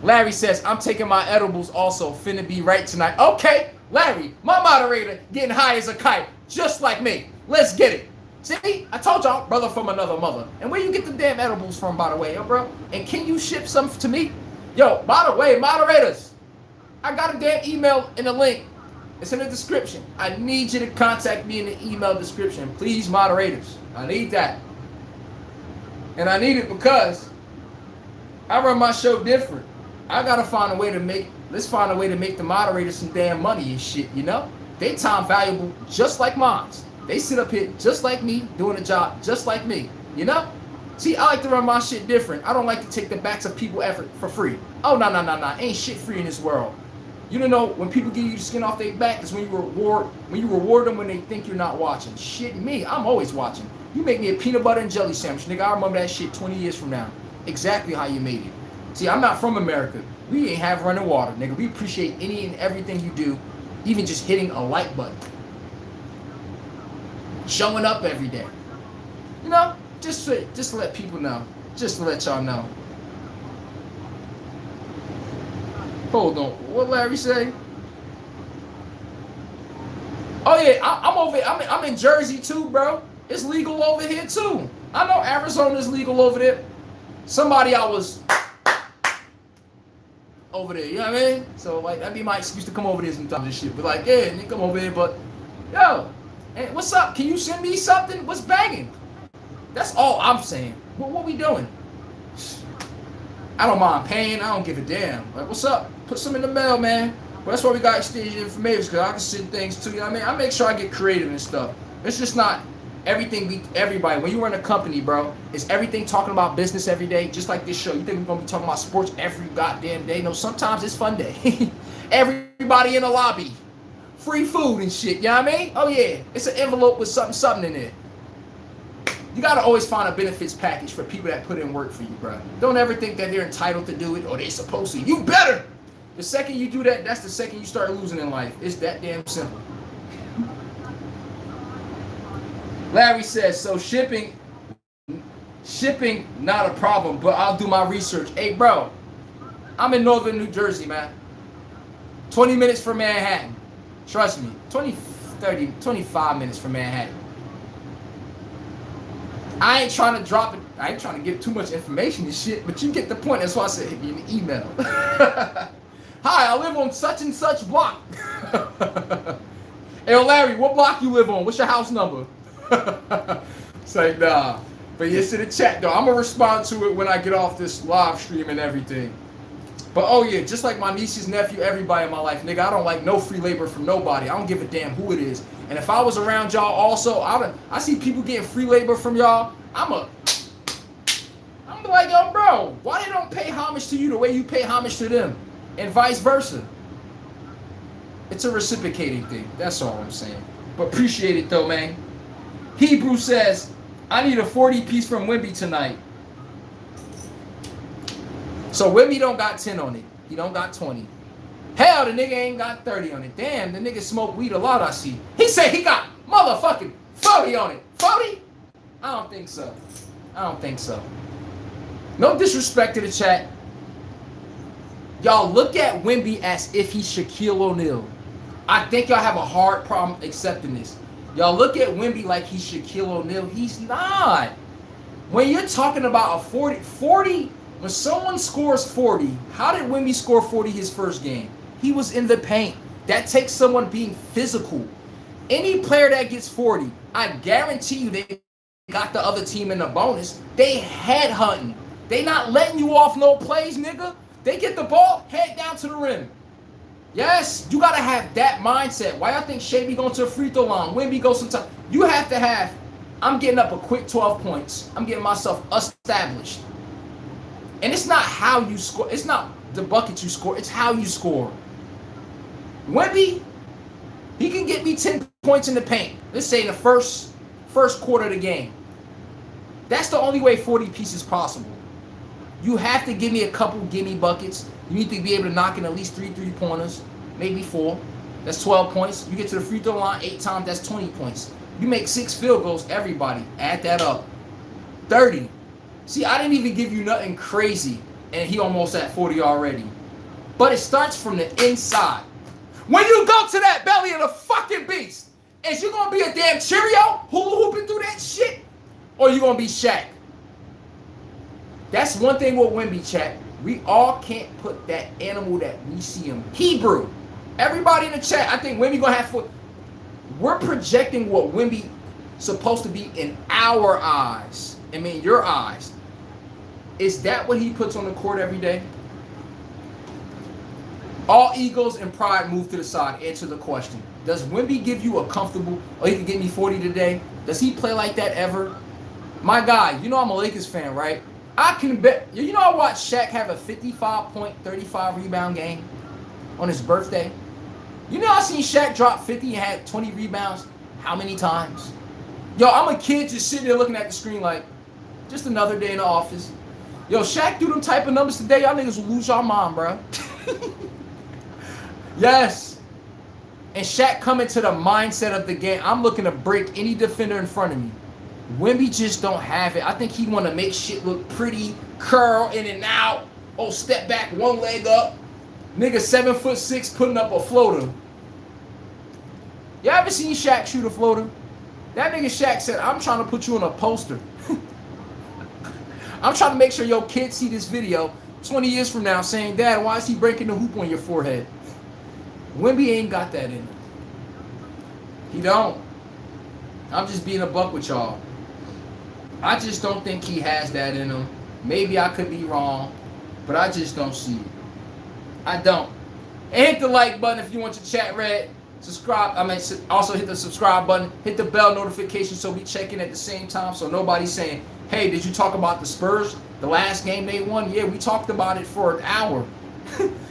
Larry says, I'm taking my edibles also. Finna be right tonight. Okay, Larry, my moderator, getting high as a kite. Just like me. Let's get it. See, I told y'all, brother from another mother. And where you get the damn edibles from, by the way, yo, bro? And can you ship some to me? Yo, by the way, moderators, I got a damn email in the link. It's in the description. I need you to contact me in the email description. Please, moderators. I need that. And I need it because I run my show different. I gotta find a way to make, let's find a way to make the moderators some damn money and shit, you know? They time valuable just like mine. They sit up here just like me, doing a job just like me, you know? See, I like to run my shit different. I don't like to take the backs of people effort for free. Oh, no. Ain't shit free in this world. You don't know, when people give you the skin off their back, is when you reward them when they think you're not watching. Shit, me, I'm always watching. You make me a peanut butter and jelly sandwich, nigga, I remember that shit 20 years from now. Exactly how you made it. See, I'm not from America. We ain't have running water, nigga. We appreciate any and everything you do, even just hitting a like button. Showing up every day. You know, just to let people know. Just to let y'all know. Hold on. What Larry say? Oh yeah, I'm over. I'm in Jersey too, bro. It's legal over here too. I know Arizona's legal over there. Somebody I was over there, you know what I mean? So like that'd be my excuse to come over there sometimes and shit. But like, yeah, nigga, come over here, but yo, hey, what's up? Can you send me something? What's banging? That's all I'm saying. What we doing? I don't mind paying. I don't give a damn. Like, what's up? Put some in the mail, man. Well, that's why we got exchange information, because I can send things to you. I mean, I make sure I get creative and stuff. It's just not everything be everybody. When you run a company, bro, is everything talking about business every day? Just like this show. You think we're going to be talking about sports every goddamn day? No, sometimes it's fun day. Everybody in the lobby. Free food and shit, you know what I mean? Oh, yeah. It's an envelope with something in there. You got to always find a benefits package for people that put in work for you, bro. Don't ever think that they're entitled to do it or they're supposed to. You better. The second you do that, that's the second you start losing in life. It's that damn simple. Larry says, so shipping not a problem, but I'll do my research. Hey, bro, I'm in northern New Jersey, man. 20 minutes from Manhattan. Trust me. 25 minutes from Manhattan. I ain't trying to drop it. I ain't trying to give too much information and shit, but you get the point. That's why I said hit me an email. Hi, I live on such and such block. Hey, Larry, what block you live on? What's your house number? It's like, nah. But yes, to the chat though. I'm gonna respond to it when I get off this live stream and everything. But oh yeah, just like my niece's nephew, everybody in my life, nigga, I don't like no free labor from nobody. I don't give a damn who it is. And if I was around y'all also, I see people getting free labor from y'all. I'm like, yo, bro, why they don't pay homage to you the way you pay homage to them? And vice versa. It's a reciprocating thing. That's all I'm saying. But appreciate it though, man. Hebrew says, I need a 40 piece from Wimby tonight. So Wimby don't got 10 on it. He don't got 20. Hell, the nigga ain't got 30 on it. Damn, the nigga smoke weed a lot, I see. He said he got motherfucking 40 on it. 40? I don't think so. I don't think so. No disrespect to the chat. Y'all look at Wimby as if he's Shaquille O'Neal. I think y'all have a hard problem accepting this. Y'all look at Wimby like he's Shaquille O'Neal. He's not. When you're talking about a 40, when someone scores 40, how did Wimby score 40 his first game? He was in the paint. That takes someone being physical. Any player that gets 40, I guarantee you they got the other team in the bonus. They headhunting. They not letting you off no plays, nigga. They get the ball, head down to the rim. Yes, you got to have that mindset. Why y'all think Shea be going to a free throw line? Wimby goes sometime. You have to have, I'm getting up a quick 12 points. I'm getting myself established. And it's not how you score. It's not the bucket you score. It's how you score. Wimby, he can get me 10 points in the paint. Let's say in the first quarter of the game. That's the only way 40 pieces possible. You have to give me a couple gimme buckets. You need to be able to knock in at least 3 3-pointers, maybe 4. That's 12 points. You get to the free throw line 8 times, that's 20 points. You make 6 field goals, everybody. Add that up. 30. See, I didn't even give you nothing crazy, and he almost at 40 already. But it starts from the inside. When you go to that belly of the fucking beast, is you going to be a damn Cheerio hula hooping through that shit? Or you going to be Shaq? That's one thing with Wimby, chat. We all can't put that animal that we see him. Hebrew. Everybody in the chat, I think Wimby going to have foot. We're projecting what Wimby supposed to be in our eyes. I mean, your eyes. Is that what he puts on the court every day? All egos and pride move to the side. Answer the question. Does Wimby give you a comfortable, oh, he can get me 40 today? Does he play like that ever? My guy, you know I'm a Lakers fan, right? I can bet, you know I watched Shaq have a 55-point, 35-rebound game on his birthday? You know I seen Shaq drop 50 and had 20 rebounds how many times? Yo, I'm a kid just sitting there looking at the screen like, just another day in the office. Yo, Shaq do them type of numbers today, y'all niggas will lose y'all mind, bro. Yes. And Shaq coming to the mindset of the game. I'm looking to break any defender in front of me. Wimby just don't have it. I think he want to make shit look pretty, curl in and out. Oh, step back, one leg up. Nigga 7'6" putting up a floater. You ever seen Shaq shoot a floater? That nigga Shaq said, I'm trying to put you on a poster. I'm trying to make sure your kids see this video 20 years from now saying, Dad, why is he breaking the hoop on your forehead? Wimby ain't got that in him. He don't. I'm just being a buck with y'all. I just don't think he has that in him. Maybe I could be wrong, but I just don't see it. I don't. And hit the like button if you want your chat read. Subscribe. Also hit the subscribe button. Hit the bell notification so we check in at the same time so nobody's saying, hey, did you talk about the Spurs? The last game they won? Yeah, we talked about it for an hour.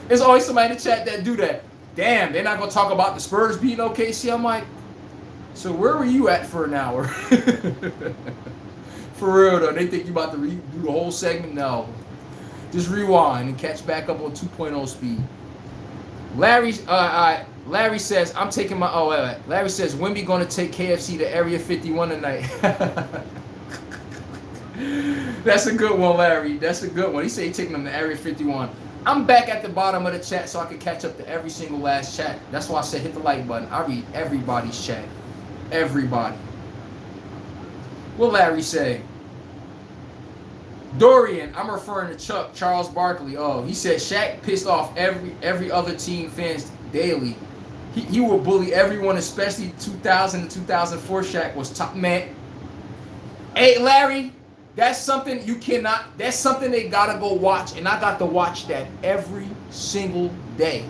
There's always somebody in the chat that do that. Damn, they're not going to talk about the Spurs beating OKC. I'm like, so where were you at for an hour? For real, though. They think you about to do the whole segment? No. Just rewind and catch back up on 2.0 speed. Larry says, I'm taking my... Oh, wait. Larry says, Wimby going to take KFC to Area 51 tonight. That's a good one, Larry. That's a good one. He said he's taking them to Area 51. I'm back at the bottom of the chat so I can catch up to every single last chat. That's why I said hit the like button. I read everybody's chat. Everybody. What Larry say? Dorian, I'm referring to Chuck, Charles Barkley. Oh, he said Shaq pissed off every other team fans daily. He will bully everyone, especially 2000 to 2004 Shaq was top man. Hey, Larry, That's something you cannot, that's something they gotta go watch, and I got to watch that every single day.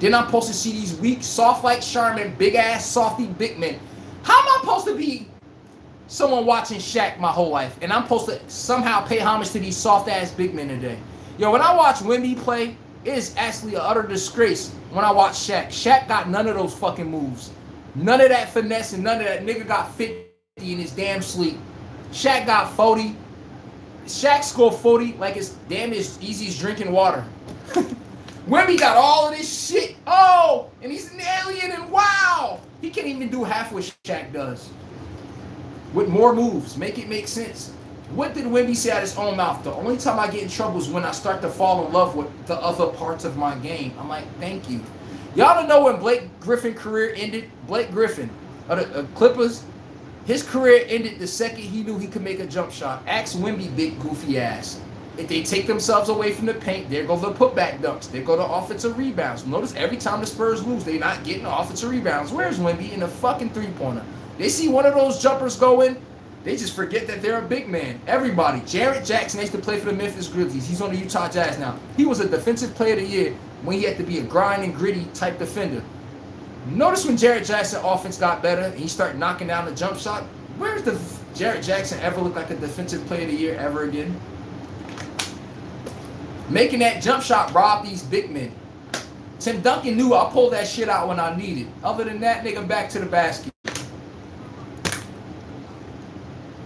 Then I'm supposed to see these weak, soft like Sherman, big ass, softy big men. How am I supposed to be someone watching Shaq my whole life, and I'm supposed to somehow pay homage to these soft ass big men today? Yo, when I watch Wemby play, it is actually an utter disgrace when I watch Shaq. Shaq got none of those fucking moves. None of that finesse, and none of that. Nigga got 50 in his damn sleep. Shaq got 40. Shaq scored 40 like it's damn as easy as drinking water. Wemby got all of this shit. Oh, and he's an alien, and wow, he can't even do half what Shaq does. With more moves, make it make sense. What did Wemby say out his own mouth? The only time I get in trouble is when I start to fall in love with the other parts of my game. I'm like, thank you. Y'all don't know when Blake Griffin's career ended. Blake Griffin of the Clippers, his career ended the second he knew he could make a jump shot. Ask Wemby, big goofy ass. If they take themselves away from the paint, there go the putback dunks. There go the offensive rebounds. Notice every time the Spurs lose, they're not getting offensive rebounds. Where's Wemby in the fucking three-pointer? They see one of those jumpers go in, they just forget that they're a big man. Everybody. Jarrett Jackson used to play for the Memphis Grizzlies. He's on the Utah Jazz now. He was a defensive player of the year when he had to be a grind and gritty type defender. Notice when Jarrett Jackson offense got better and he started knocking down the jump shot, where's the Jarrett Jackson ever look like a defensive player of the year ever again? Making that jump shot robbed these big men. Tim Duncan knew I'll pull that shit out when I need it. Other than that, nigga, back to the basket.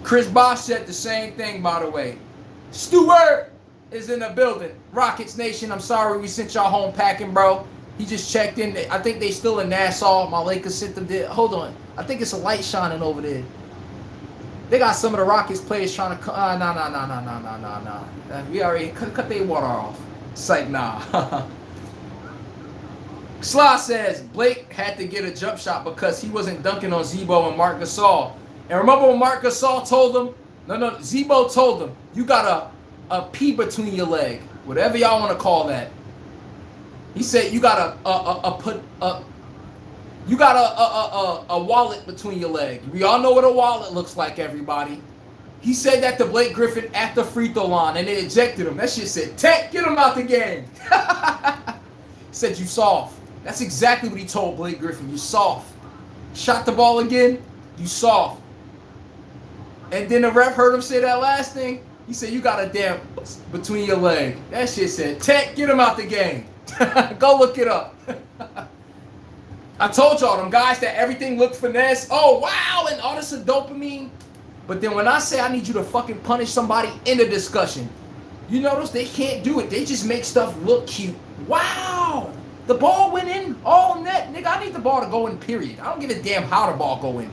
Chris Bosh said the same thing, by the way. Stewart is in the building. Rockets Nation, I'm sorry we sent y'all home packing, bro. He just checked in. I think they still in Nassau. My Lakers sent them there. Hold on. I think it's a light shining over there. They got some of the Rockets players trying to... Nah. We already cut their water off. It's like, nah. Sly says Blake had to get a jump shot because he wasn't dunking on Zebo and Marc Gasol. And remember when Marc Gasol told him, Zebo told him, you got a pee between your leg, whatever y'all want to call that. He said you got a wallet between your legs. We all know what a wallet looks like, everybody. He said that to Blake Griffin at the free throw line, and they ejected him. That shit said, Tech, get him out the game. He said, you soft. That's exactly what he told Blake Griffin. You soft. Shot the ball again, you soft. And then the ref heard him say that last thing. He said, you got a damn between your leg. That shit said, Tech, get him out the game. Go look it up. I told y'all, them guys that everything looked finesse. Oh, wow, and all this is dopamine. But then when I say I need you to fucking punish somebody in a discussion, you notice they can't do it. They just make stuff look cute. Wow. The ball went in all net. Nigga, I need the ball to go in, period. I don't give a damn how the ball go in.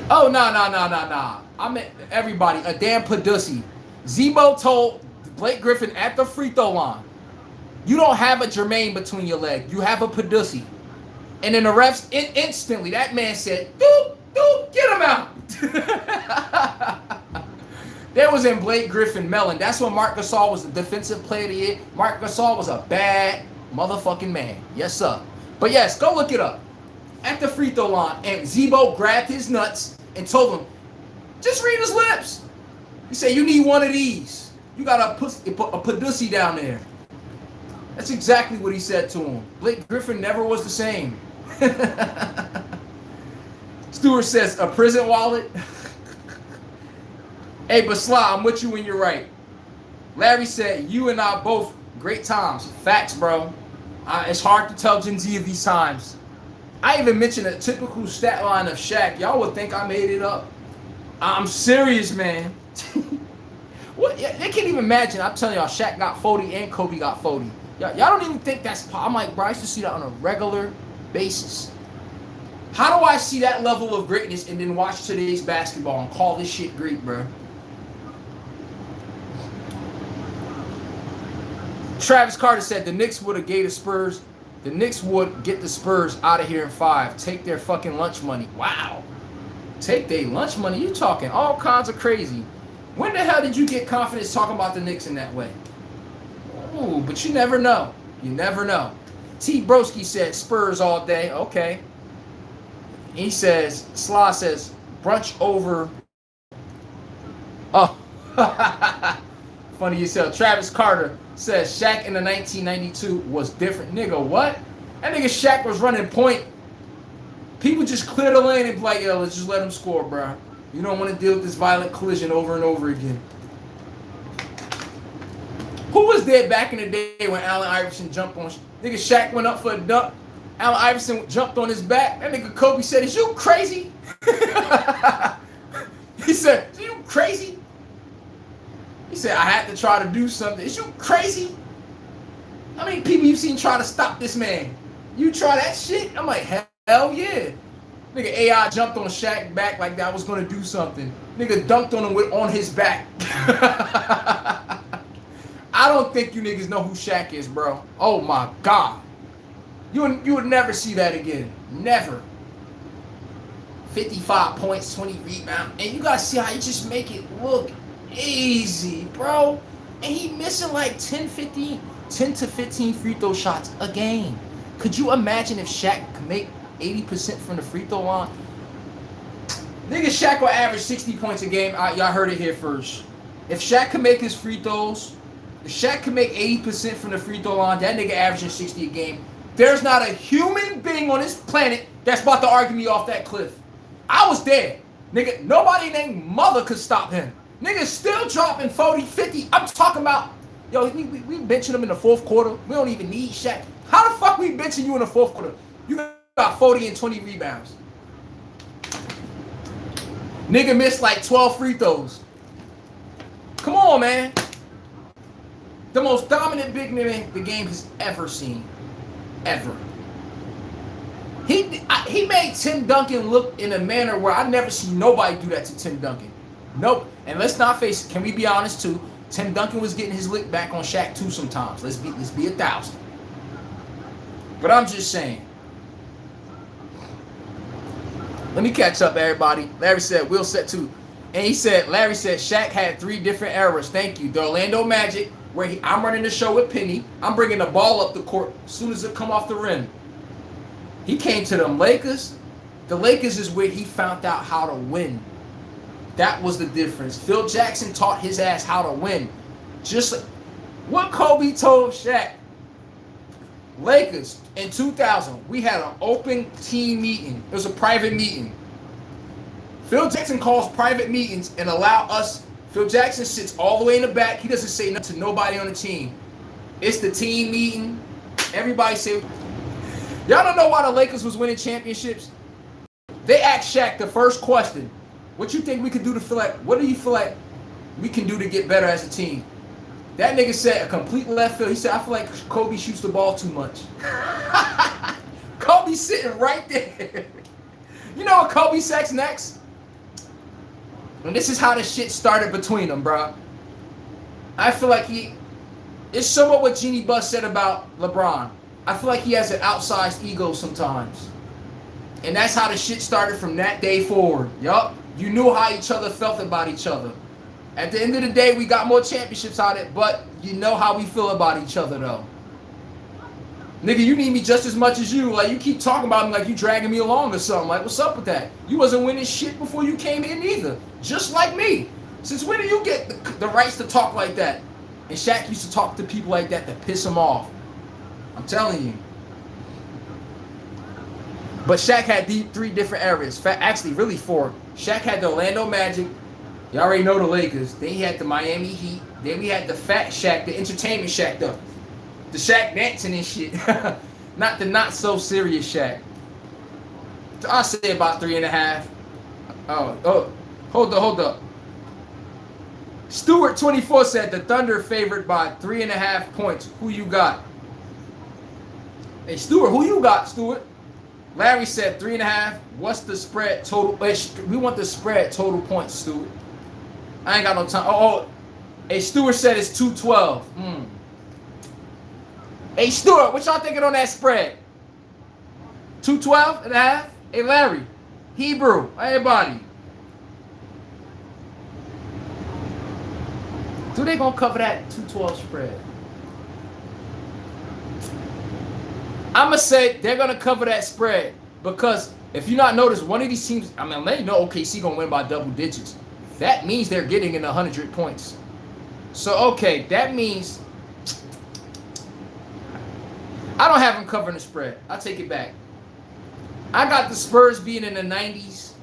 Oh, nah. I meant everybody. A damn Padusi. Zebo told Blake Griffin at the free throw line, you don't have a Jermaine between your legs. You have a Padusi. And then the refs, instantly, that man said, doop, get him out. That was in Blake Griffin melon. That's when Marc Gasol was the defensive player of the year. Marc Gasol was a bad motherfucking man. Yes, sir. But yes, go look it up. At the free throw line, and Zebo grabbed his nuts and told him, just read his lips. He said, you need one of these. You got a Padusi down there. That's exactly what he said to him. Blake Griffin never was the same. Stewart says, a prison wallet? Hey, but Sly, I'm with you when you're right. Larry said, you and I both, great times. Facts, bro. It's hard to tell Gen Z of these times. I even mentioned a typical stat line of Shaq. Y'all would think I made it up. I'm serious, man. What? They can't even imagine. I'm telling y'all, Shaq got 40 and Kobe got 40. Y'all don't even think that's... I'm like, bro, I used to see that on a regular basis. How do I see that level of greatness and then watch today's basketball and call this shit great, bro? Travis Carter said the Knicks would have gave the Spurs... The Knicks would get the Spurs out of here in 5. Take their fucking lunch money. Wow. Take their lunch money? You talking all kinds of crazy. When the hell did you get confidence talking about the Knicks in that way? Ooh, but you never know. You never know. T. Broski said Spurs all day. Okay. He says, Sly says, Brunch over. Oh, funny you said. Travis Carter says Shaq in the 1992 was different. Nigga, what? That nigga Shaq was running point. People just clear the lane and be like, yo, let's just let him score, bro. You don't want to deal with this violent collision over and over again. Who was there back in the day when Allen Iverson jumped on? Nigga Shaq went up for a dunk. Allen Iverson jumped on his back. That nigga Kobe said, is you crazy? He said, is you crazy? He said, I had to try to do something. Is you crazy? How many people you seen try to stop this man? You try that shit? I'm like, hell yeah. Nigga AI jumped on Shaq's back like that was going to do something. Nigga dunked on him on his back. I don't think you niggas know who Shaq is, bro. Oh my God. You would never see that again. Never. 55 points, 20 rebounds. And you gotta see how he just make it look easy, bro. And he missing like 10 to 15 free throw shots a game. Could you imagine if Shaq could make 80% from the free throw line? Nigga, Shaq will average 60 points a game. Y'all heard it here first. If Shaq could make his free throws, if Shaq could make 80% from the free throw line, that nigga averaging 60 a game. There's not a human being on this planet that's about to argue me off that cliff. I was there. Nigga, nobody named Mother could stop him. Nigga still dropping 40, 50. I'm talking about, yo, we benching him in the fourth quarter. We don't even need Shaq. How the fuck we benching you in the fourth quarter? You got 40 and 20 rebounds. Nigga missed like 12 free throws. Come on, man. The most dominant big man the game has ever seen. Ever. He made Tim Duncan look in a manner where I never seen nobody do that to Tim Duncan. Nope. And let's not face it. Can we be honest too? Tim Duncan was getting his lick back on Shaq too sometimes. Let's be 1,000. But I'm just saying. Let me catch up, everybody. Larry said, Will set too. And Larry said, Shaq had 3 different eras. Thank you. The Orlando Magic, where I'm running the show with Penny. I'm bringing the ball up the court as soon as it come off the rim. He came to them Lakers. The Lakers is where he found out how to win. That was the difference. Phil Jackson taught his ass how to win. Just like what Kobe told Shaq. Lakers in 2000, we had an open team meeting. It was a private meeting. Phil Jackson calls private meetings and allow us. Phil Jackson sits all the way in the back. He doesn't say nothing to nobody on the team. It's the team meeting. Everybody say, y'all don't know why the Lakers was winning championships? They asked Shaq the first question. What you think we could do to feel like, what do you feel like we can do to get better as a team? That nigga said a complete left field. He said, I feel like Kobe shoots the ball too much. Kobe's sitting right there. You know what Kobe says next? And this is how the shit started between them, bro. I feel like it's somewhat what Jeannie Buss said about LeBron. I feel like he has an outsized ego sometimes. And that's how the shit started from that day forward. Yup. You knew how each other felt about each other. At the end of the day, we got more championships out of it, but you know how we feel about each other, though. Nigga, you need me just as much as you. Like, you keep talking about me like you dragging me along or something. Like, what's up with that? You wasn't winning shit before you came in either. Just like me. Since when do you get the rights to talk like that? And Shaq used to talk to people like that to piss him off. I'm telling you. But Shaq had 3 different eras. Actually, really 4. Shaq had the Orlando Magic. You already know the Lakers. Then he had the Miami Heat. Then we had the Fat Shaq, the entertainment Shaq, though. The Shaq dancing and shit. Not the not so serious Shaq. I'll say about 3.5. Oh, hold up. Stewart 24 said the Thunder favored by 3.5 points. Who you got? Hey, Stewart, who you got, Stewart? Larry said 3.5. What's the spread total? We want the spread total points, Stewart. I ain't got no time. Hey, Stewart said it's 212. Hey, Stewart, what y'all thinking on that spread? 212.5? Hey, Larry, Hebrew, everybody. Do they gonna cover that 212 spread? I'ma say they're gonna cover that spread. Because if you not notice, one of these teams, I mean, let you know OKC gonna win by double digits. That means they're getting in 100 points. So okay, that means I don't have them covering the spread. I'll take it back. I got the Spurs being in the 90s.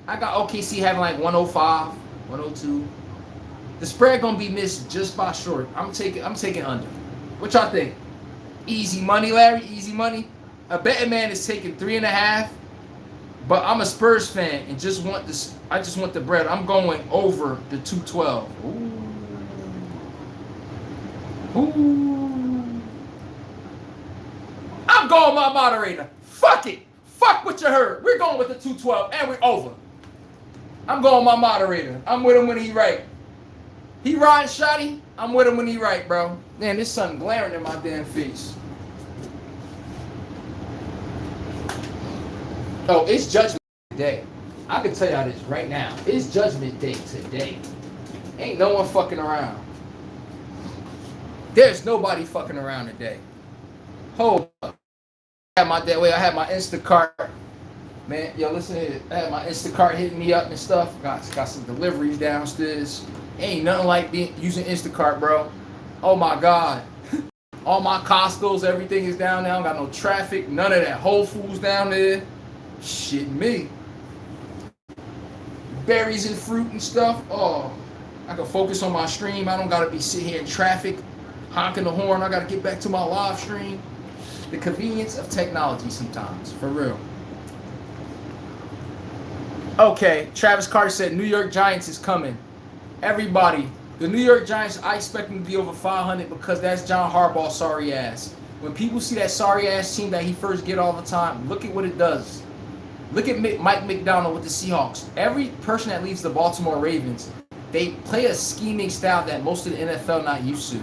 I got OKC having like 105, 102. The spread gonna be missed just by short. I'm taking under. What y'all think? Easy money, Larry. Easy money. A betting man is taking 3.5. But I'm a Spurs fan and just want this. I just want the bread. I'm going over the 212. Ooh. I'm going my moderator. Fuck it. Fuck what you heard. We're going with the 212 and we're over. I'm going my moderator. I'm with him when he right. He riding shotty. I'm with him when he right, bro. Man, this sun glaring in my damn face. Oh, it's Judgment Day. I can tell y'all this right now. It's Judgment Day today. Ain't no one fucking around. There's nobody fucking around today. Hold up. I had my Instacart. Man, yo, listen to it. I had my Instacart hitting me up and stuff. Got some deliveries downstairs. Ain't nothing like using Instacart, bro. Oh my God. All my Costco's, everything is down there. I don't got no traffic. None of that Whole Foods down there. Shit me. Berries and fruit and stuff. Oh, I can focus on my stream. I don't gotta be sitting here in traffic, honking the horn. I gotta get back to my live stream. The convenience of technology sometimes, for real. Okay, Travis Carter said New York Giants is coming. Everybody, the New York Giants, I expect them to be over 500 because that's John Harbaugh's sorry ass. When people see that sorry ass team that he first get all the time, look at what it does. Look at Mike McDonald with the Seahawks. Every person that leaves the Baltimore Ravens, they play a scheming style that most of the NFL not used to.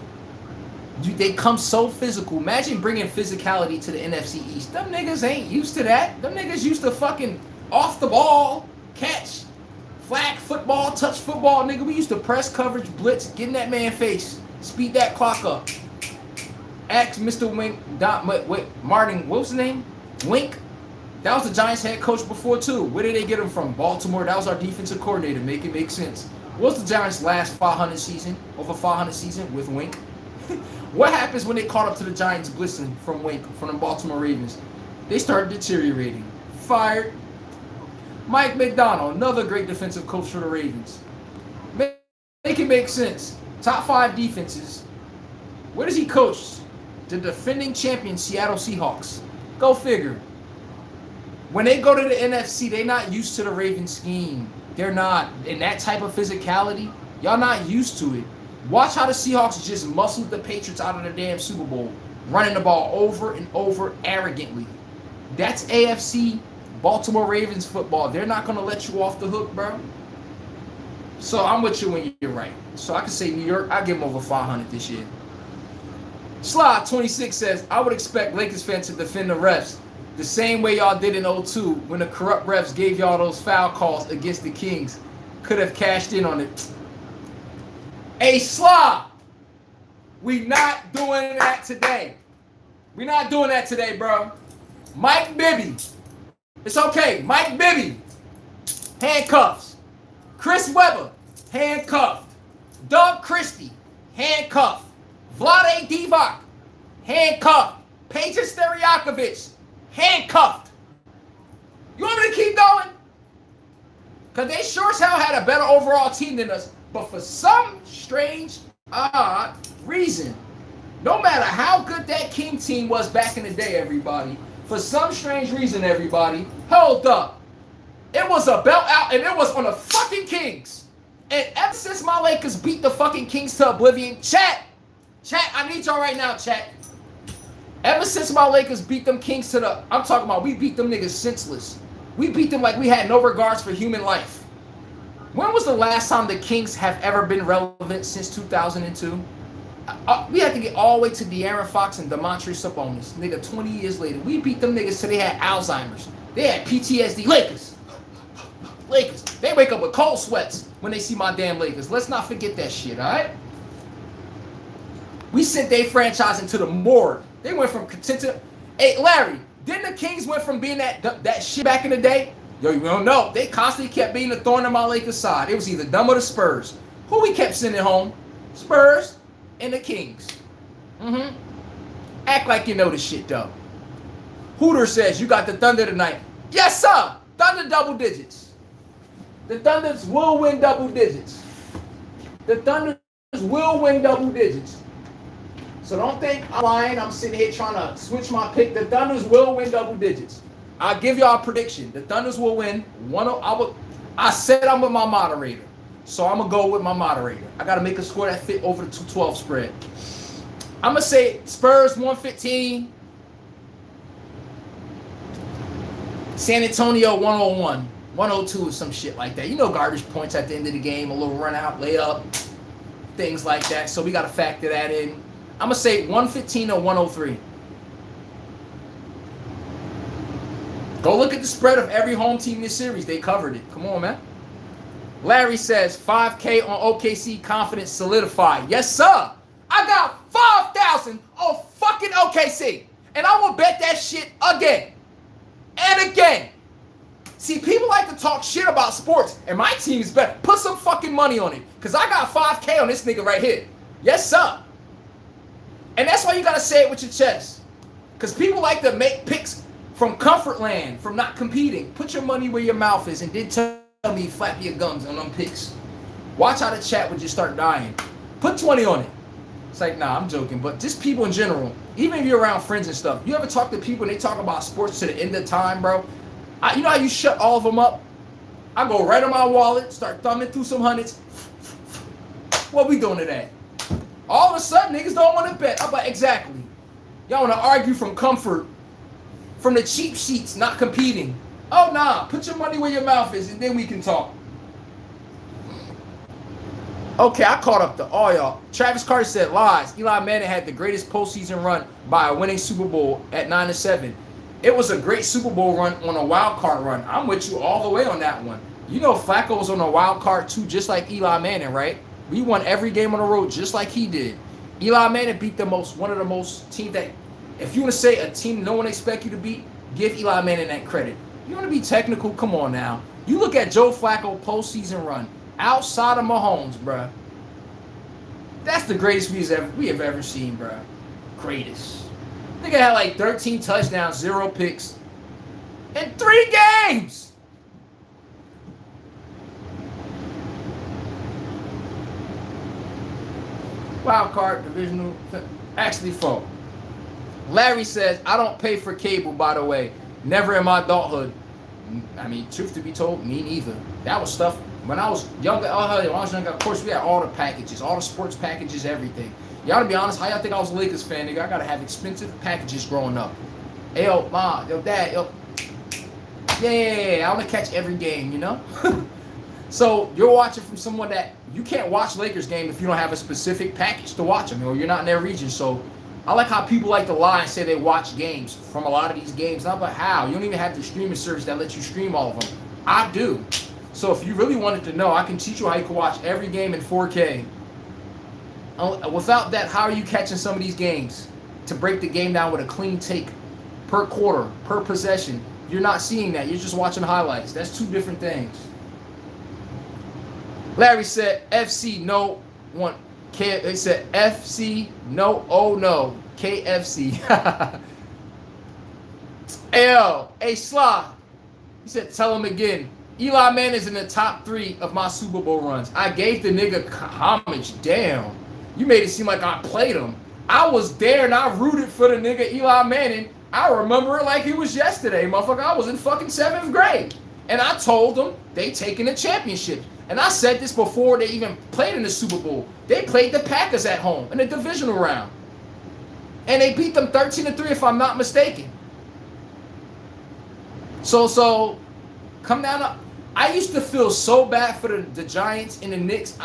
They come so physical. Imagine bringing physicality to the NFC East. Them niggas ain't used to that. Them niggas used to fucking off the ball, catch, flag football, touch football. Nigga, we used to press coverage, blitz, get in that man face, speed that clock up. Ask Mr. Wink, Martin, what was his name? Wink. That was the Giants head coach before too. Where did they get him from? Baltimore. That was our defensive coordinator. Make it make sense. What was the Giants' last 500 season? Over 500 season with Wink? What happens when they caught up to the Giants blitzing from Wink, from the Baltimore Ravens? They started deteriorating. Fired. Mike McDonald, another great defensive coach for the Ravens. Make it make sense. Top 5 defenses. Where does he coach? The defending champion Seattle Seahawks. Go figure. When they go to the NFC, they're not used to the Ravens scheme. They're not. In that type of physicality, y'all not used to it. Watch how the Seahawks just muscled the Patriots out of the damn Super Bowl, running the ball over and over arrogantly. That's AFC Baltimore Ravens football. They're not going to let you off the hook, bro. So I'm with you when you're right. So I can say New York, I give them over 500 this year. Slide26 says, I would expect Lakers fans to defend the refs the same way y'all did in 02 when the corrupt refs gave y'all those foul calls against the Kings. Could have cashed in on it. Hey, Sly, we not doing that today. We not doing that today, bro. Mike Bibby. It's okay. Mike Bibby. Handcuffs. Chris Webber. Handcuffed. Doug Christie. Handcuffed. Vlade Divac. Handcuffed. Peja Stojakovic. Handcuffed. You want me to keep going? Because they sure as hell had a better overall team than us. But for some strange, odd reason, no matter how good that King team was back in the day, everybody, for some strange reason, everybody, hold up. It was a belt out, and it was on the fucking Kings. And ever since my Lakers beat the fucking Kings to oblivion, chat, I need y'all right now, chat. Ever since my Lakers beat them Kings to the, I'm talking about we beat them niggas senseless. We beat them like we had no regards for human life. When was the last time the Kings have ever been relevant since 2002? We had to get all the way to De'Aaron Fox and Demontre Sabonis. Nigga, 20 years later. We beat them niggas till they had Alzheimer's. They had PTSD. Lakers. They wake up with cold sweats when they see my damn Lakers. Let's not forget that shit, all right? We sent their franchise into the morgue. They went from content to... Hey, Larry, Didn't the Kings went from being that shit back in the day? Yo, you don't know. They constantly kept being the thorn in my Lakers side. It was either them or the Spurs. Who we kept sending home? Spurs and the Kings. Act like you know the shit, though. Hooter says, you got the Thunder tonight. Yes, sir. Thunder double digits. The Thunders will win double digits. The Thunders will win double digits. So don't think I'm lying. I'm sitting here trying to switch my pick. The Thunders will win double digits. I'll give y'all a prediction. The Thunders will win. I said I'm with my moderator. So I'm going to go with my moderator. I got to make a score that fit over the 212 spread. I'm going to say Spurs 115. San Antonio 101. 102 or some shit like that. You know, garbage points at the end of the game. A little run out, layup. Things like that. So we got to factor that in. I'm going to say 115 or 103. Go look at the spread of every home team in this series. They covered it. Come on, man. Larry says, 5K on OKC confidence solidified. Yes, sir. I got 5,000 on fucking OKC. And I will bet that shit again. And again. See, people like to talk shit about sports. And my team is better. Put some fucking money on it. Because I got 5K on this nigga right here. Yes, sir. And that's why you got to say it with your chest. Because people like to make picks from comfort land, from not competing. Put your money where your mouth is and then tell me flap your gums on them picks. Watch how the chat would just start dying. Put 20 on it. It's like, nah, I'm joking. But just people in general, even if you're around friends and stuff, you ever talk to people and they talk about sports to the end of time, bro? You know how you shut all of them up? I go right on my wallet, start thumbing through some hundreds. What we doing today? All of a sudden, niggas don't want to bet. I'm like, exactly. Y'all want to argue from comfort, from the cheap sheets, not competing. Oh, nah. Put your money where your mouth is, and then we can talk. Okay, I caught up to all y'all. Travis Carter said, lies. Eli Manning had the greatest postseason run by a winning Super Bowl at 9-7. It was a great Super Bowl run on a wild card run. I'm with you all the way on that one. You know Flacco was on a wild card too, just like Eli Manning, right? We won every game on the road just like he did. Eli Manning beat one of the most teams that, if you want to say a team no one expect you to beat, give Eli Manning that credit. You want to be technical? Come on now. You look at Joe Flacco postseason run outside of Mahomes, bruh. That's the greatest we have ever seen, bruh. Greatest. I think I had like 13 touchdowns, 0 picks in 3 games. Wild card, divisional, actually 4. Larry says, I don't pay for cable, by the way. Never in my adulthood. I mean, truth to be told, me neither. That was stuff, when I was younger, of course, we had all the packages, all the sports packages, everything. Y'all, to be honest, how y'all think I was a Lakers fan, nigga? I gotta have expensive packages growing up. Hey, yo, mom, yo, dad, yo. Yeah, I wanna catch every game, you know? So, you're watching from someone that, you can't watch Lakers game if you don't have a specific package to watch them, or you're not in their region. So, I like how people like to lie and say they watch games from a lot of these games. Not but how. You don't even have the streaming service that lets you stream all of them. I do. So if you really wanted to know, I can teach you how you can watch every game in 4K. Without that, how are you catching some of these games? To break the game down with a clean take per quarter, per possession. You're not seeing that. You're just watching highlights. That's 2 different things. Larry said, FC, no one. They said FC, no, oh no, KFC. Hey, Sly. He said, tell him again. Eli Manning is in the top 3 of my Super Bowl runs. I gave the nigga homage. Damn. You made it seem like I played him. I was there and I rooted for the nigga Eli Manning. I remember it like it was yesterday, motherfucker. I was in fucking 7th grade. And I told them they taking the championship. And I said this before they even played in the Super Bowl. They played the Packers at home in the divisional round. And they beat them 13-3 if I'm not mistaken. So come down. I used to feel so bad for the Giants and the Knicks.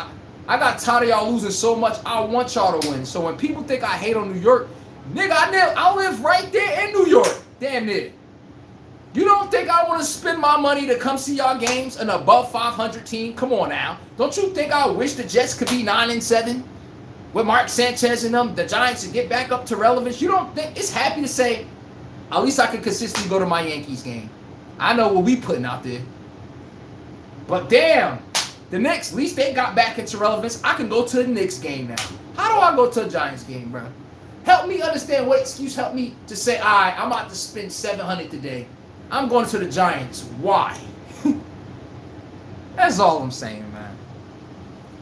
I got tired of y'all losing so much. I want y'all to win. So when people think I hate on New York, nigga, I live right there in New York. Damn it. You don't think I want to spend my money to come see y'all games, an above 500 team? Come on now. Don't you think I wish the Jets could be 9-7 with Mark Sanchez and them, the Giants, to get back up to relevance? You don't think it's happy to say At least I can consistently go to my Yankees game. I know what we putting out there. But damn, the Knicks, at least they got back into relevance. I can go to the Knicks game now. How do I go to a Giants game, bro? Help me understand what excuse help me to say, all right, I'm about to spend $700 today. I'm going to the Giants. Why? That's all I'm saying, man.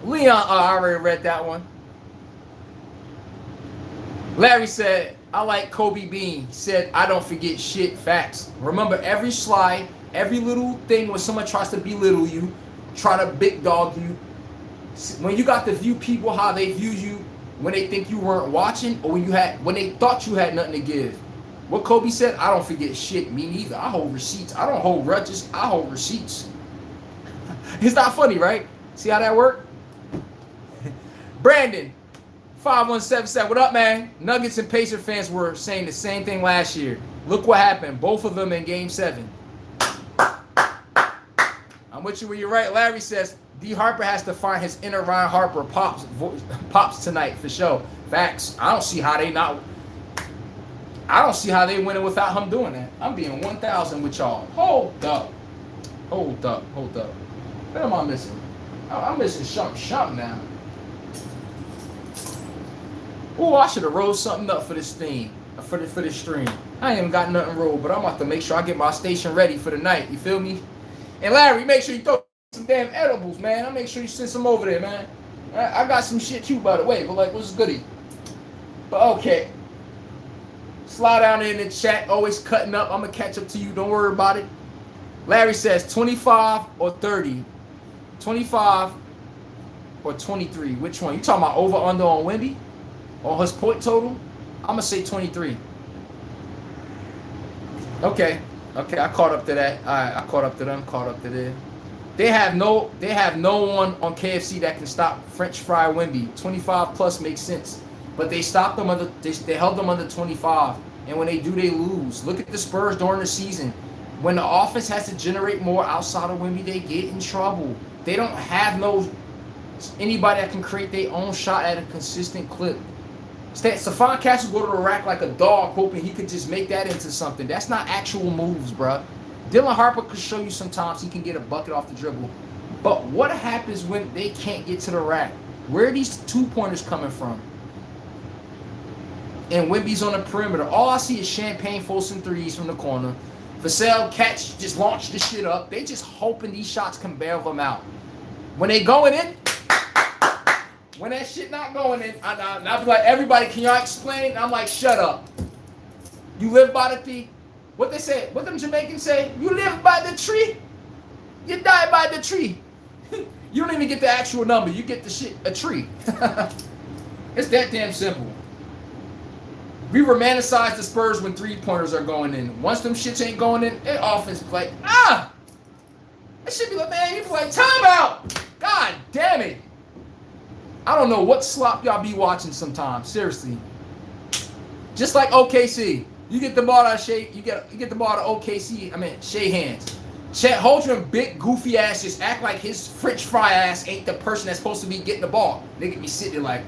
Leon, I already read that one. Larry said, I like Kobe Bean. He said, I don't forget shit. Facts. Remember every slide, every little thing when someone tries to belittle you, try to big dog you. When you got to view people how they view you, when they think you weren't watching, or when they thought you had nothing to give. What Kobe said, I don't forget shit. Me neither. I hold receipts. I don't hold grudges. I hold receipts. It's not funny, right? See how that worked? Brandon, 5177. What up, man? Nuggets and Pacer fans were saying the same thing last year. Look what happened. Both of them in Game 7. I'm with you where you're right. Larry says, D. Harper has to find his inner Ryan Harper pops tonight for sure. Facts. I don't see how they winning without him doing that. I'm being 1,000 with y'all. Hold up. What am I missing? I'm missing something now. Oh, I should have rolled something up for this thing, for this stream. I ain't even got nothing rolled, but I'm about to make sure I get my station ready for the night. You feel me? And Larry, make sure you throw some damn edibles, man. I'll make sure you send some over there, man. I got some shit too, by the way, but like, what's goodie? But okay. Slide down in the chat, always cutting up. I'm going to catch up to you. Don't worry about it. Larry says 25 or 30. 25 or 23. Which one? You talking about over under on Wemby? On his point total? I'm going to say 23. Okay, I caught up to that. All right, I caught up to them, caught up to there. They have no one on KFC that can stop French fry Wemby. 25 plus makes sense. But they stopped them they held them under 25. And when they do, they lose. Look at the Spurs during the season. When the offense has to generate more outside of Wemby, they get in trouble. They don't have anybody that can create their own shot at a consistent clip. Stephon Castle go to the rack like a dog, hoping he could just make that into something. That's not actual moves, bruh. Dylan Harper could show you sometimes he can get a bucket off the dribble. But what happens when they can't get to the rack? Where are these two-pointers coming from? And Wemby's on the perimeter. All I see is Champagne forcing threes from the corner. Vassell catch, just launch the shit up. They just hoping these shots can bail them out. When they going in, when that shit not going in, I be like, everybody, can y'all explain? And I'm like, shut up. You live by the tree. What they say, what them Jamaicans say, you live by the tree, you die by the tree. You don't even get the actual number. You get the shit, a tree. It's that damn simple. We romanticize the Spurs when three-pointers are going in. Once them shits ain't going in, their offense be like, that should be like, man, you be like, timeout. God damn it. I don't know what slop y'all be watching sometimes. Seriously. Just like OKC. You get the ball out of Shea, you get the ball out of OKC, Shea hands. Chet Holmgren, big goofy ass, just act like his French fry ass ain't the person that's supposed to be getting the ball. Nigga be sitting there like,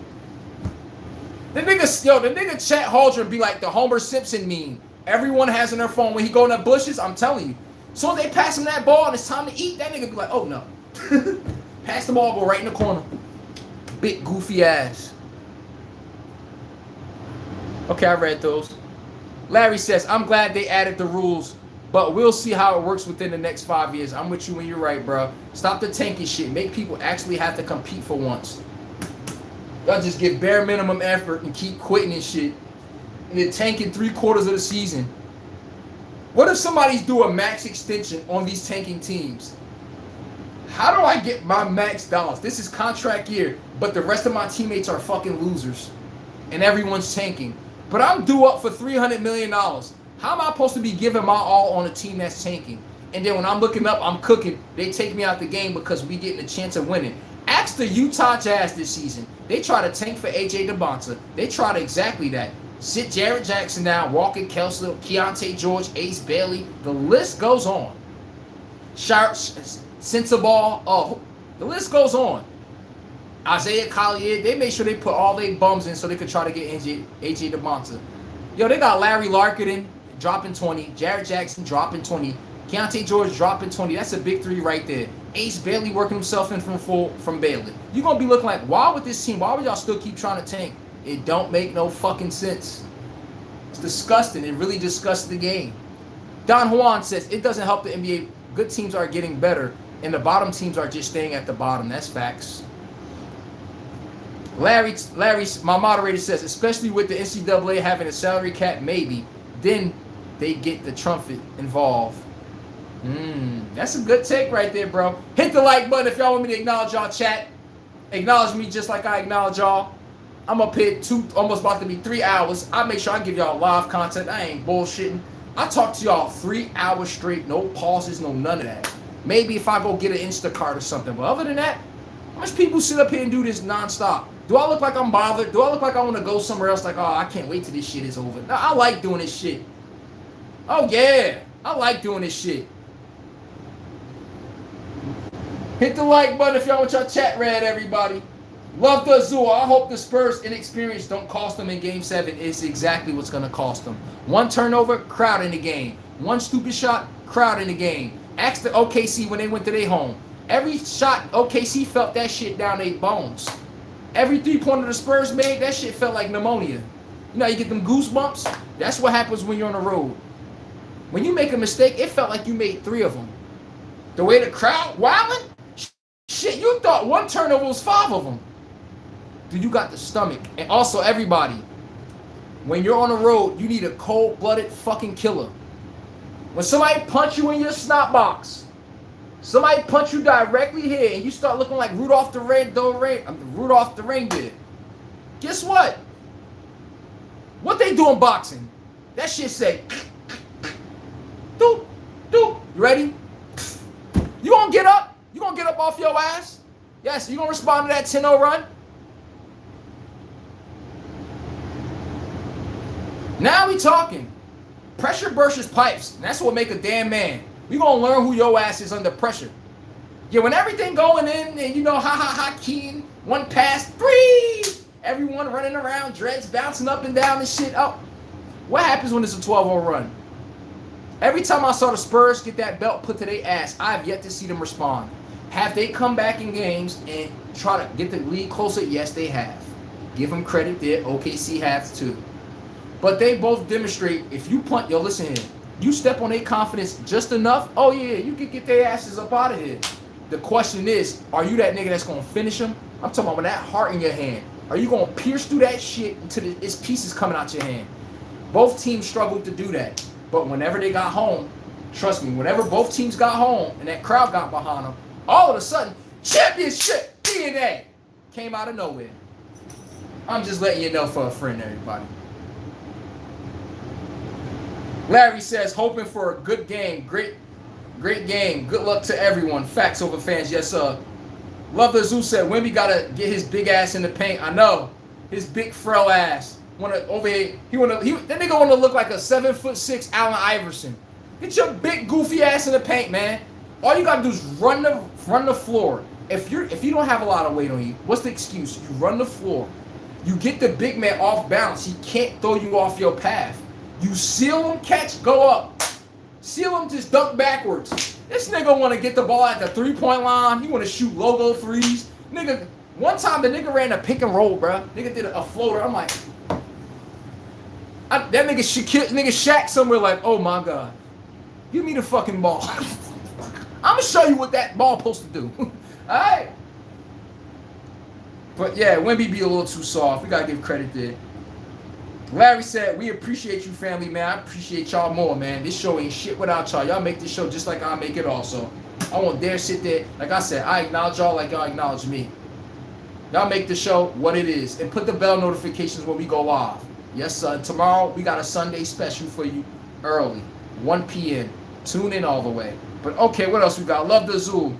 the nigga Chet Holmgren be like the Homer Simpson meme. Everyone has on their phone when he go in the bushes. I'm telling you. So they pass him that ball and it's time to eat. That nigga be like, oh no. Pass the ball, go right in the corner. Big goofy ass. Okay, I read those. Larry says, I'm glad they added the rules, but we'll see how it works within the next 5 years. I'm with you when you're right, bro. Stop the tanking shit. Make people actually have to compete for once. Y'all just give bare minimum effort and keep quitting and shit. And then tanking 3/4 of the season. What if somebody's do a max extension on these tanking teams? How do I get my max dollars? This is contract year, but the rest of my teammates are fucking losers. And everyone's tanking. But I'm due up for $300 million. How am I supposed to be giving my all on a team that's tanking? And then when I'm looking up, I'm cooking. They take me out the game because we getting a chance of winning. Ask the Utah Jazz this season. They try to tank for A.J. DeBonta. They tried exactly that. Sit Jarrett Jackson down, Walker Kessler, Keontae George, Ace Bailey. The list goes on. Sensabaugh. The list goes on. Isaiah Collier, they made sure they put all their bums in so they could try to get A.J. DeBonta. Yo, they got Larry Larkin dropping 20. Jared Jackson dropping 20. Keontae George dropping 20. That's a big three right there. Ace Bailey working himself in from Bailey. You're going to be looking like, why would this team, why would y'all still keep trying to tank? It don't make no fucking sense. It's disgusting. It really disgusts the game. Don Juan says, it doesn't help the NBA. Good teams are getting better, and the bottom teams are just staying at the bottom. That's facts. Larry, my moderator says, especially with the NCAA having a salary cap, maybe, then they get the trumpet involved. That's a good take right there, bro. Hit the like button if y'all want me to acknowledge y'all, chat. Acknowledge me just like I acknowledge y'all. I'm up here almost about to be 3 hours. I make sure I give y'all live content. I ain't bullshitting. I talk to y'all 3 hours straight, no pauses, no none of that. Maybe if I go get an Instacart or something, but other than that, how much people sit up here and do this nonstop? Do I look like I'm bothered? Do I look like I want to go somewhere else? Like, oh, I can't wait till this shit is over. No, I like doing this shit. Oh yeah, I like doing this shit. Hit the like button if y'all want your chat read, everybody. Love the Azul. I hope the Spurs' inexperience don't cost them in Game 7. It's exactly what's going to cost them. One turnover, crowd in the game. One stupid shot, crowd in the game. Ask the OKC when they went to their home. Every shot, OKC felt that shit down their bones. Every three-pointer the Spurs made, that shit felt like pneumonia. You know, you get them goosebumps. That's what happens when you're on the road. When you make a mistake, it felt like you made 3 of them. The way the crowd wilding, shit, you thought one turnover was 5 of them. Dude, you got the stomach. And also, everybody, when you're on the road, you need a cold-blooded fucking killer. When somebody punch you in your snot box, somebody punch you directly here, and you start looking like Rudolph the Reindeer. Guess what? What they do in boxing? That shit say, doop, doop. You ready? You gonna get up? You gonna get up off your ass? Yes, you gonna respond to that 10-0 run? Now we talking. Pressure bursts pipes. And that's what make a damn man. We gonna learn who your ass is under pressure. Yeah, when everything going in and you know, keen, one pass, 3. Everyone running around, dreads bouncing up and down and shit. Oh, what happens when it's a 12-0 run? Every time I saw the Spurs get that belt put to their ass, I've yet to see them respond. Have they come back in games and try to get the league closer? Yes, they have. Give them credit there. OKC has too. But they both demonstrate, if you punt, yo, listen here. You step on their confidence just enough, oh yeah, you can get their asses up out of here. The question is, are you that nigga that's going to finish them? I'm talking about with that heart in your hand. Are you going to pierce through that shit until its pieces coming out your hand? Both teams struggled to do that. But whenever they got home, trust me, whenever both teams got home and that crowd got behind them, all of a sudden, championship DNA came out of nowhere. I'm just letting you know for a friend, everybody. Larry says, hoping for a good game. Great game. Good luck to everyone. Facts over fans. Yes, sir. Love the Zoo said, Wemby got to get his big ass in the paint. I know. His big frail ass. That nigga want to look like a 7'6" Allen Iverson. Get your big goofy ass in the paint, man. All you got to do is run the floor. If you don't have a lot of weight on you, what's the excuse? You run the floor. You get the big man off balance. He can't throw you off your path. You seal him, catch, go up. Seal him, just dunk backwards. This nigga want to get the ball at the 3-point line. He want to shoot logo threes. Nigga, one time the nigga ran a pick and roll, bro. Nigga did a floater. I'm like, that nigga Shaq somewhere like, oh my God. Give me the fucking ball. I'm going to show you what that ball supposed to do. All right? But yeah, Wemby be a little too soft. We got to give credit there. Larry said, we appreciate you, family, man. I appreciate y'all more, man. This show ain't shit without y'all. Y'all make this show just like I make it also. I won't dare sit there. Like I said, I acknowledge y'all like y'all acknowledge me. Y'all make the show what it is. And put the bell notifications when we go live. Yes, sir. Tomorrow, we got a Sunday special for you early. 1 p.m. Tune in all the way. But okay, what else we got? Love the Zoo.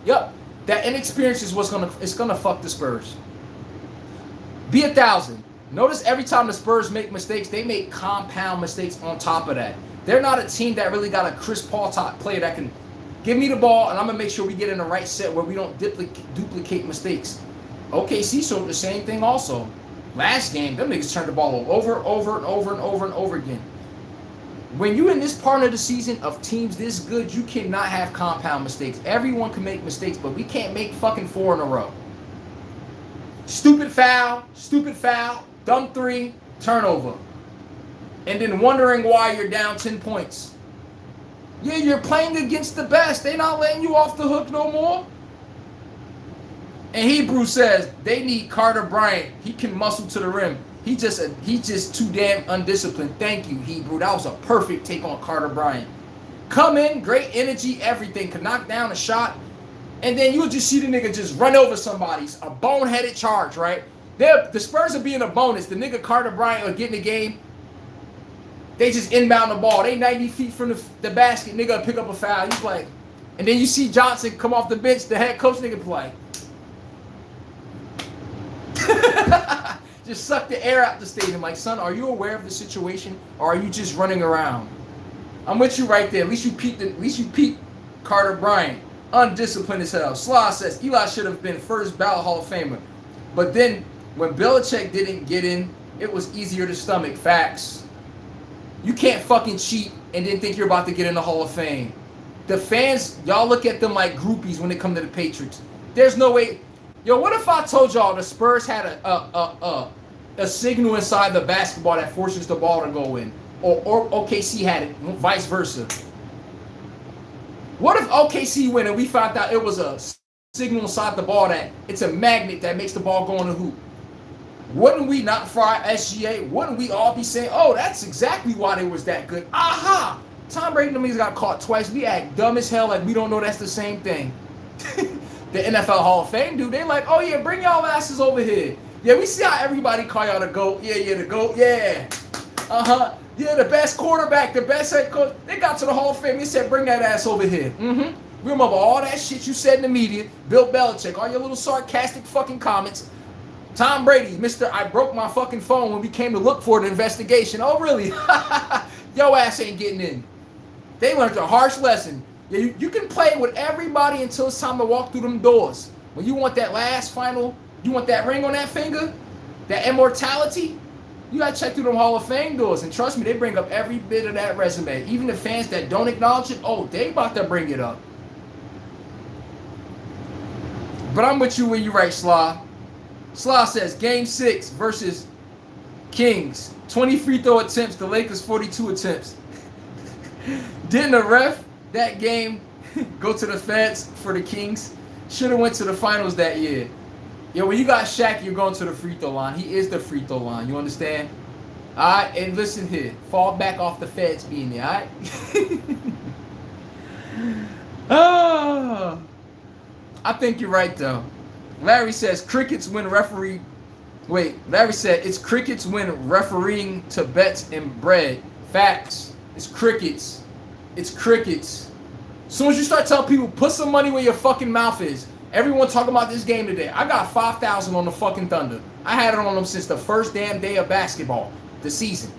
Yep. That inexperience is it's gonna fuck the Spurs. Be 1,000. Notice every time the Spurs make mistakes, they make compound mistakes on top of that. They're not a team that really got a Chris Paul type player that can give me the ball, and I'm going to make sure we get in the right set where we don't duplicate mistakes. OKC showed the same thing also. Last game, them niggas turned the ball over again. When you in this part of the season of teams this good, you cannot have compound mistakes. Everyone can make mistakes, but we can't make fucking 4 in a row. Stupid foul, dumb 3, turnover. And then wondering why you're down 10 points. Yeah, you're playing against the best. They not letting you off the hook no more. And Hebrew says they need Carter Bryant. He can muscle to the rim. He just too damn undisciplined. Thank you, Hebrew. That was a perfect take on Carter Bryant. Come in, great energy, everything. Could knock down a shot. And then you'll just see the nigga just run over somebody. A boneheaded charge, right? The Spurs will be in a bonus. The nigga Carter Bryant will get in the game. They just inbound the ball. They 90 feet from the basket. Nigga pick up a foul. You like, and then you see Johnson come off the bench. The head coach nigga play. Just suck the air out the stadium. Like, son, are you aware of the situation, or are you just running around? I'm with you right there. At least you peaked Carter Bryant. Undisciplined as hell. Slaw says Eli should have been first ballot Hall of Famer. But then when Belichick didn't get in, it was easier to stomach. Facts. You can't fucking cheat and then think you're about to get in the Hall of Fame. The fans, y'all look at them like groupies when they come to the Patriots. There's no way. Yo, what if I told y'all the Spurs had a signal inside the basketball that forces the ball to go in? Or OKC had it, vice versa. What if OKC win and we found out it was a signal inside the ball that it's a magnet that makes the ball go in the hoop? Wouldn't we not fry SGA? Wouldn't we all be saying, oh, that's exactly why they was that good? Aha! Tom Brady and them got caught twice. We act dumb as hell like we don't know that's the same thing. The NFL Hall of Fame, dude, they like, oh yeah, bring y'all asses over here. Yeah, we see how everybody call y'all the GOAT. Yeah, the GOAT, yeah. Yeah, the best quarterback, the best head coach. They got to the Hall of Fame. They said, bring that ass over here. We remember all that shit you said in the media. Bill Belichick, all your little sarcastic fucking comments. Tom Brady, Mr. I broke my fucking phone when we came to look for the investigation. Oh, really? Yo ass ain't getting in. They learned a harsh lesson. Yeah, you can play with everybody until it's time to walk through them doors. When you want that last final, you want that ring on that finger, that immortality, you got to check through them Hall of Fame doors. And trust me, they bring up every bit of that resume. Even the fans that don't acknowledge it, oh, they about to bring it up. But I'm with you when you right, Slaw. Slaw says, Game 6 versus Kings. 20 free throw attempts, the Lakers 42 attempts. Didn't the ref that game go to the feds for the Kings? Should have went to the finals that year. Yeah, when you got Shaq, you're going to the free throw line. He is the free throw line. You understand? All right, and listen here. Fall back off the feds being there, all right? Oh, I think you're right, though. Larry says, crickets win referee. Wait, Larry said, it's crickets when refereeing to bets and bread. Facts. It's crickets. It's crickets. As soon as you start telling people, put some money where your fucking mouth is. Everyone talking about this game today. I got 5,000 on the fucking Thunder. I had it on them since the first damn day of basketball, the season.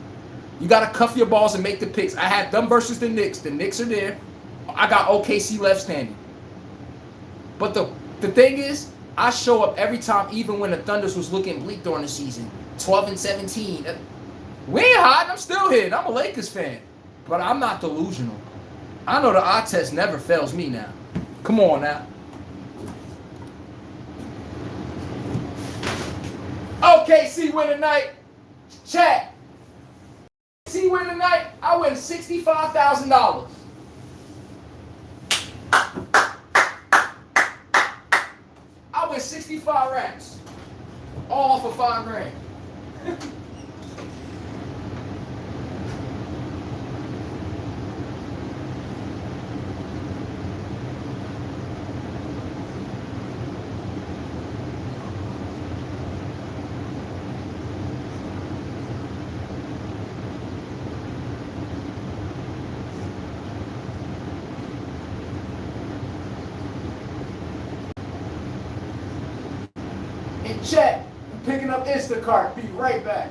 You got to cuff your balls and make the picks. I had them versus the Knicks. The Knicks are there. I got OKC left standing. But the thing is, I show up every time, even when the Thunders was looking bleak during the season. 12-17. We ain't hiding. I'm still here. I'm a Lakers fan. But I'm not delusional. I know the eye test never fails me now. Come on now. OKC win tonight. Chat. OKC win tonight. I win $65,000. I win 65 racks. All for $5 grand. Chat, I'm picking up Instacart. Be right back.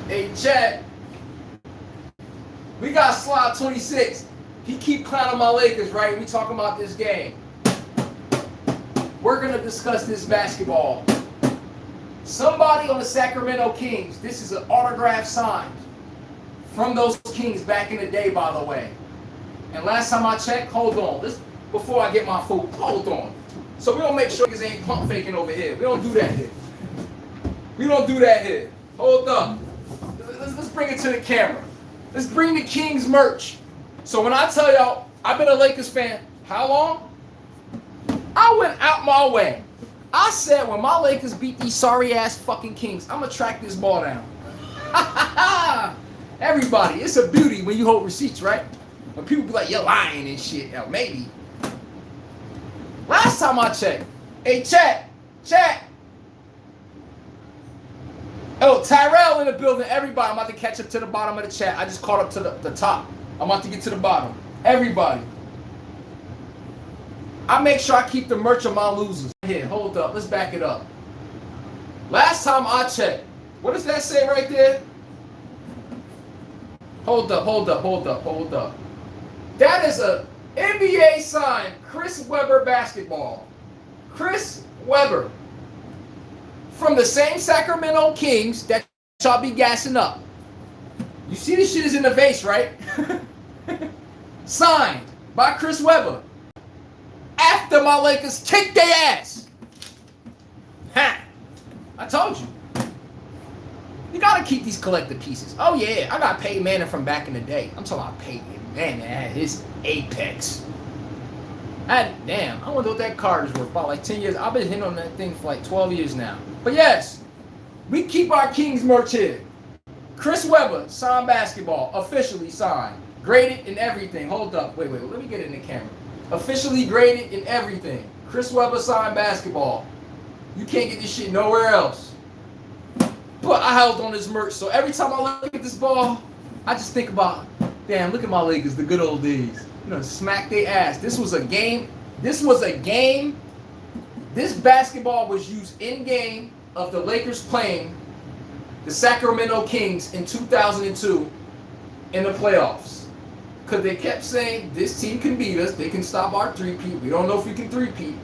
Hey, chat. We got slot 26. He keep clowning my Lakers, right? We talking about this game. We're going to discuss this basketball. Somebody on the Sacramento Kings, this is an autograph signed from those Kings back in the day, by the way. And last time I checked, hold on. Before I get my food, hold on. So we don't make sure niggas ain't pump faking over here. We don't do that here. We don't do that here. Hold up. Let's bring it to the camera. Let's bring the Kings merch. So when I tell y'all, I've been a Lakers fan, how long? I went out my way. I said when my Lakers beat these sorry ass fucking Kings, I'm gonna track this ball down. Everybody, it's a beauty when you hold receipts, right? When people be like, you're lying and shit. Hell, maybe. Last time I checked. Hey, chat. Oh, Tyrell in the building. Everybody, I'm about to catch up to the bottom of the chat. I just caught up to the top. I'm about to get to the bottom. Everybody. I make sure I keep the merch of my losers. Here, hold up. Let's back it up. Last time I checked. What does that say right there? Hold up. That is a NBA signed Chris Webber basketball. Chris Webber. From the same Sacramento Kings that y'all be gassing up. You see this shit is in the vase, right? Signed by Chris Webber. After my Lakers kicked their ass. Ha! I told you. You gotta keep these collector pieces. Oh yeah, I got Peyton Manning from back in the day. I'm talking about Peyton Manning at his apex. Damn, I wonder what that card is worth. About like 10 years. I've been hitting on that thing for like 12 years now. But yes, we keep our Kings merch here. Chris Webber, signed basketball, officially signed. Graded and everything. Hold up. Wait, let me get it in the camera. Officially graded and everything. Chris Webber, signed basketball. You can't get this shit nowhere else. But I held on this merch. So every time I look at this ball, I just think about, damn, look at my Lakers, the good old days. You know, smack their ass. This was a game. This basketball was used in game of the Lakers playing the Sacramento Kings in 2002 in the playoffs. Because they kept saying, this team can beat us. They can stop our three-peat. We don't know if we can three-peat.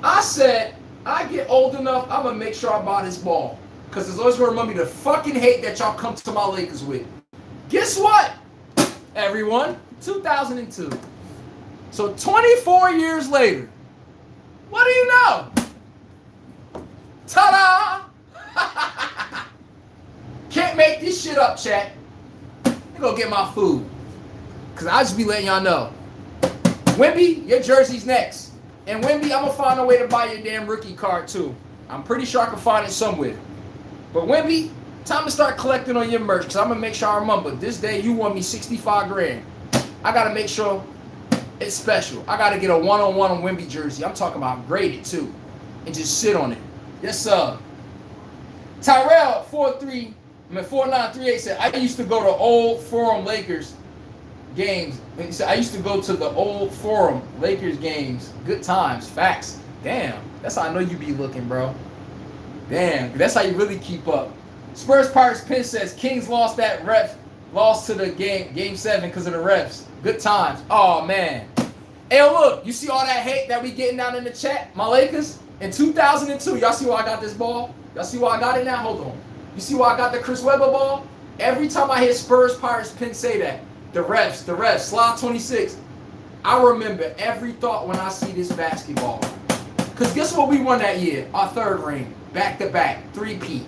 I said, I get old enough, I'm going to make sure I buy this ball. Because it's always going to remind me the fucking hate that y'all come to my Lakers with. Guess what, everyone? 2002. So 24 years later, what do you know? Ta-da! Can't make this shit up, chat. I'm gonna get my food. Because I just be letting y'all know. Wemby, your jersey's next. And Wemby, I'm gonna find a way to buy your damn rookie card too. I'm pretty sure I can find it somewhere. But Wemby, time to start collecting on your merch. Because I'm gonna make sure I remember. This day you won me 65 grand. I gotta make sure it's special. I gotta get a one-on-one on Wemby jersey. I'm talking about graded too. And just sit on it. Yes, sir. Tyrell 4938 said, I used to go to old Forum Lakers games. He said, I used to go to the old Forum Lakers games. Good times. Facts. Damn. That's how I know you be looking, bro. Damn. That's how you really keep up. Spurs Pirates Pin says, Kings lost to the game 7 because of the refs. Good times. Oh, man. Hey, look. You see all that hate that we getting down in the chat? My Lakers? In 2002, y'all see why I got this ball? Y'all see why I got it now? Hold on. You see why I got the Chris Webber ball? Every time I hear Spurs Pirates Pin say that, the refs, slot 26, I remember every thought when I see this basketball. Because guess what we won that year? Our third ring. Back-to-back. Three-peat.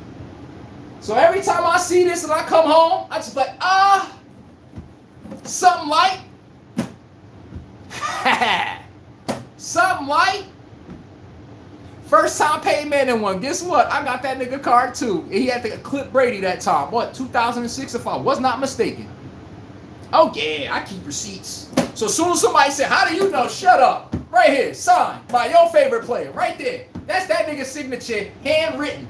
So every time I see this and I come home, I just like, something light. Something light. First time Peyton Manning won. Guess what? I got that nigga card too. He had to clip Brady that time. What? 2006 if I was not mistaken. Oh yeah, I keep receipts. So as soon as somebody said, how do you know? Shut up. Right here, signed by your favorite player. Right there. That's that nigga's signature, handwritten.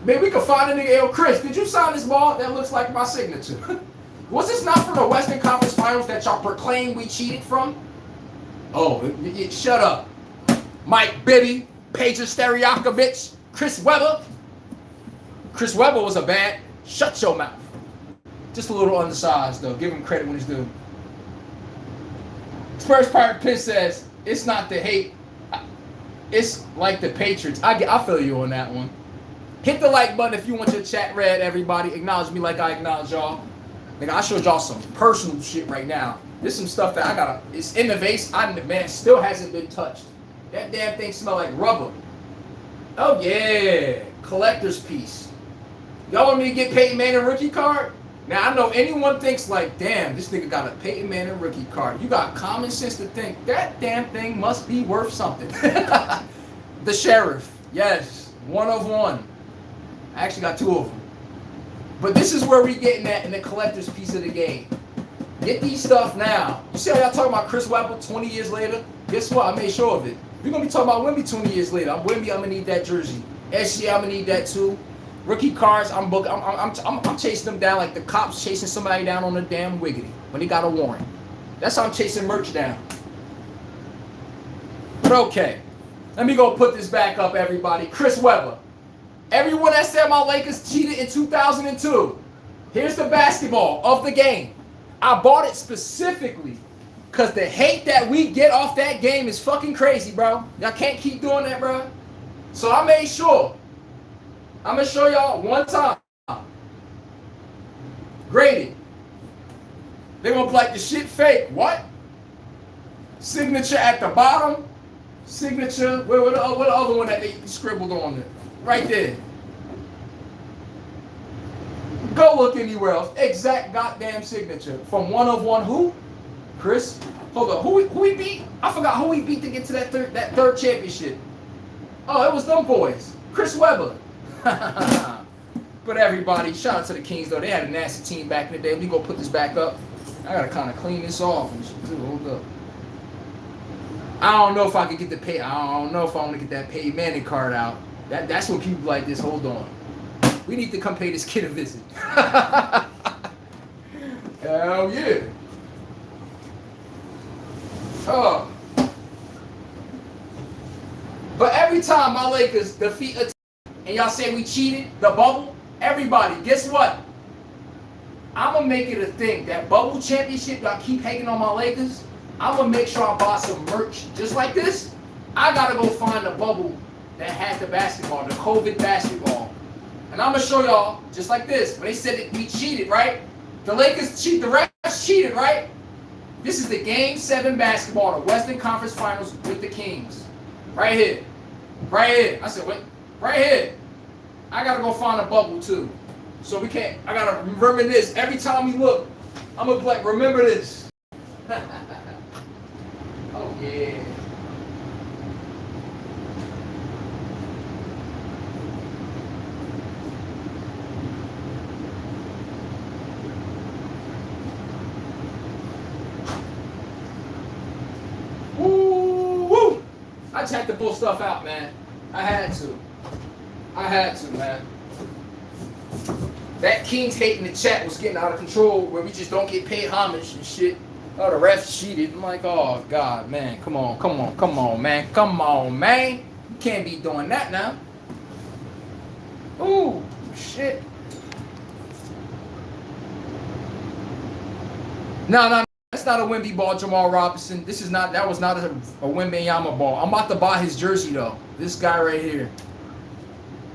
Maybe we could find a nigga. Yo, Chris, did you sign this ball? That looks like my signature. Was this not from the Western Conference Finals that y'all proclaim we cheated from? Oh, shut up. Mike Bibby, Peja Stojakovic, Chris Webber. Chris Webber was a bad. Shut your mouth. Just a little undersized, though. Give him credit when it's due. Spurs Pirate Pitt says, it's not the hate. It's like the Patriots. I feel you on that one. Hit the like button if you want your chat read, everybody. Acknowledge me like I acknowledge y'all. Nigga, I showed y'all some personal shit right now. This is some stuff that I gotta, it's in the vase. Man, still hasn't been touched. That damn thing smell like rubber. Oh yeah, collector's piece. Y'all want me to get Peyton Manning rookie card? Now I know anyone thinks like, damn, this nigga got a Peyton Manning rookie card. You got common sense to think that damn thing must be worth something. The Sheriff, yes, 1 of 1. I actually got 2 of them. But this is where we getting at in the collector's piece of the game. Get these stuff now. You see how y'all talking about Chris Webber 20 years later? Guess what? I made sure of it. We're going to be talking about Wemby 20 years later. Wemby, I'm going to need that jersey. SGA, I'm going to need that too. Rookie cards, I'm chasing them down like the cops chasing somebody down on the damn Wiggity when he got a warrant. That's how I'm chasing merch down. But okay. Let me go put this back up, everybody. Chris Webber. Everyone that said my Lakers cheated in 2002. Here's the basketball of the game. I bought it specifically because the hate that we get off that game is fucking crazy, bro. Y'all can't keep doing that, bro. So I made sure. I'm going to show y'all one time. Graded. They're going to be like the shit fake. What? Signature at the bottom. Signature. What the other one that they scribbled on it? Right there. Go look anywhere else. Exact goddamn signature. From 1 of 1 who? Chris. Hold on. Who he beat? I forgot who he beat to get to that third championship. Oh, it was them boys. Chris Webber. But everybody, shout out to the Kings though. They had a nasty team back in the day. Let me go put this back up. I gotta kind of clean this off. Hold up. I don't know if I could get the pay. I don't know if I want to get that Peyton Manning card out. That's when people like this. Hold on. We need to come pay this kid a visit. Hell yeah. Oh. But every time my Lakers defeat a team and y'all say we cheated, the bubble, everybody, guess what? I'm going to make it a thing. That bubble championship, y'all keep hating on my Lakers, I'm going to make sure I buy some merch just like this. I got to go find the bubble that has the basketball, the COVID basketball. And I'm going to show y'all, just like this, when they said that we cheated, right? The Lakers cheated, the refs cheated, right? This is the Game 7 basketball, the Western Conference Finals with the Kings. Right here. Right here. I said, wait. Right here. I got to go find a bubble, too. So we can't, I got to remember this. Every time we look, I'm going to be like, remember this. Oh, yeah. Woo! I just had to pull stuff out, man. I had to, man. That Kings hate in the chat was getting out of control where we just don't get paid homage and shit. Oh, the refs cheated. I'm like, oh, God, man. Come on, man. Come on, man. You can't be doing that now. Ooh, shit. No. That's not a Wemby ball, Jamal Robinson. That was not a Wembanyama ball. I'm about to buy his jersey, though. This guy right here.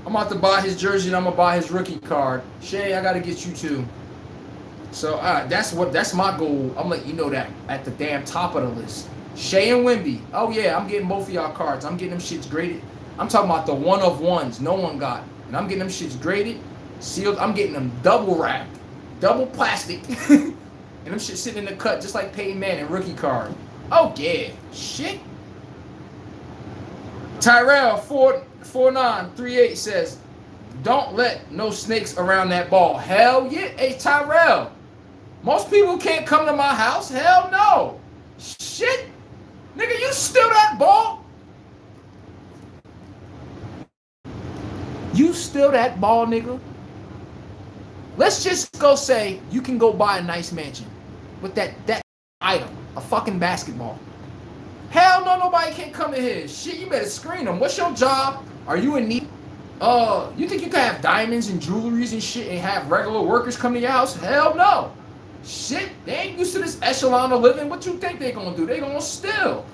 I'm about to buy his jersey and I'm gonna buy his rookie card. Shay, I gotta get you too. So that's my goal. I'm letting you know that at the damn top of the list. Shay and Wemby. Oh yeah, I'm getting both of y'all cards. I'm getting them shits graded. I'm talking about the 1 of 1s no one got. And I'm getting them shits graded, sealed. I'm getting them double wrapped, double plastic. And them shit sitting in the cut just like Peyton Manning rookie card. Oh yeah, shit. Tyrell 4938 says, "Don't let no snakes around that ball." Hell yeah, hey Tyrell. Most people can't come to my house. Hell no. Shit, nigga, you steal that ball? You steal that ball, nigga? Let's just go say you can go buy a nice mansion with that item, a fucking basketball. Hell no, nobody can't come in here. Shit, you better screen them. What's your job? Are you in need You think you can have diamonds and jewelries and shit and have regular workers come to your house? Hell no. Shit, they ain't used to this echelon of living. What you think they gonna do? They gonna steal.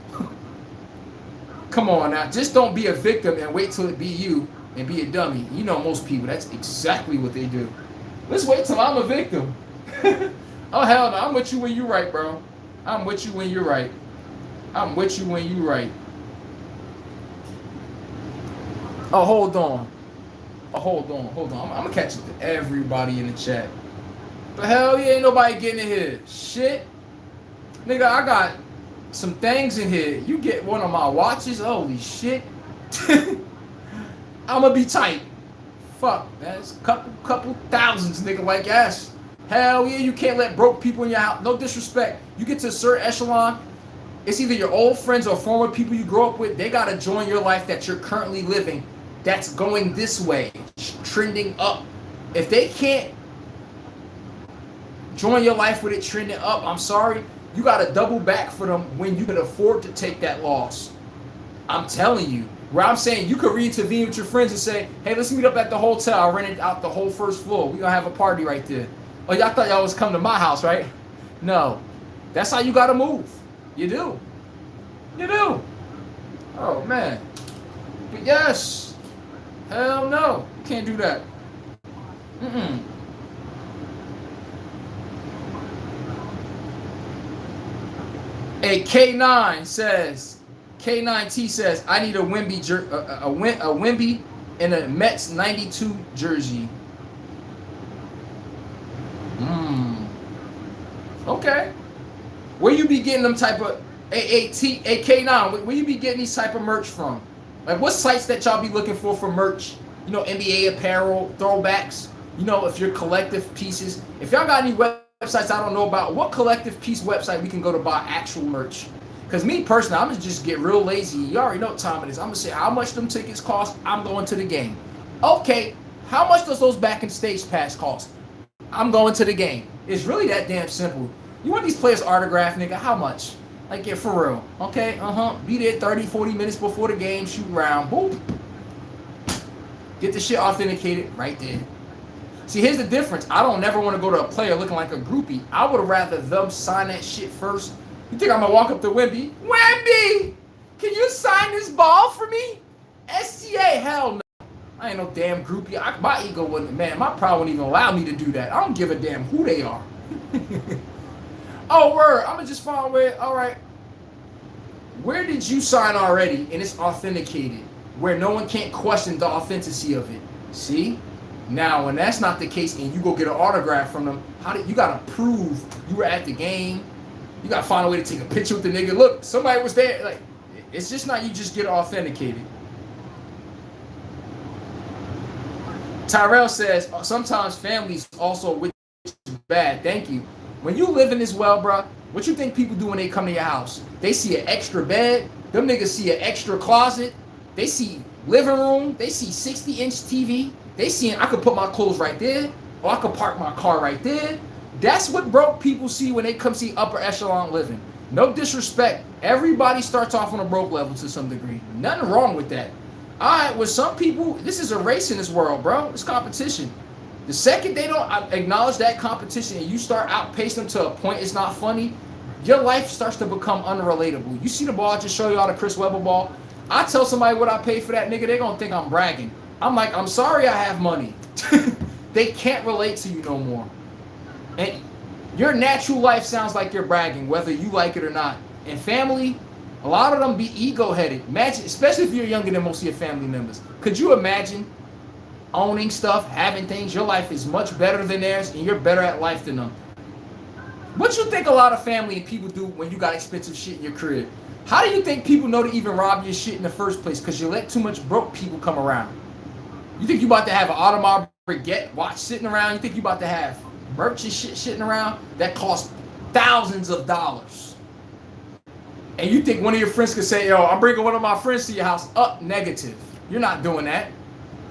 Come on now, just don't be a victim and wait till it be you and be a dummy. You know most people, that's exactly what they do. Let's wait till I'm a victim. Oh hell no, I'm with you when you're right, bro. I'm with you when you're right. I'm with you when you're right. Oh, hold on. Oh, hold on. I'm gonna catch up to everybody in the chat. But hell yeah, ain't nobody getting in here. Shit. Nigga, I got some things in here. You get one of my watches, holy shit. I'ma be tight. Fuck, man. It's a couple thousands, nigga, like ass. Hell yeah, you can't let broke people in your house. No disrespect. You get to a certain echelon, it's either your old friends or former people you grew up with. They gotta join your life that you're currently living. That's going this way, trending up. If they can't join your life with it trending up, I'm sorry, you got to double back for them when you can afford to take that loss. I'm telling you. Where I'm saying you could re-intervene with your friends and say, hey, let's meet up at the hotel. I rented out the whole first floor. We're going to have a party right there. Oh, y'all thought y'all was coming to my house, right? No. That's how you got to move. You do. You do. Oh, man. But yes. Hell no. Can't do that. Hey, K9 says, K9T says, I need a Wemby and a Mets 92 jersey. Okay. Where you be getting them type of K9? Where you be getting these type of merch from? Like what sites that y'all be looking for merch? You know, NBA apparel, throwbacks. You know, if you're collective pieces. If y'all got any websites I don't know about, what collective piece website we can go to buy actual merch? Because me personally, I'm gonna just get real lazy. You already know what time it is. I'm gonna say how much them tickets cost. I'm going to the game. Okay, how much does those back in stage pass cost? I'm going to the game. It's really that damn simple. You want these players autographed, nigga? How much? Like, yeah, for real. Okay, be there 30, 40 minutes before the game, shoot around, boop. Get the shit authenticated right there. See, here's the difference. I don't never want to go to a player looking like a groupie. I would rather them sign that shit first. You think I'm going to walk up to Wemby? Wemby! Can you sign this ball for me? SCA, hell no. I ain't no damn groupie. My ego wouldn't, man, my pride wouldn't even allow me to do that. I don't give a damn who they are. Oh, word. I'm going to just find where, all right. Where did you sign already and it's authenticated? Where no one can't question the authenticity of it. See? Now, when that's not the case and you go get an autograph from them, you got to prove you were at the game. You got to find a way to take a picture with the nigga. Look, somebody was there. Like, it's just not you just get it authenticated. Tyrell says, sometimes families also, which is bad. Thank you. When you live in this well, bro, what you think people do when they come to your house? They see an extra bed. Them niggas see an extra closet. They see living room. They see 60-inch TV. They see I could put my clothes right there, or I could park my car right there. That's what broke people see when they come see upper echelon living. No disrespect. Everybody starts off on a broke level to some degree. Nothing wrong with that. All right, with some people, this is a race in this world, bro. It's competition. The second they don't acknowledge that competition and you start outpacing them to a point it's not funny, your life starts to become unrelatable. You see the ball I just showed you all, the Chris Webber ball? I tell somebody what I paid for that, nigga, they're going to think I'm bragging. I'm like, I'm sorry I have money. They can't relate to you no more. And your natural life sounds like you're bragging, whether you like it or not. And family, a lot of them be ego-headed. Imagine, especially if you're younger than most of your family members. Could you imagine owning stuff, having things? Your life is much better than theirs, and you're better at life than them. What you think a lot of family and people do when you got expensive shit in your crib? How do you think people know to even rob your shit in the first place? Because you let too much broke people come around. You think you about to have an Audemars Piguet watch sitting around? You think you about to have merch and shit sitting around that costs thousands of dollars? And you think one of your friends could say, yo, I'm bringing one of my friends to your house? Negative. You're not doing that.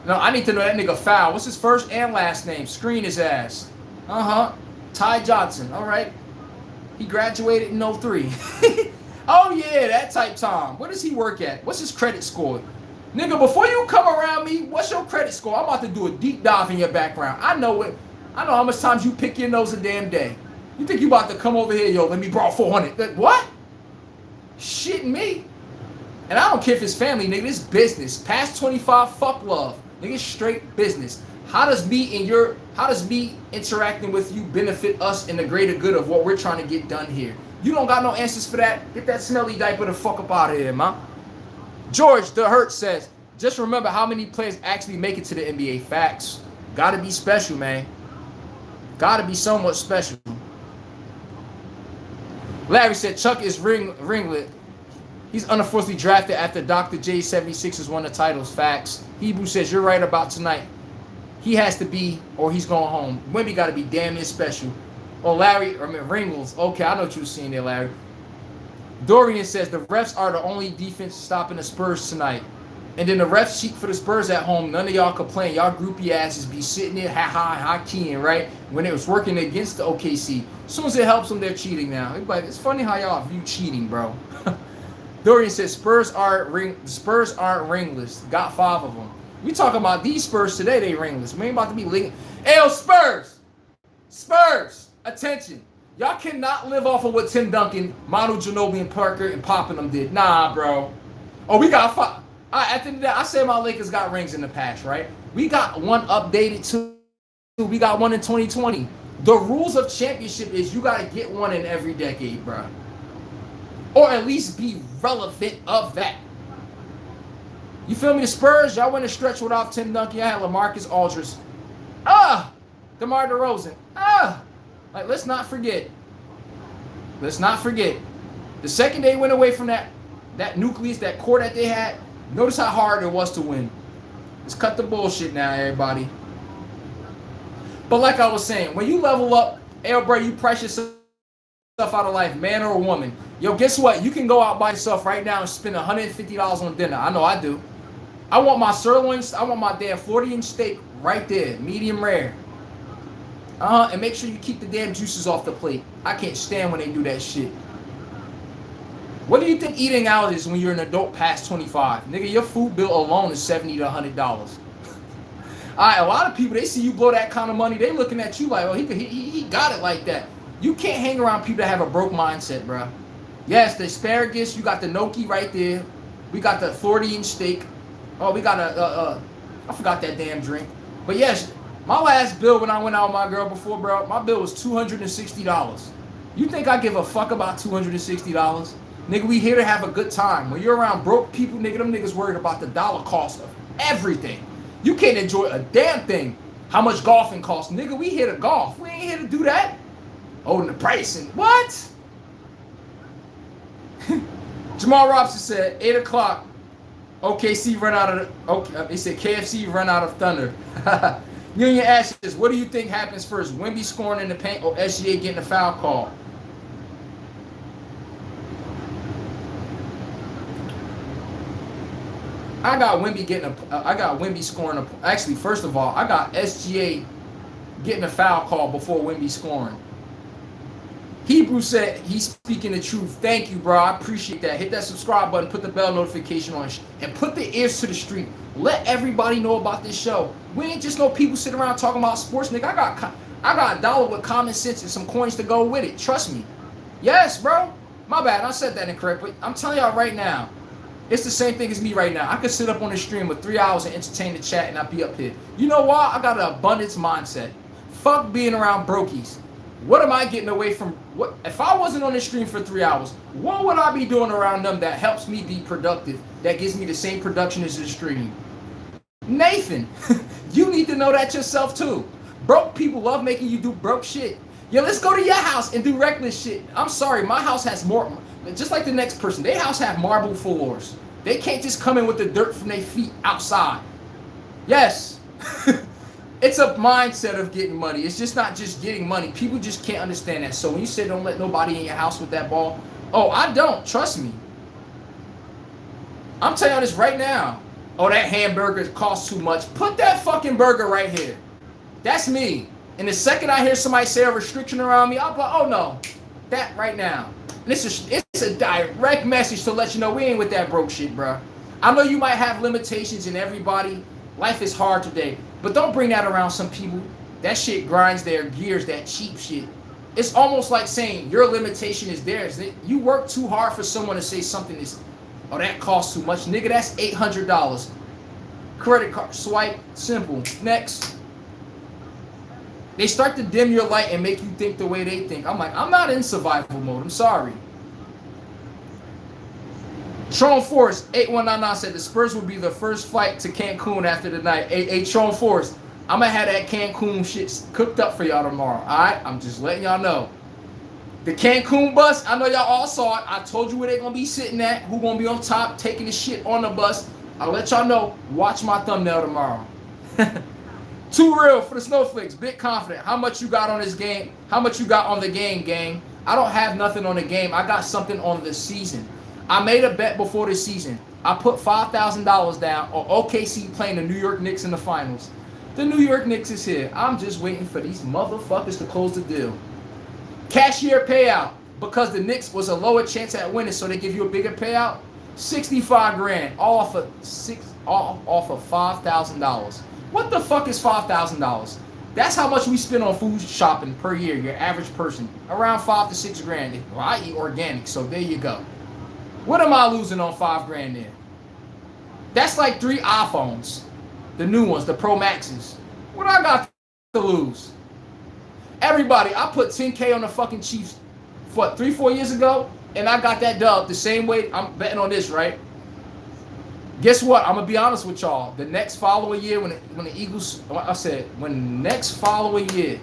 No, I need to know that nigga foul. What's his first and last name? Screen his ass. Ty Johnson. All right. He graduated in 03. Oh, yeah, that type Tom. Where does he work at? What's his credit score? Nigga, before you come around me, what's your credit score? I'm about to do a deep dive in your background. I know it. I know how much times you pick your nose a damn day. You think you about to come over here, yo, let me borrow 400. What? Shitting me. And I don't care if it's family, nigga. It's business. Past 25, fuck love. Nigga, straight business. How does me interacting with you benefit us in the greater good of what we're trying to get done here? You don't got no answers for that? Get that smelly diaper the fuck up out of here, man. George the Hurt says, just remember how many players actually make it to the NBA. Facts. Gotta be special, man. Gotta be somewhat special. Larry said, Chuck is ringlet. He's unfortunately drafted after Dr. J 76ers won the titles. Facts. Hebrew says, you're right about tonight. He has to be, or he's going home. Wemby got to be damn near special. Oh, Larry, Ringles. Okay, I know what you were seeing there, Larry. Dorian says, the refs are the only defense stopping the Spurs tonight. And then the refs cheat for the Spurs at home. None of y'all complain. Y'all groupie asses be sitting there high-keying, right? When it was working against the OKC. As soon as it helps them, they're cheating now. It's funny how y'all view cheating, bro. Dorian says, Spurs aren't ringless. Got 5 of them. We talking about these Spurs today, they ringless. We ain't about to be linking. Hey, yo, Spurs! Spurs! Attention. Y'all cannot live off of what Tim Duncan, Manu Ginobili, and Parker and Poppin' them did. Nah, bro. Oh, we got 5. At the end of the day, I said my Lakers got rings in the past, right? We got one updated too. We got one in 2020. The rules of championship is you got to get one in every decade, bro. Or at least be relevant of that. You feel me? The Spurs, y'all went a stretch without Tim Duncan. Y'all had LaMarcus Aldridge. DeMar DeRozan. Like, let's not forget. Let's not forget. The second they went away from that nucleus, that core that they had, notice how hard it was to win. Let's cut the bullshit now, everybody. But like I was saying, when you level up, hey, bro, you price yourself out of life, man or woman. Yo, guess what? You can go out by yourself right now and spend $150 on dinner. I know I do. I want my sirloin, I want my damn Floridian steak right there, medium rare. And make sure you keep the damn juices off the plate. I can't stand when they do that shit. What do you think eating out is when you're an adult past 25? Nigga, your food bill alone is $70 to $100. Alright, a lot of people, they see you blow that kind of money, they looking at you like, oh, he got it like that. You can't hang around people that have a broke mindset, bro. Yes, the asparagus, you got the gnocchi right there. We got the Floridian steak. Oh, we got I forgot that damn drink. But yes, my last bill when I went out with my girl before, bro, my bill was $260. You think I give a fuck about $260? Nigga, we here to have a good time. When you're around broke people, nigga, them niggas worried about the dollar cost of everything. You can't enjoy a damn thing. How much golfing costs? Nigga, we here to golf. We ain't here to do that. Oh, and the pricing. What? Jamal Robson said, 8 o'clock. OKC run out of he said KFC run out of Thunder. Union Ashes, what do you think happens first? Wemby scoring in the paint or SGA getting a foul call? I got Wemby scoring actually, first of all, I got SGA getting a foul call before Wemby scoring. Hebrew said he's speaking the truth. Thank you, bro. I appreciate that. Hit that subscribe button, put the bell notification on, and put the ears to the street. Let everybody know about this show. We ain't just no people sitting around talking about sports, nigga. I got a dollar with common sense and some coins to go with it. Trust me. Yes, bro. My bad. I said that incorrect, but I'm telling y'all right now, it's the same thing as me right now. I could sit up on the stream for 3 hours and entertain the chat and I'll be up here. You know why? I got an abundance mindset. Fuck being around brokies. What am I getting away from? What if I wasn't on the stream for 3 hours? What would I be doing around them that helps me be productive? That gives me the same production as the stream. Nathan, you need to know that yourself too. Broke people love making you do broke shit. Yo, let's go to your house and do reckless shit. I'm sorry, my house has more. Just like the next person, their house have marble floors. They can't just come in with the dirt from their feet outside. Yes. It's a mindset of getting money. It's just not just getting money. People just can't understand that. So when you say don't let nobody in your house with that ball, oh, I don't. Trust me. I'm telling you this right now. Oh, that hamburger costs too much. Put that fucking burger right here. That's me. And the second I hear somebody say a restriction around me, I'll be like, oh no, that right now. And it's a direct message to let you know we ain't with that broke shit, bro. I know you might have limitations in everybody. Life is hard today. But don't bring that around some people. That shit grinds their gears, that cheap shit. It's almost like saying your limitation is theirs. You work too hard for someone to say something is, oh, that costs too much. Nigga, that's $800. Credit card, swipe, simple. Next. They start to dim your light and make you think the way they think. I'm like, I'm not in survival mode. I'm sorry. Tron Force 8199 said the Spurs will be the first flight to Cancun after the night. Hey, Tron Force, I'm gonna have that Cancun shit cooked up for y'all tomorrow. Alright? I'm just letting y'all know. The Cancun bus, I know y'all all saw it. I told you where they're gonna be sitting at, who gonna be on top, taking the shit on the bus. I'll let y'all know. Watch my thumbnail tomorrow. Too real for the snowflakes. Big confident. How much you got on this game? How much you got on the game, gang? I don't have nothing on the game. I got something on the season. I made a bet before the season. I put $5,000 down on OKC playing the New York Knicks in the finals. The New York Knicks is here. I'm just waiting for these motherfuckers to close the deal. Cashier payout. Because the Knicks was a lower chance at winning, so they give you a bigger payout. 65 grand. All off of $5,000. What the fuck is $5,000? That's how much we spend on food shopping per year, your average person. Around 5 to 6 grand. Well, I eat organic, so there you go. What am I losing on 5 grand there? That's like 3 iPhones. The new ones, the Pro Maxes. What I got to lose? Everybody, I put 10K on the fucking Chiefs, what, 3-4 years ago? And I got that dub the same way. I'm betting on this, right? Guess what? I'm going to be honest with y'all. The next following year, when the Eagles, when next following year,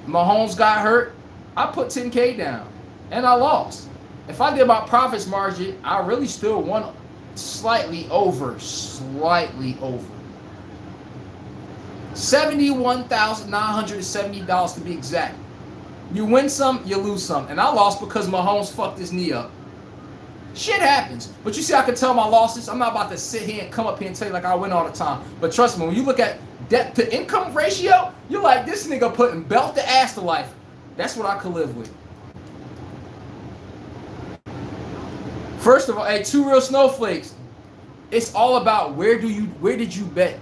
Mahomes got hurt, I put 10K down. And I lost. If I did my profits margin, I really still won slightly over. $71,970 to be exact. You win some, you lose some. And I lost because Mahomes fucked his knee up. Shit happens. But you see, I can tell my losses. I'm not about to sit here and come up here and tell you like I win all the time. But trust me, when you look at debt to income ratio, you're like, this nigga putting belt to ass to life. That's what I could live with. First of all, hey, 2 real snowflakes. It's all about where did you bet?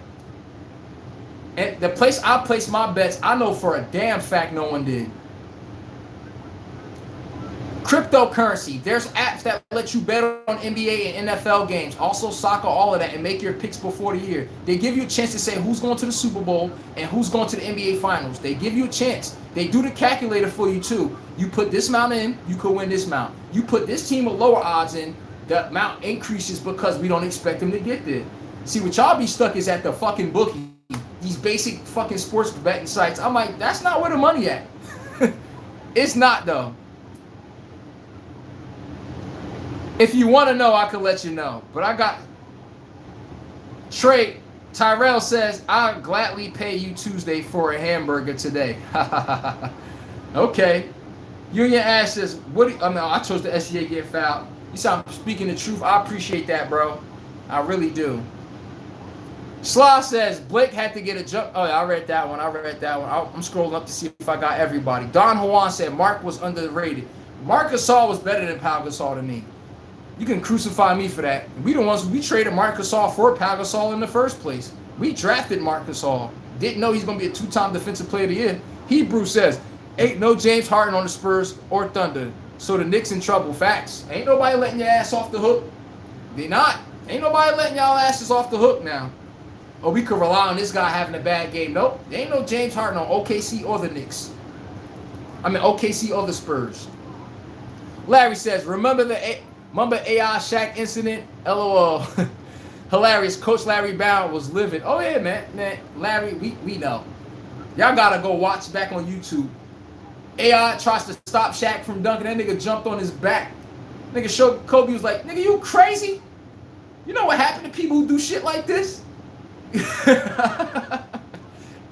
And the place I placed my bets, I know for a damn fact no one did. Cryptocurrency. There's apps that let you bet on NBA and NFL games, also soccer, all of that, and make your picks before the year. They give you a chance to say who's going to the Super Bowl and who's going to the NBA Finals. They give you a chance. They do the calculator for you too. You put this amount in, you could win this amount. You put this team with lower odds in, the amount increases because we don't expect them to get there. See, what y'all be stuck is at the fucking bookie. These basic fucking sports betting sites. I'm like, that's not where the money at. It's not though. If you want to know, I could let you know. But I got Tyrell says, I'll gladly pay you Tuesday for a hamburger today. Okay. Union Ash says, I chose the SCA get fouled. You said I'm speaking the truth. I appreciate that, bro. I really do. Sly says, Blake had to get a jump. Oh, yeah, I read that one. I'm scrolling up to see if I got everybody. Don Juan said, Mark was underrated. Marc Gasol was better than Pau Gasol to me. You can crucify me for that. We traded Marc Gasol for Pau Gasol in the first place. We drafted Marc Gasol. Didn't know he's going to be a 2-time defensive player of the year. Hebrew says, ain't no James Harden on the Spurs or Thunder. So the Knicks in trouble. Facts. Ain't nobody letting your ass off the hook. They not. Ain't nobody letting y'all asses off the hook now. Or we could rely on this guy having a bad game. Nope. There ain't no James Harden on OKC or the Knicks. OKC or the Spurs. Larry says, remember AI Shaq incident? LOL. Hilarious. Coach Larry Brown was livid. Oh, yeah, man. Larry, we know. Y'all got to go watch back on YouTube. AI tries to stop Shaq from dunking. That nigga jumped on his back. Nigga showed Kobe was like, nigga, you crazy? You know what happened to people who do shit like this?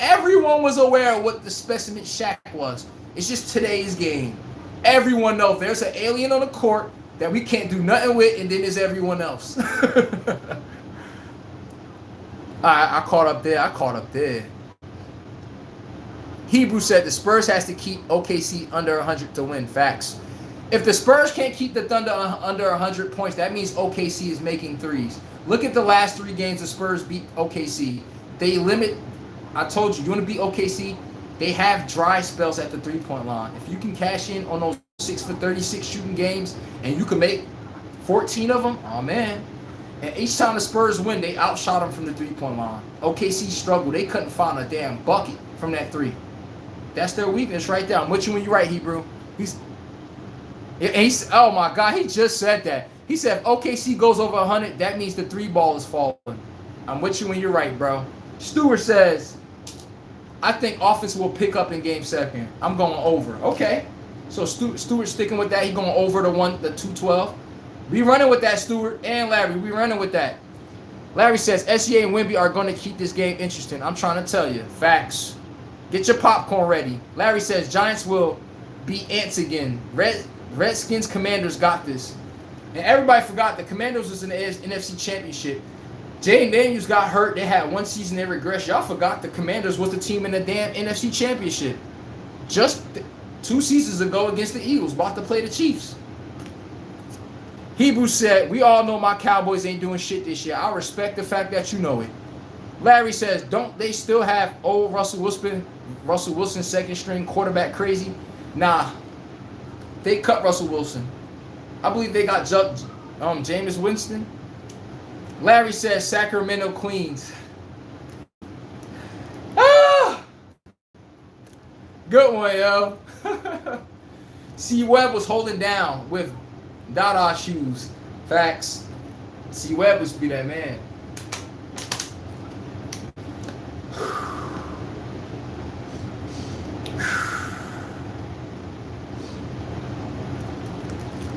Everyone was aware of what the specimen Shaq was. It's just today's game. Everyone knows there's an alien on the court that we can't do nothing with, and then there's everyone else. I caught up there. Hebrew said the Spurs has to keep OKC under 100 to win. Facts. If the Spurs can't keep the Thunder under 100 points, that means OKC is making threes. Look at the last 3 games the Spurs beat OKC. They limit. I told you want to beat OKC. They have dry spells at the 3-point line. If you can cash in on those 6 for 36 shooting games and you can make 14 of them, oh man. And each time the Spurs win, they outshot them from the 3-point line. OKC struggled. They couldn't find a damn bucket from that 3. That's their weakness right there. I'm with you when you're right, Hebrew. He's oh my God, he just said that. He said if OKC goes over 100, that means the 3 ball is falling. I'm with you when you're right, bro. Stewart says, I think offense will pick up in game 7. I'm going over. Okay. So Stewart sticking with that. He going over the 212. We running with that, Stewart and Larry. We running with that. Larry says SEA and Wemby are going to keep this game interesting. I'm trying to tell you. Facts. Get your popcorn ready. Larry says Giants will be ants again. Redskins Commanders got this. And everybody forgot the Commanders was in the NFC Championship. Jay Daniels got hurt. They had 1 season they regressed. Y'all forgot the Commanders was the team in the damn NFC Championship. Just 2 seasons ago against the Eagles. About to play the Chiefs. Hebrew said, we all know my Cowboys ain't doing shit this year. I respect the fact that you know it. Larry says, don't they still have old Russell Wilson second string quarterback crazy? Nah. They cut Russell Wilson. I believe they got Jameis Winston. Larry says Sacramento Queens. Ah! Good one, yo. C. Webb was holding down with Dada shoes. Facts. C. Webb was be that man.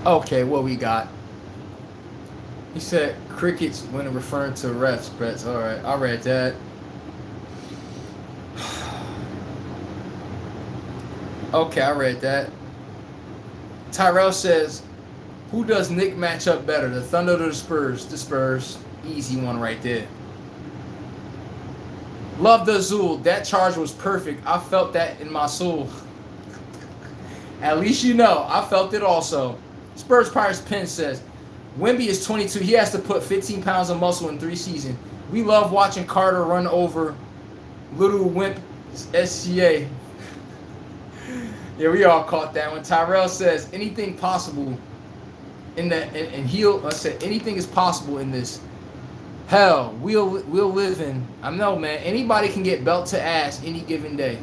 Okay, what we got? He said crickets when referring to refs, Brett. All right, I read that. Okay, I read that. Tyrell says, who does Nick match up better, the Thunder or the Spurs? The Spurs. Easy one right there. Love the Azul. That charge was perfect. I felt that in my soul. At least you know. I felt it also. Spurs Pirates Pen says, Wemby is 22. He has to put 15 pounds of muscle in 3 seasons. We love watching Carter run over little wimp SCA. Yeah, we all caught that one. Tyrell says, anything possible in that, and I said, anything is possible in this. Hell, we'll live in. I know, man. Anybody can get belt to ass any given day.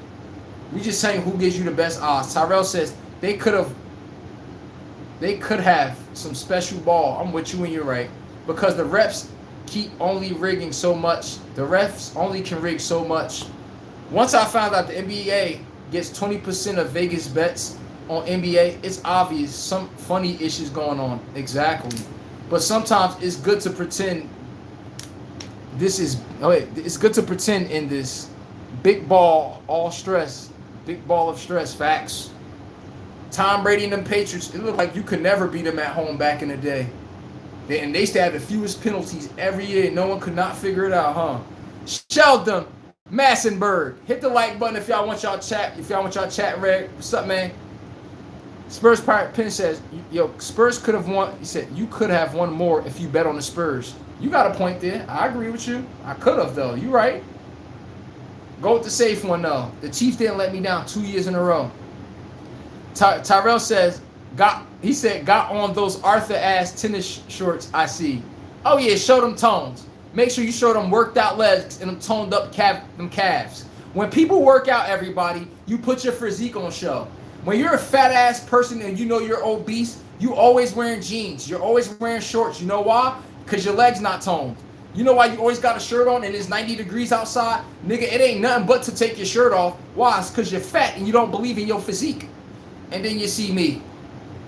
We just saying who gives you the best odds. Tyrell says they could have some special ball. I'm with you when you're right. Because the refs keep only rigging so much. The refs only can rig so much. Once I found out the NBA gets 20% of Vegas bets on NBA, it's obvious some funny issues going on. Exactly. But sometimes it's good to pretend it's good to pretend in this big ball, all stress. Big ball of stress. Facts. Tom Brady and them Patriots, it looked like you could never beat them at home back in the day. And they used to have the fewest penalties every year. No one could not figure it out, huh? Sheldon Massenberg. Hit the like button if y'all want y'all chat. If y'all want y'all chat read. What's up, man? Spurs Pirate Penn says, yo, Spurs could have won. He said, you could have won more if you bet on the Spurs. You got a point there. I agree with you. I could have, though. You right. Go with the safe one, though. The Chiefs didn't let me down 2 years in a row. Tyrell says, got on those Arthur-ass tennis shorts I see. Oh, yeah, show them tones. Make sure you show them worked out legs and them toned up calves. When people work out, everybody, you put your physique on show. When you're a fat-ass person and you know you're obese, you always wearing jeans. You're always wearing shorts. You know why? Because your legs not toned. You know why you always got a shirt on and it's 90 degrees outside? Nigga, it ain't nothing but to take your shirt off. Why? It's because you're fat and you don't believe in your physique. And then you see me.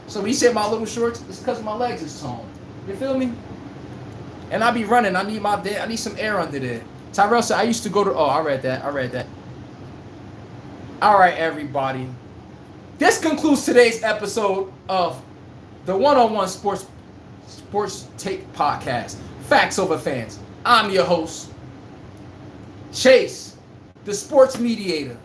So when you say my little shorts, it's because my legs is toned. You feel me? And I be running. I need some air under there. Tyrell said, I used to go to... Oh, I read that. All right, everybody. This concludes today's episode of the One-on-One Sports Take Podcast. Facts over fans. I'm your host, Chase, the sports mediator,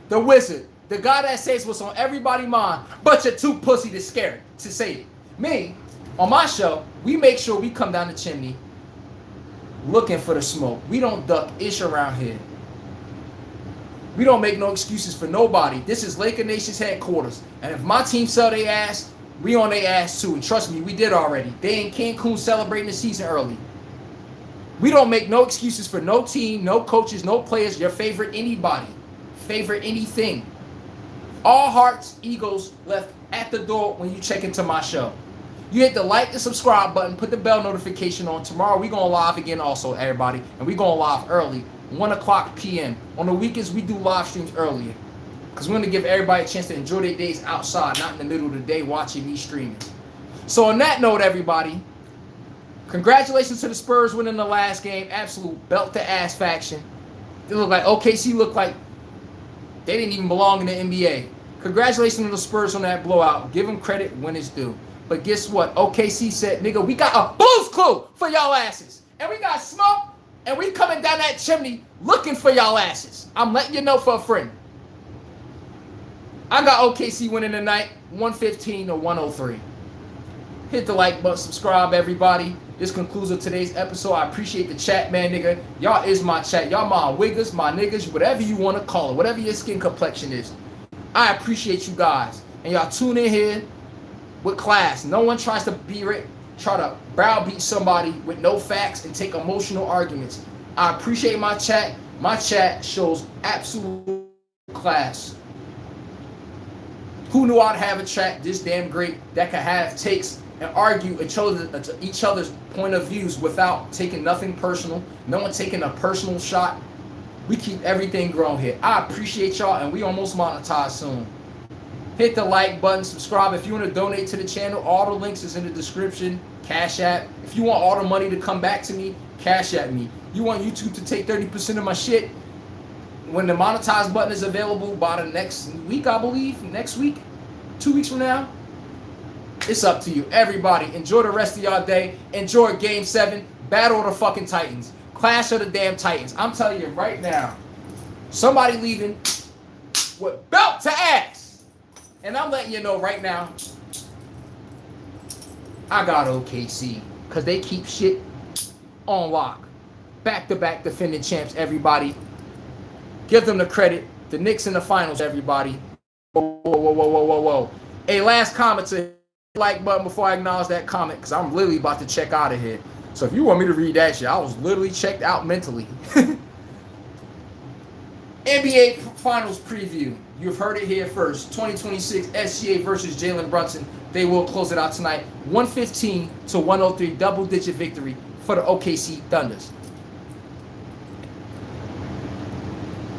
the wizard, The guy that says what's on everybody's mind, but you're too pussy to scare to say it. Me, on my show, we make sure we come down the chimney looking for the smoke. We don't duck ish around here. We don't make no excuses for nobody. This is Laker Nation's headquarters. And if my team sell their ass, we on their ass too. And trust me, we did already. They in Cancun celebrating the season early. We don't make no excuses for no team, no coaches, no players, your favorite anybody, favorite anything. All hearts, egos left at the door when you check into my show. You hit the like and subscribe button, put the bell notification on. Tomorrow we going live again also, everybody. And we going live early, 1 o'clock p.m. On the weekends, we do live streams earlier. Because we want to give everybody a chance to enjoy their days outside, not in the middle of the day watching me streaming. So on that note, everybody, congratulations to the Spurs winning the last game. Absolute belt-to-ass faction. They look like OKC looked like they didn't even belong in the NBA. Congratulations to the Spurs on that blowout. Give them credit when it's due. But guess what? OKC said, nigga, we got a Blues Clue for y'all asses. And we got smoke, and we coming down that chimney looking for y'all asses. I'm letting you know for a friend. I got OKC winning tonight, 115 to 103. Hit the like button, subscribe, everybody. This concludes of today's episode. I appreciate the chat, man, nigga. Y'all is my chat. Y'all my wiggers, my niggas, whatever you want to call it, whatever your skin complexion is. I appreciate you guys. And y'all tune in here with class. No one tries to try to browbeat somebody with no facts and take emotional arguments. I appreciate my chat. My chat shows absolute class. Who knew I'd have a chat this damn great that could have takes and argue each other's point of views without taking nothing personal, no one taking a personal shot. We keep everything grown here. I appreciate y'all, and we almost monetize soon. Hit the like button, subscribe. If you want to donate to the channel, all the links is in the description. Cash App. If you want all the money to come back to me, Cash App me. You want YouTube to take 30% of my shit? When the monetize button is available by the next week, I believe, next week, 2 weeks from now, it's up to you. Everybody, enjoy the rest of y'all day. Enjoy Game 7. Battle of the fucking Titans. Clash of the damn Titans. I'm telling you right now, somebody leaving with belt to ass. And I'm letting you know right now, I got OKC. Because they keep shit on lock. Back-to-back defending champs, everybody. Give them the credit. The Knicks in the finals, everybody. Whoa, whoa, whoa, whoa, whoa, whoa, whoa. Hey, last comment to hit the like button before I acknowledge that comment, because I'm literally about to check out of here. So if you want me to read that shit, I was literally checked out mentally. NBA Finals preview. You've heard it here first. 2026 SGA versus Jalen Brunson. They will close it out tonight. 115 to 103, double-digit victory for the OKC Thunders.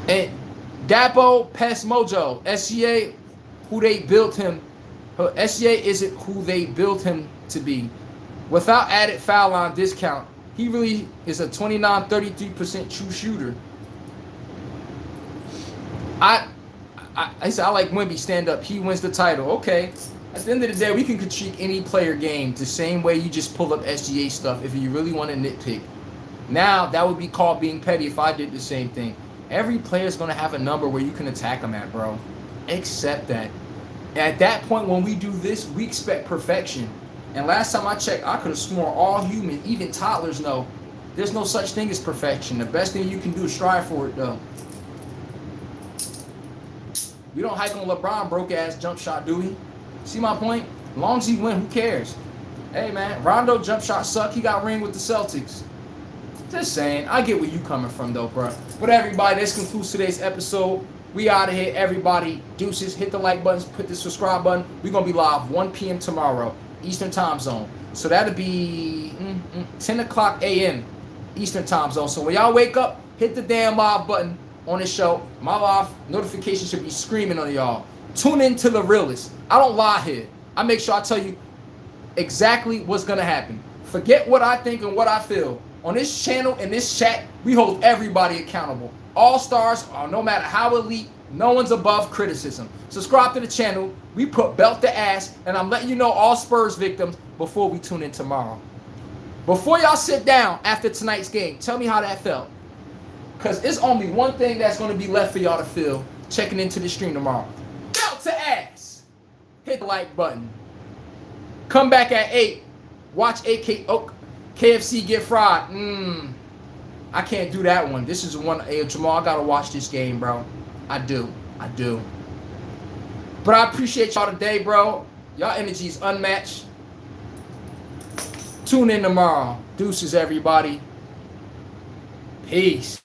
And Dapo Pest Mojo, SGA, who they built him. SGA isn't who they built him to be. Without added foul line discount, he really is a 29-33% true shooter. I said I like Wemby stand up. He wins the title. Okay. At the end of the day, we can critique any player game the same way you just pull up SGA stuff if you really want to nitpick. Now, that would be called being petty if I did the same thing. Every player is going to have a number where you can attack them at, bro. Accept that. At that point, when we do this, we expect perfection. And last time I checked, I could have sworn all human, even toddlers, know there's no such thing as perfection. The best thing you can do is strive for it, though. We don't hype on LeBron broke-ass jump shot, do we? See my point? As long as he win, who cares? Hey, man, Rondo jump shot suck. He got ring with the Celtics. Just saying. I get where you coming from, though, bro. But everybody, this concludes today's episode. We out of here. Everybody, deuces. Hit the like buttons. Put the subscribe button. We're going to be live 1 p.m. tomorrow, Eastern time zone. So that'll be 10 o'clock a.m. Eastern time zone. So when y'all wake up, hit the damn live button on this show. My live notification should be screaming on y'all. Tune in to the realest. I don't lie here. I make sure I tell you exactly what's going to happen. Forget what I think and what I feel. On this channel, in this chat, we hold everybody accountable. All stars, no matter how elite, no one's above criticism. Subscribe to the channel. We put belt to ass, and I'm letting you know all Spurs victims before we tune in tomorrow. Before y'all sit down after tonight's game, tell me how that felt. Because it's only one thing that's going to be left for y'all to feel checking into the stream tomorrow. hit the like button. Come back at 8. Watch KFC get fried. I can't do that one. This is one. Hey, Jamal, I gotta watch this game, bro. I do. But I appreciate y'all today, bro. Y'all energy is unmatched. Tune in tomorrow. Deuces, everybody. Peace.